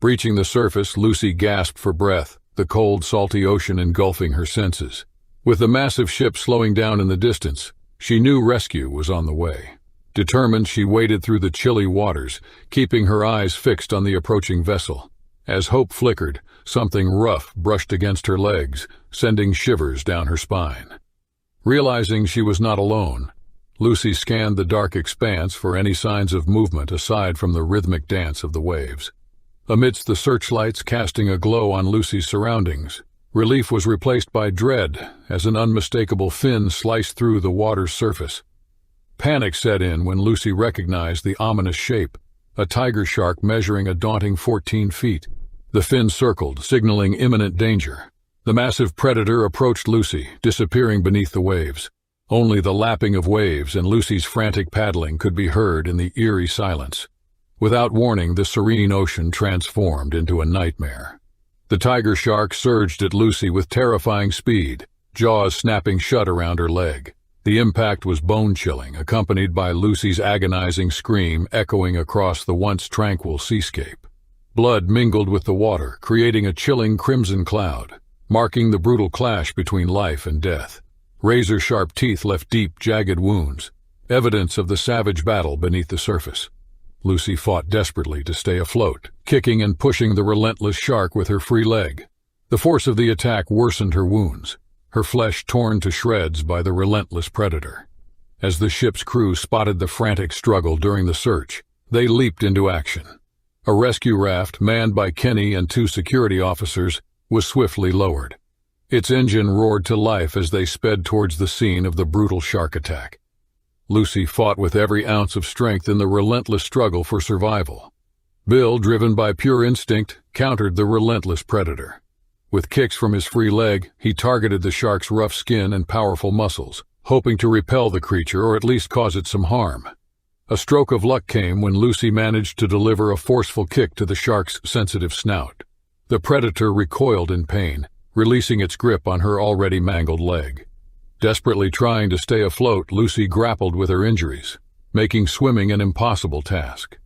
[SPEAKER 1] Breaching the surface, Lucy gasped for breath, the cold, salty ocean engulfing her senses. With the massive ship slowing down in the distance, she knew rescue was on the way. Determined, she waded through the chilly waters, keeping her eyes fixed on the approaching vessel. As hope flickered, something rough brushed against her legs, sending shivers down her spine. Realizing she was not alone, Lucy scanned the dark expanse for any signs of movement aside from the rhythmic dance of the waves. Amidst the searchlights casting a glow on Lucy's surroundings, relief was replaced by dread as an unmistakable fin sliced through the water's surface. Panic set in when Lucy recognized the ominous shape, a tiger shark measuring a daunting 14 feet. The fin circled, signaling imminent danger. The massive predator approached Lucy, disappearing beneath the waves. Only the lapping of waves and Lucy's frantic paddling could be heard in the eerie silence. Without warning, the serene ocean transformed into a nightmare. The tiger shark surged at Lucy with terrifying speed, jaws snapping shut around her leg. The impact was bone-chilling, accompanied by Lucy's agonizing scream echoing across the once tranquil seascape. Blood mingled with the water, creating a chilling crimson cloud, marking the brutal clash between life and death. Razor-sharp teeth left deep, jagged wounds, evidence of the savage battle beneath the surface. Lucy fought desperately to stay afloat, kicking and pushing the relentless shark with her free leg. The force of the attack worsened her wounds, her flesh torn to shreds by the relentless predator. As the ship's crew spotted the frantic struggle during the search, they leaped into action. A rescue raft, manned by Kenny and 2 security officers, was swiftly lowered. Its engine roared to life as they sped towards the scene of the brutal shark attack. Lucy fought with every ounce of strength in the relentless struggle for survival. Bill, driven by pure instinct, countered the relentless predator. With kicks from his free leg, he targeted the shark's rough skin and powerful muscles, hoping to repel the creature or at least cause it some harm. A stroke of luck came when Lucy managed to deliver a forceful kick to the shark's sensitive snout. The predator recoiled in pain, releasing its grip on her already mangled leg. Desperately trying to stay afloat, Lucy grappled with her injuries, making swimming an impossible task.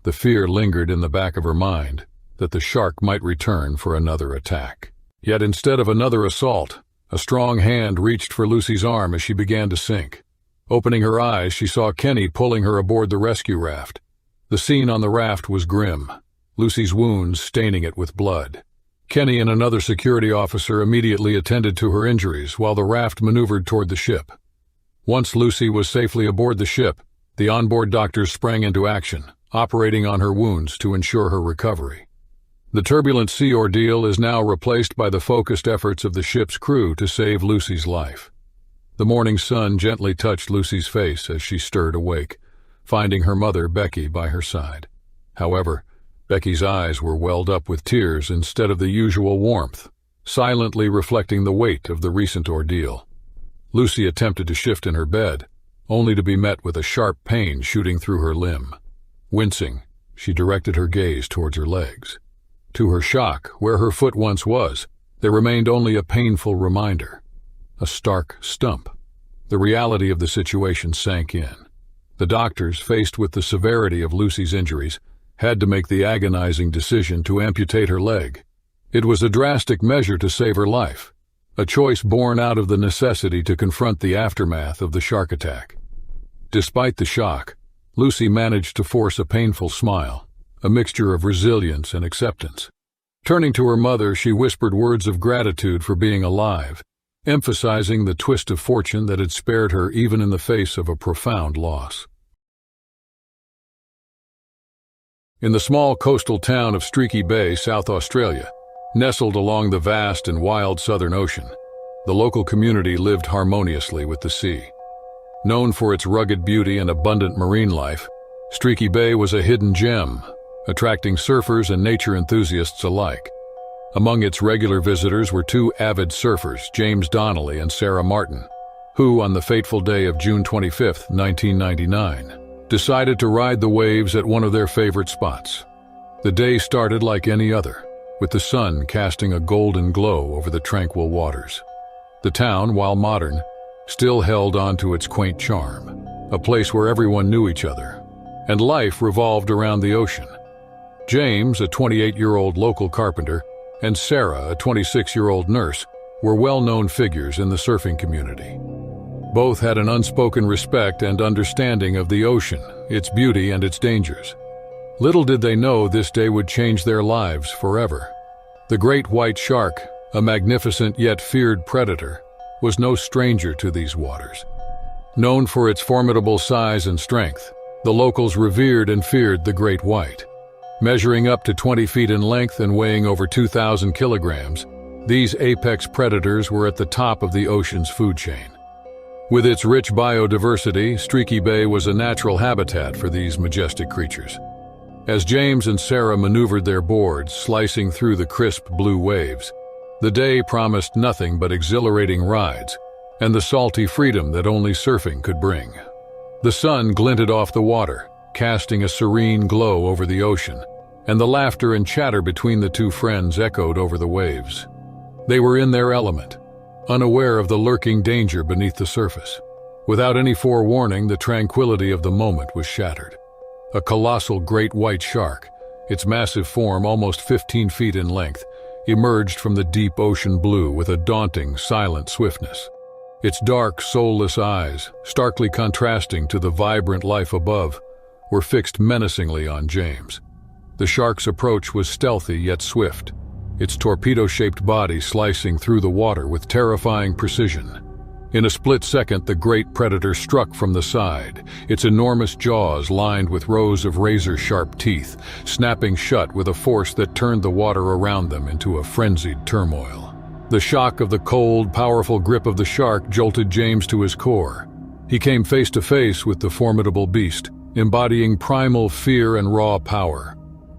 [SPEAKER 1] The fear lingered in the back of her mind that the shark might return for another attack. Yet instead of another assault, a strong hand reached for Lucy's arm as she began to sink. Opening her eyes, she saw Kenny pulling her aboard the rescue raft. The scene on the raft was grim, Lucy's wounds staining it with blood. Kenny and another security officer immediately attended to her injuries while the raft maneuvered toward the ship. Once Lucy was safely aboard the ship, the onboard doctors sprang into action, operating on her wounds to ensure her recovery. The turbulent sea ordeal is now replaced by the focused efforts of the ship's crew to save Lucy's life. The morning sun gently touched Lucy's face as she stirred awake, finding her mother, Becky, by her side. However, Becky's eyes were welled up with tears instead of the usual warmth, silently reflecting the weight of the recent ordeal. Lucy attempted to shift in her bed, only to be met with a sharp pain shooting through her limb. Wincing, she directed her gaze towards her legs. To her shock, where her foot once was, there remained only a painful reminder. A stark stump. The reality of the situation sank in. The doctors, faced with the severity of Lucy's injuries, had to make the agonizing decision to amputate her leg. It was a drastic measure to save her life, a choice born out of the necessity to confront the aftermath of the shark attack. Despite the shock, Lucy managed to force a painful smile, a mixture of resilience and acceptance. Turning to her mother, she whispered words of gratitude for being alive, emphasizing the twist of fortune that had spared her even in the face of a profound loss. In the small coastal town of Streaky Bay, South Australia, nestled along the vast and wild Southern Ocean, the local community lived harmoniously with the sea. Known for its rugged beauty and abundant marine life, Streaky Bay was a hidden gem, attracting surfers and nature enthusiasts alike. Among its regular visitors were two avid surfers, James Donnelly and Sarah Martin, who, on the fateful day of June 25, 1999, decided to ride the waves at one of their favorite spots. The day started like any other, with the sun casting a golden glow over the tranquil waters. The town, while modern, still held on to its quaint charm, a place where everyone knew each other, and life revolved around the ocean. James, a 28-year-old local carpenter, and Sarah, a 26-year-old nurse, were well-known figures in the surfing community. Both had an unspoken respect and understanding of the ocean, its beauty and its dangers. Little did they know this day would change their lives forever. The great white shark, a magnificent yet feared predator, was no stranger to these waters. Known for its formidable size and strength, the locals revered and feared the great white. Measuring up to 20 feet in length and weighing over 2,000 kilograms, these apex predators were at the top of the ocean's food chain. With its rich biodiversity, Streaky Bay was a natural habitat for these majestic creatures. As James and Sarah maneuvered their boards, slicing through the crisp blue waves, the day promised nothing but exhilarating rides and the salty freedom that only surfing could bring. The sun glinted off the water, casting a serene glow over the ocean, and the laughter and chatter between the two friends echoed over the waves. They were in their element, unaware of the lurking danger beneath the surface. Without any forewarning, the tranquility of the moment was shattered. A colossal great white shark, its massive form almost 15 feet in length, emerged from the deep ocean blue with a daunting, silent swiftness. Its dark, soulless eyes, starkly contrasting to the vibrant life above, were fixed menacingly on James. The shark's approach was stealthy yet swift, its torpedo-shaped body slicing through the water with terrifying precision. In a split second, the great predator struck from the side, its enormous jaws lined with rows of razor-sharp teeth, snapping shut with a force that turned the water around them into a frenzied turmoil. The shock of the cold, powerful grip of the shark jolted James to his core. He came face to face with the formidable beast, embodying primal fear and raw power.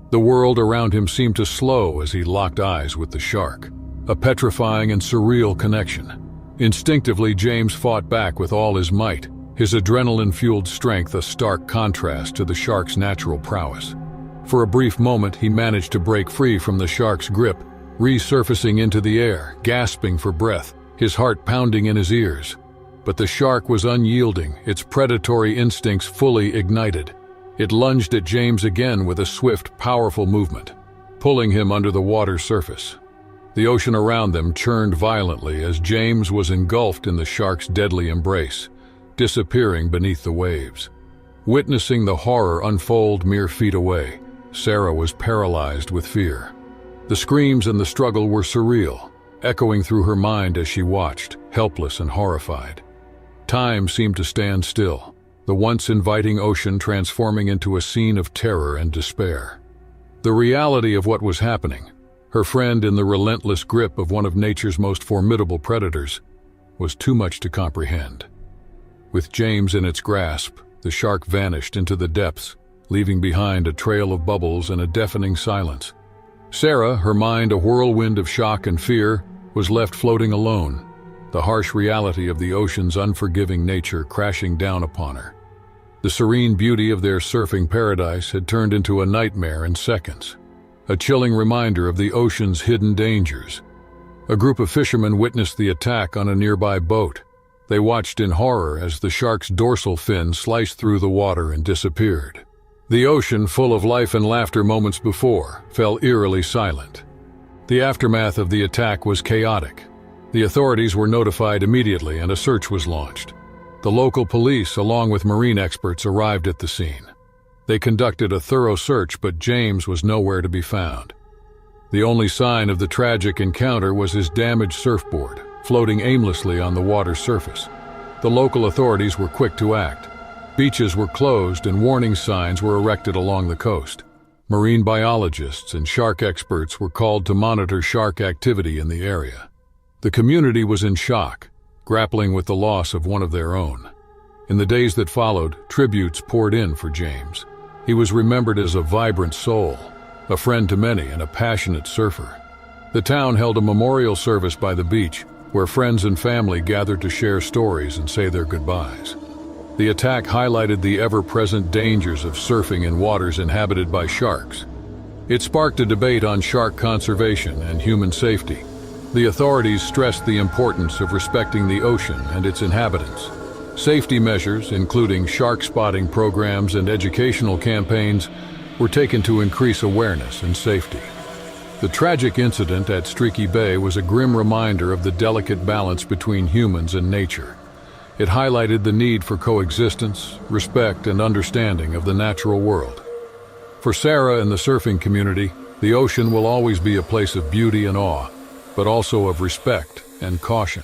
[SPEAKER 1] The world around him seemed to slow as he locked eyes with the shark, a petrifying and surreal connection. Instinctively, James fought back with all his might, his adrenaline-fueled strength a stark contrast to the shark's natural prowess. For a brief moment, he managed to break free from the shark's grip, resurfacing into the air, gasping for breath, his heart pounding in his ears. But the shark was unyielding, its predatory instincts fully ignited. It lunged at James again with a swift, powerful movement, pulling him under the water's surface. The ocean around them churned violently as James was engulfed in the shark's deadly embrace, disappearing beneath the waves. Witnessing the horror unfold mere feet away, Sarah was paralyzed with fear. The screams and the struggle were surreal, echoing through her mind as she watched, helpless and horrified. Time seemed to stand still, the once inviting ocean transforming into a scene of terror and despair. The reality of what was happening, her friend in the relentless grip of one of nature's most formidable predators, was too much to comprehend. With James in its grasp, the shark vanished into the depths, leaving behind a trail of bubbles and a deafening silence. Sarah, her mind a whirlwind of shock and fear, was left floating alone, the harsh reality of the ocean's unforgiving nature crashing down upon her. The serene beauty of their surfing paradise had turned into a nightmare in seconds, a chilling reminder of the ocean's hidden dangers. A group of fishermen witnessed the attack on a nearby boat. They watched in horror as the shark's dorsal fin sliced through the water and disappeared. The ocean, full of life and laughter moments before, fell eerily silent. The aftermath of the attack was chaotic. The authorities were notified immediately and a search was launched. The local police, along with marine experts, arrived at the scene. They conducted a thorough search, but James was nowhere to be found. The only sign of the tragic encounter was his damaged surfboard, floating aimlessly on the water's surface. The local authorities were quick to act. Beaches were closed and warning signs were erected along the coast. Marine biologists and shark experts were called to monitor shark activity in the area. The community was in shock, grappling with the loss of one of their own. In the days that followed, tributes poured in for James. He was remembered as a vibrant soul, a friend to many and a passionate surfer. The town held a memorial service by the beach, where friends and family gathered to share stories and say their goodbyes. The attack highlighted the ever-present dangers of surfing in waters inhabited by sharks. It sparked a debate on shark conservation and human safety. The authorities stressed the importance of respecting the ocean and its inhabitants. Safety measures, including shark spotting programs and educational campaigns, were taken to increase awareness and safety. The tragic incident at Streaky Bay was a grim reminder of the delicate balance between humans and nature. It highlighted the need for coexistence, respect, and understanding of the natural world. For Sarah and the surfing community, the ocean will always be a place of beauty and awe, but also of respect and caution.